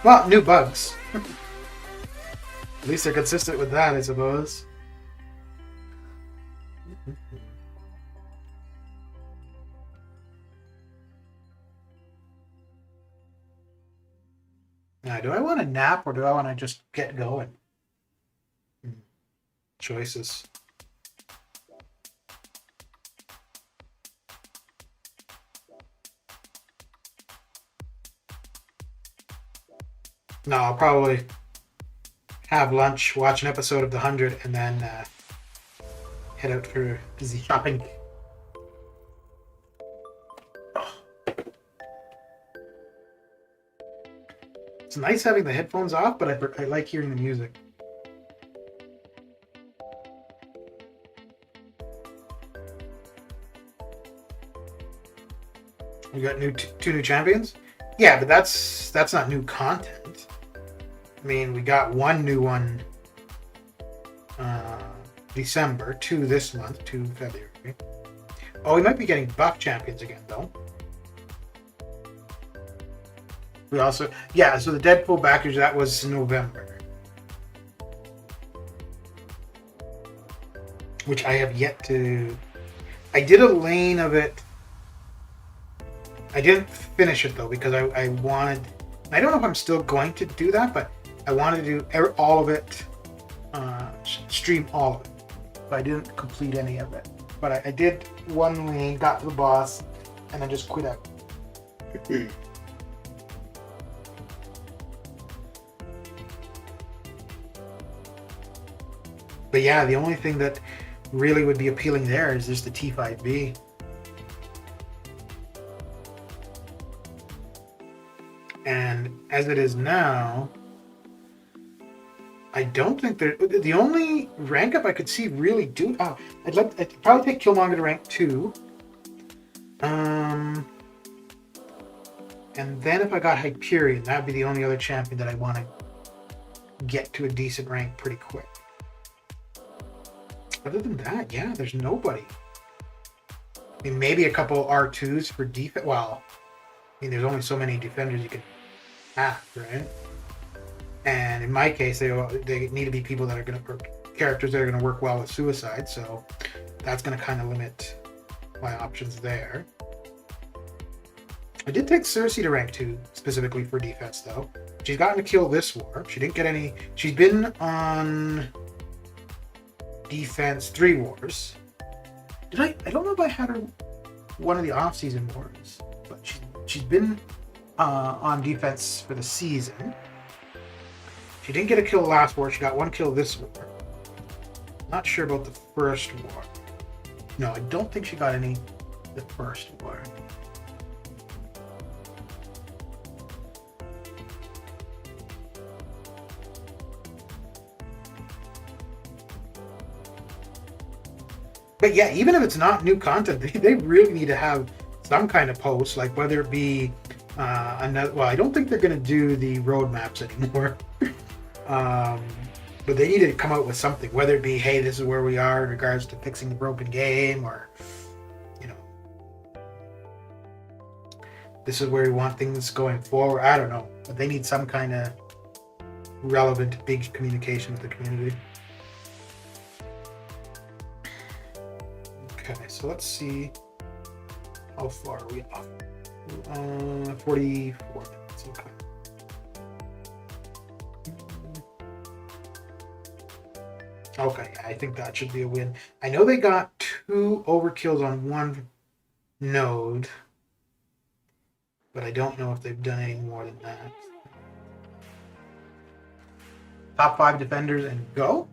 Well, new bugs. At least they're consistent with that, I suppose. Now, do I want to nap or do I want to just get going? Choices. No, I'll probably have lunch, watch an episode of The 100, and then head out for busy shopping. It's nice having the headphones off, but I like hearing the music. We got two new champions? Yeah, but that's not new content. I mean, we got one new one December, 2 this month, 2 February. Oh, we might be getting buff champions again, though. We also, yeah, so the Deadpool package, that was November. Which I have yet to... I did a lane of it. I didn't finish it, though, because I wanted... I don't know if I'm still going to do that, but I wanted to do all of it, stream all of it. But I didn't complete any of it. But I did one lane, got to the boss, and then just quit out. But yeah, the only thing that really would be appealing there is just the T5B. And as it is now, I don't think the only rank up I could see really do. Oh, I'd probably take Killmonger to rank 2. And then if I got Hyperion, that'd be the only other champion that I want to get to a decent rank pretty quick. Other than that, yeah, there's nobody. I mean, maybe a couple R2s for defense. Well, I mean, there's only so many defenders you can have, right? And in my case, they need to be people that are going to, characters that are going to work well with Suicide. So that's going to kind of limit my options there. I did take Cersei to rank 2 specifically for defense, though. She's gotten to kill this war. She didn't get any. She's been on defense 3 wars. I don't know if I had her one of the off-season wars, but she's been on defense for the season. She didn't get a kill last war. She got 1 kill this war. Not sure about the first war. No, I don't think she got any the first war. But yeah, even if it's not new content, they really need to have some kind of post, like whether it be another. Well, I don't think they're going to do the roadmaps anymore. But they need to come out with something, whether it be, hey, this is where we are in regards to fixing the broken game, or, you know, this is where we want things going forward. I don't know. But they need some kind of relevant, big communication with the community. Okay, so let's see how far are we off. 44 minutes, okay. Okay, I think that should be a win. I know they got 2 overkills on one node, but I don't know if they've done any more than that. Top 5 defenders and go?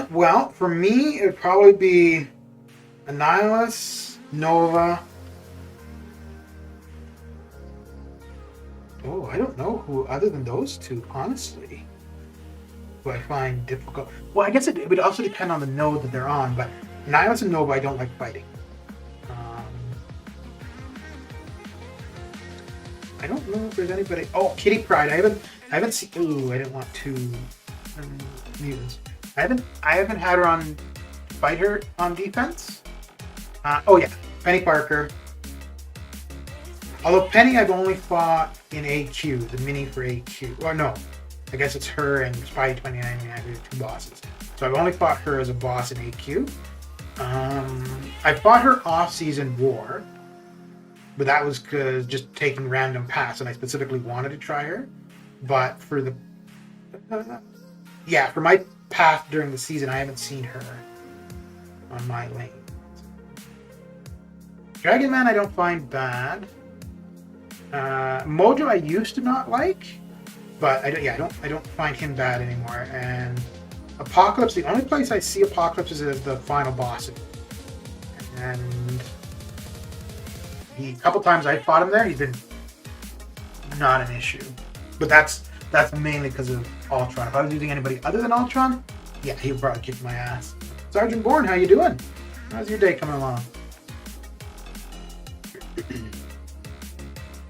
Well, for me, it would probably be Annihilus, Nova. Oh, I don't know who other than those two, honestly, who I find difficult. Well, I guess it would also depend on the node that they're on, but Annihilus and Nova I don't like fighting. I don't know if there's anybody. Oh, Kitty Pryde. I haven't seen. Ooh, I didn't want to mutants. I haven't had her on fight her on defense. Oh yeah, Penny Parker. Although Penny I've only fought in AQ, the mini for AQ. Or no, I guess it's her and Spy 29 and I have 2 bosses. So I've only fought her as a boss in AQ. I fought her off-season war, but that was because just taking random paths, and I specifically wanted to try her. But for the for my path during the season, I haven't seen her on my lane. Dragon Man I don't find bad. Mojo I used to not like, but I don't find him bad anymore. And Apocalypse, the only place I see Apocalypse is as the final boss. And the couple times I fought him there, he's been not an issue. But that's mainly because of Ultron. If I was using anybody other than Ultron, yeah, he would probably kick my ass. Sergeant Bourne, how you doing? How's your day coming along?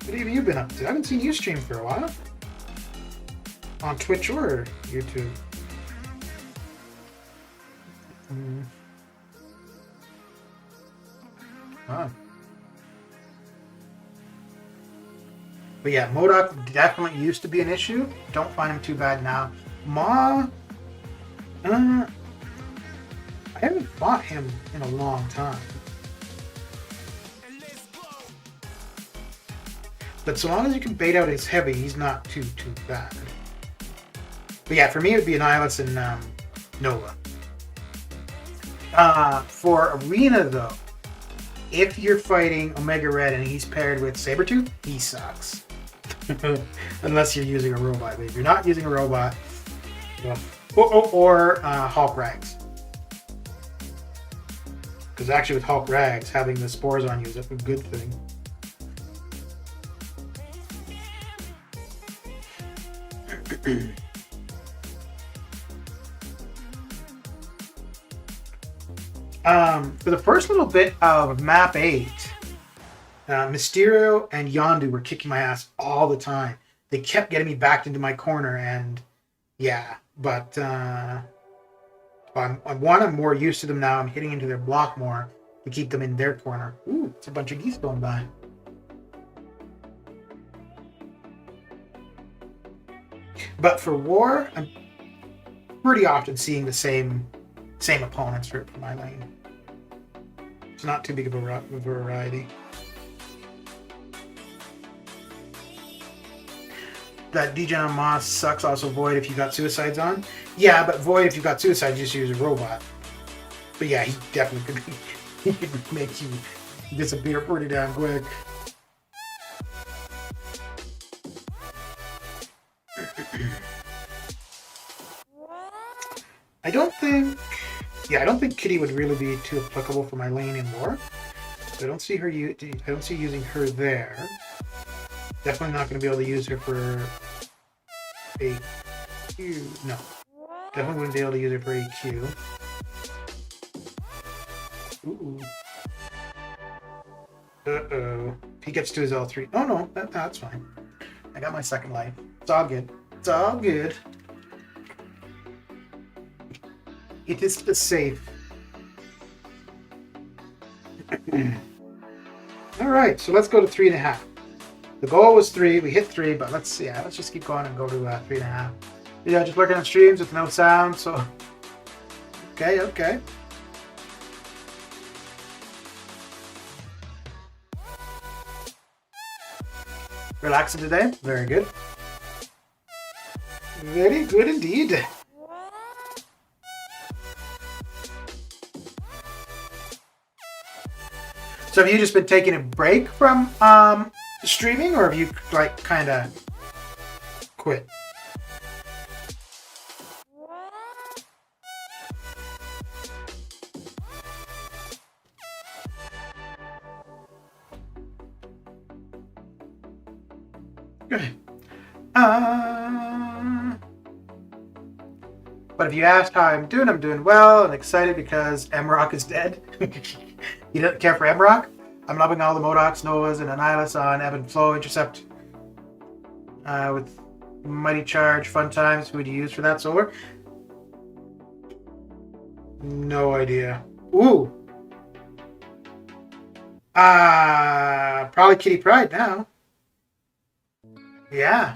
What have you been up to? I haven't seen you stream for a while. On Twitch or YouTube. Huh. But yeah, MODOK definitely used to be an issue. Don't find him too bad now. Ma, I haven't fought him in a long time. But so long as you can bait out his heavy, he's not too bad. But yeah, for me it would be Annihilus and Nova. For Arena though, if you're fighting Omega Red and he's paired with Sabretooth, he sucks. Unless you're using a robot. But if you're not using a robot, or Hulk Rags. Because actually with Hulk Rags, having the spores on you is a good thing. For the first little bit of map 8, Mysterio and Yondu were kicking my ass all the time. They kept getting me backed into my corner, and yeah, but I'm more used to them now. I'm hitting into their block more to keep them in their corner. Ooh, it's a bunch of geese going by. But for war, I'm pretty often seeing the same opponents for my lane. It's not too big of a variety. That Degen on Moss sucks. Also Void if you got suicides on. Yeah, but Void if you got suicides, just use a robot. But yeah, he definitely could. He could make you disappear pretty damn quick. I don't think Kitty would really be too applicable for my lane in war. So I don't see using her there. Definitely not going to be able to use her for AQ. No. Definitely wouldn't be able to use her for AQ. Ooh. Uh-oh. If he gets to his L3. Oh no, that's fine. I got my second life. It's all good. It's all good. It is safe. Alright, so let's go to 3.5. The goal was 3, we hit 3, but let's just keep going and go to 3.5. Yeah, just working on streams with no sound, so okay. Relaxing today? Very good. Very good indeed. So have you just been taking a break from streaming, or have you like kind of quit? Good. But if you asked how I'm doing well and excited because MCOC is dead. You don't care for MCOC? I'm loving all the Modocs, Novas, and Annihilus on ebb and flow intercept with mighty charge, fun times. Who would you use for that solar? No idea. Ooh. Probably Kitty Pryde now. Yeah.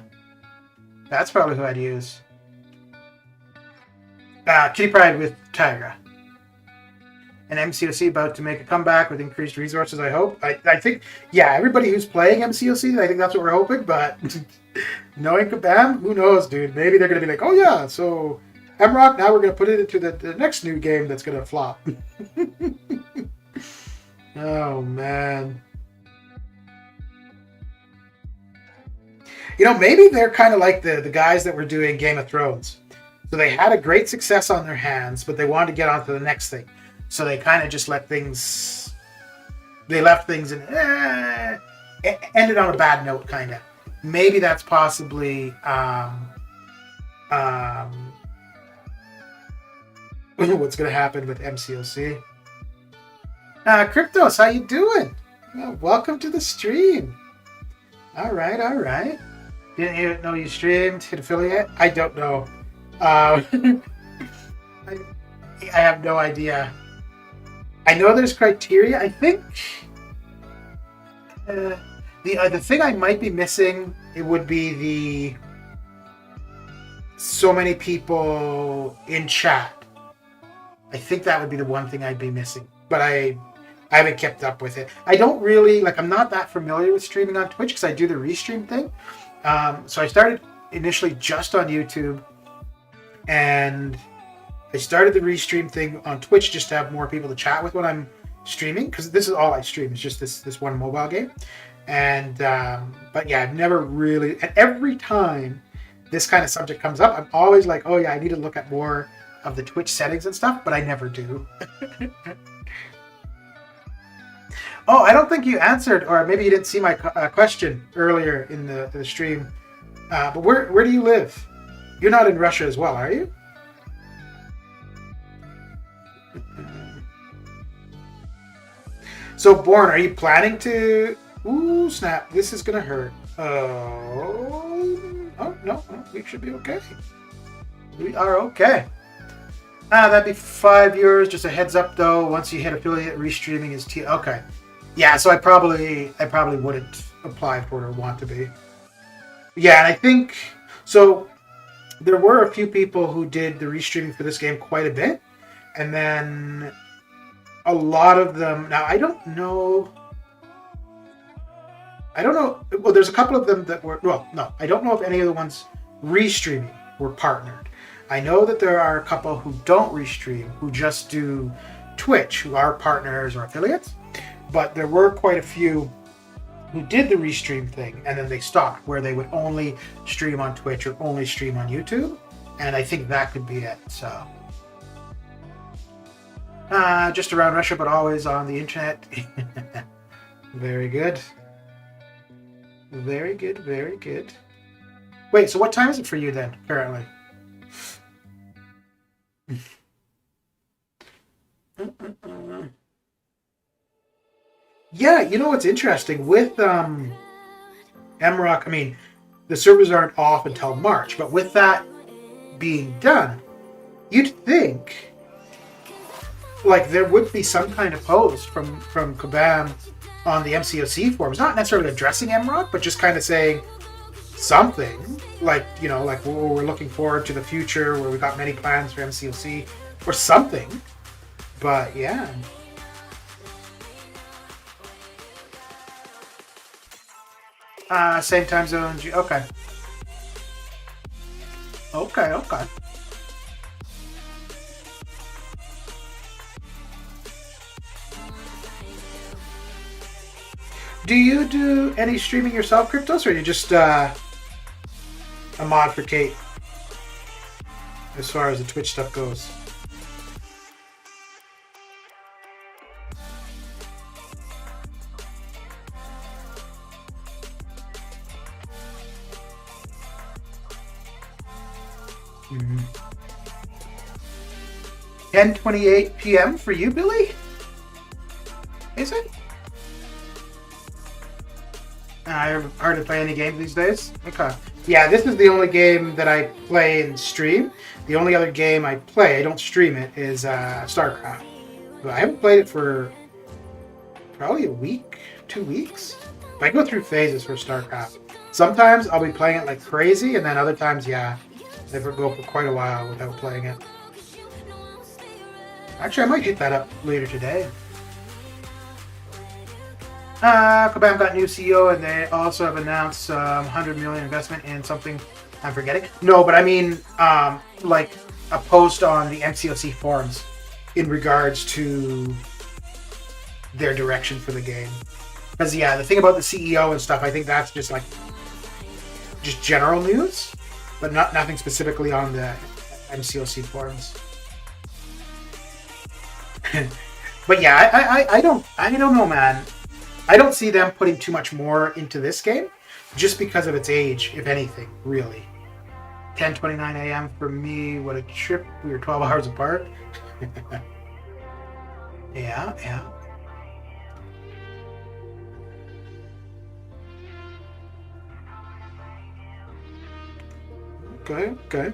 That's probably who I'd use. Kitty Pryde with Tigra. And MCOC about to make a comeback with increased resources, I hope. I think, yeah, everybody who's playing MCOC, I think that's what we're hoping, but knowing Kabam, who knows, dude? Maybe they're going to be like, oh yeah, so MROC, now we're going to put it into the next new game that's going to flop. Oh, man. You know, maybe they're kind of like the guys that were doing Game of Thrones. So they had a great success on their hands, but they wanted to get on to the next thing. So they kind of just let things... They left things and ended on a bad note, kind of. Maybe that's possibly... what's going to happen with MCOC. Cryptos, how you doing? Well, welcome to the stream. All right. Didn't you know you streamed? Hit affiliate? I don't know. I have no idea. I know there's criteria. I think the thing I might be missing, it would be the so many people in chat. I think that would be the one thing I'd be missing. But I haven't kept up with it. I don't really, like, I'm not that familiar with streaming on Twitch because I do the restream thing. So I started initially just on YouTube, and I started the restream thing on Twitch just to have more people to chat with when I'm streaming, because this is all I stream. It's just this one mobile game. And but yeah, I've never really, and every time this kind of subject comes up, I'm always like, oh yeah, I need to look at more of the Twitch settings and stuff, but I never do. Oh, I don't think you answered, or maybe you didn't see my question earlier in the stream. But where do you live? You're not in Russia as well, are you? So, Born, are you planning to... Ooh, snap. This is going to hurt. Oh, no. We should be okay. We are okay. That'd be €5. Just a heads up, though. Once you hit affiliate, restreaming is... Okay. Yeah, so I probably wouldn't apply for it or want to be. Yeah, and I think... So, there were a few people who did the restreaming for this game quite a bit. And then... a lot of them... Now, I don't know... Well, there's a couple of them that were... Well, no. I don't know if any of the ones restreaming were partnered. I know that there are a couple who don't restream, who just do Twitch, who are partners or affiliates. But there were quite a few who did the restream thing, and then they stopped, where they would only stream on Twitch or only stream on YouTube. And I think that could be it, so... just around Russia, but always on the internet. Very good. Very good, very good. Wait, so what time is it for you then, currently? Yeah, you know what's interesting? With MROC, I mean, the servers aren't off until March, but with that being done, you'd think like there would be some kind of post from Kabam on the MCOC forums, not necessarily addressing MROC, but just kind of saying something like, you know, like we're looking forward to the future, where we got many plans for MCOC or something. But yeah. Same time zone. Okay. Okay. Do you do any streaming yourself, Cryptos, or are you just a mod for Kate as far as the Twitch stuff goes? Mm-hmm. 10:28 p.m. for you, Billy? Is it? Hard to play any games these days? Okay. Yeah, this is the only game that I play and stream. The only other game I play, I don't stream it, is StarCraft. But I haven't played it for probably a week, 2 weeks. I go through phases for StarCraft. Sometimes I'll be playing it like crazy, and then other times, yeah, I go for quite a while without playing it. Actually, I might hit that up later today. Kabam got new CEO, and they also have announced $100 million investment in something I'm forgetting. No, but I mean, like a post on the MCOC forums in regards to their direction for the game. Because yeah, the thing about the CEO and stuff, I think that's just like just general news, but nothing specifically on the MCOC forums. But yeah, I don't know, man. I don't see them putting too much more into this game, just because of its age, if anything, really. 10:29 a.m. for me. What a trip! We were 12 hours apart. Yeah. Okay.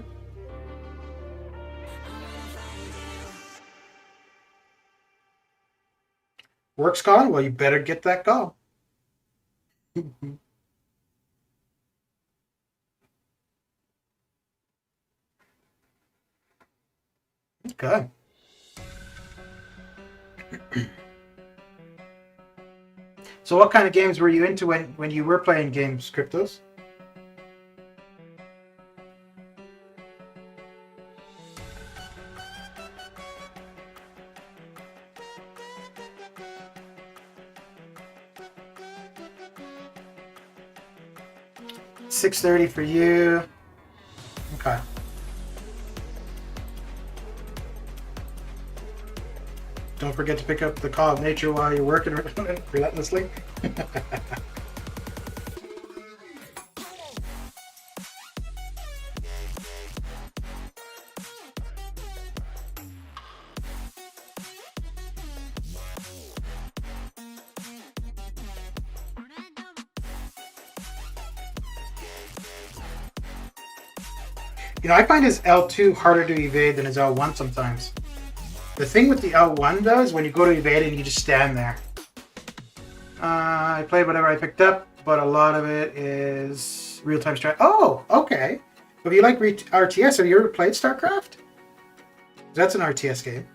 Work's gone? Well, you better get that call. Okay. So what kind of games were you into when you were playing games, Cryptos? $6:30 for you. Okay. Don't forget to pick up the call of nature while you're working relentlessly. You know, I find his L2 harder to evade than his L1 sometimes. The thing with the L1 does, when you go to evade it, you just stand there. I played whatever I picked up, but a lot of it is real-time strat. Oh, okay. If you like RTS, have you ever played StarCraft? That's an RTS game.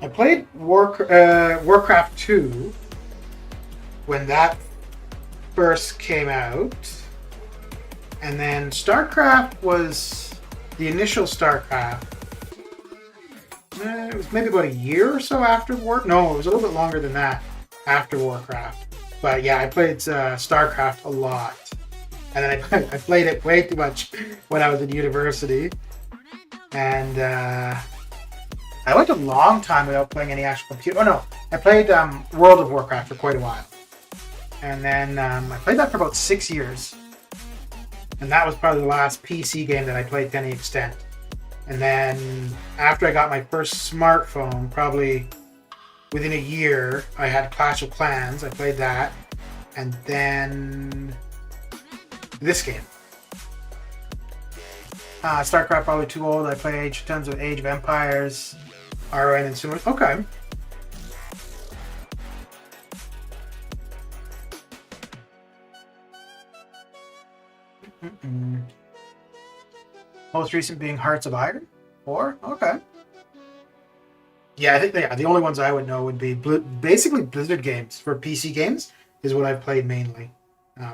I played Warcraft 2 when that first came out, and then StarCraft was the initial StarCraft. It was maybe about a year or so after No, it was a little bit longer than that after Warcraft. But yeah, I played StarCraft a lot, and then I played it way too much when I was in university, and I went a long time without playing any actual computer. Oh no, I played World of Warcraft for quite a while. And then I played that for about 6 years. And that was probably the last PC game that I played to any extent. And then after I got my first smartphone, probably within a year, I had Clash of Clans. I played that. And then this game. StarCraft probably too old. I played tons of Age of Empires. RN and so on. Okay. Most recent being Hearts of Iron? 4? Okay. Yeah, I think the only ones I would know would be basically Blizzard games. For PC games is what I've played mainly.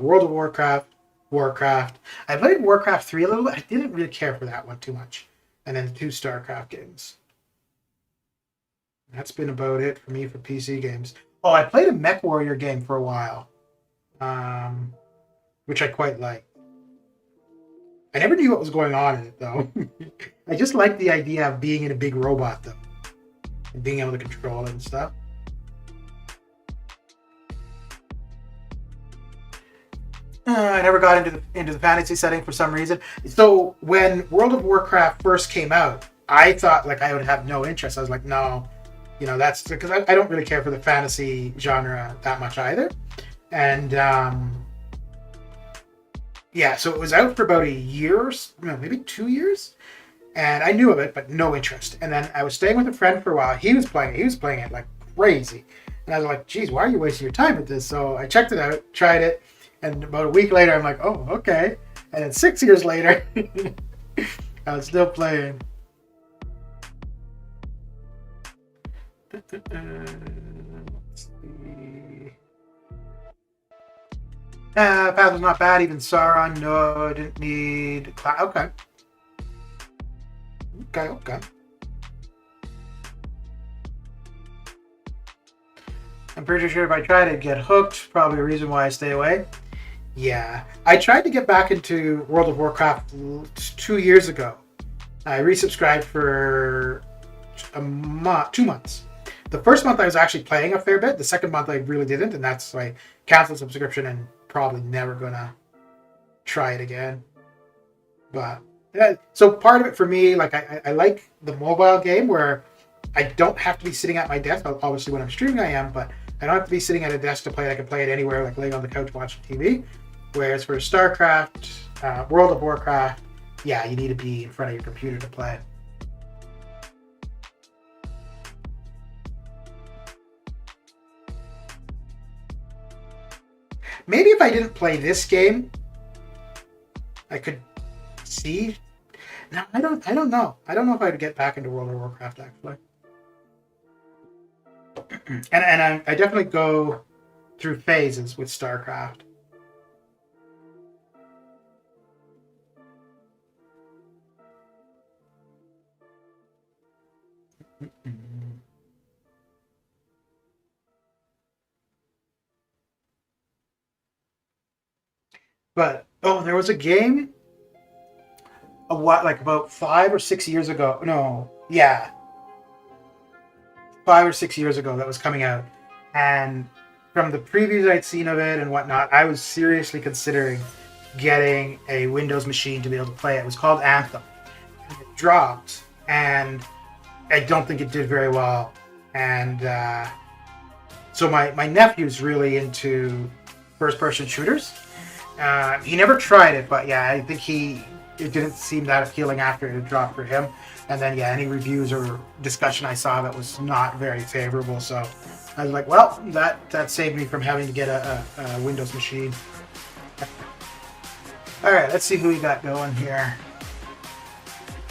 World of Warcraft, Warcraft. I played Warcraft 3 a little bit. I didn't really care for that one too much. And then the 2 StarCraft games. That's been about it for me for PC games. Oh, I played a Mech Warrior game for a while, which I quite liked. I never knew what was going on in it, though. I just liked the idea of being in a big robot, though, and being able to control it and stuff. I never got into the fantasy setting for some reason. So when World of Warcraft first came out, I thought like I would have no interest. I was like, no, you know, that's because I don't really care for the fantasy genre that much either. And yeah, so it was out for about a year, no, maybe 2 years, and I knew of it, but no interest. And then I was staying with a friend for a while. He was playing it like crazy, and I was like, geez, why are you wasting your time with this? So I checked it out, tried it. And about a week later, I'm like, oh, okay. And then 6 years later, I was still playing. Let's see. Path was not bad. Even Sauron, no, I didn't need... Okay. Okay. I'm pretty sure if I tried it, I'd get hooked. Probably a reason why I stay away. Yeah, I tried to get back into World of Warcraft 2 years ago. I resubscribed for 2 months. The first month I was actually playing a fair bit. The second month I really didn't, and that's why I canceled subscription and probably never gonna try it again. But yeah, so part of it for me, like I like the mobile game where I don't have to be sitting at my desk. Obviously, when I'm streaming, I am, but I don't have to be sitting at a desk to play. I can play it anywhere, like laying on the couch watching TV. Whereas for StarCraft, World of Warcraft, yeah, you need to be in front of your computer to play. Maybe if I didn't play this game, I could see. No, I don't know. I don't know if I'd get back into World of Warcraft actually. and I definitely go through phases with StarCraft. But there was a game about 5 or 6 years ago. No, yeah, 5 or 6 years ago that was coming out, and from the previews I'd seen of it and whatnot, I was seriously considering getting a Windows machine to be able to play it. It was called Anthem. And it dropped, and I don't think it did very well. And so my nephew's really into first-person shooters. He never tried it, but yeah, I think it didn't seem that appealing after it had dropped for him. And then yeah, any reviews or discussion I saw that was not very favorable. So I was like, well, that saved me from having to get a Windows machine. All right, let's see who we got going here.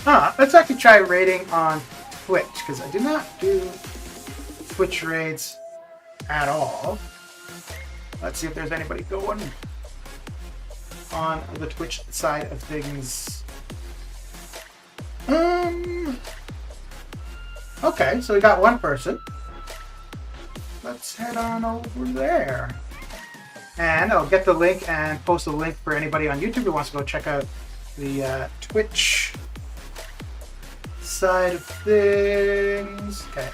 Let's actually try raiding on Twitch, because I did not do Twitch raids at all. Let's see if there's anybody going on the Twitch side of things. Okay, so we got one person. Let's head on over there. And I'll get the link and post the link for anybody on YouTube who wants to go check out the Twitch side of things. Okay,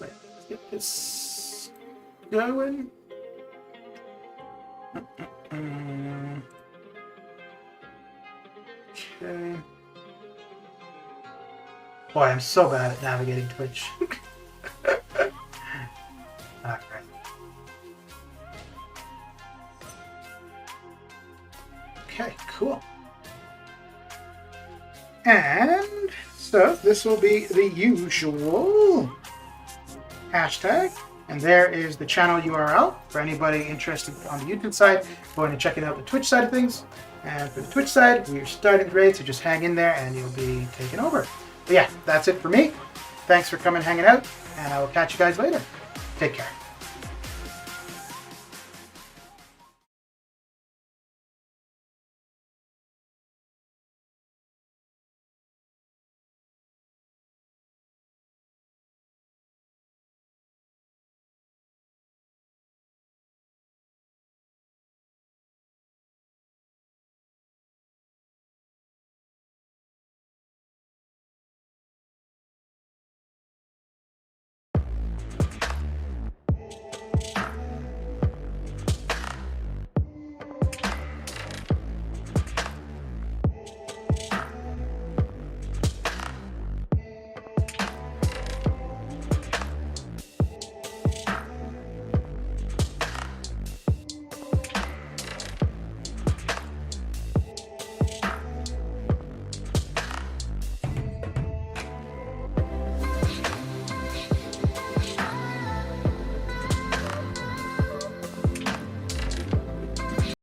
let's get this going. Okay. Boy, I'm so bad at navigating Twitch. Alright. Okay, cool. And so this will be the usual hashtag. And there is the channel URL for anybody interested on the YouTube side going to check out the Twitch side of things. And for the Twitch side, we're starting raid, so just hang in there and you'll be taken over. But yeah, that's it for me. Thanks for coming and hanging out, and I will catch you guys later. Take care.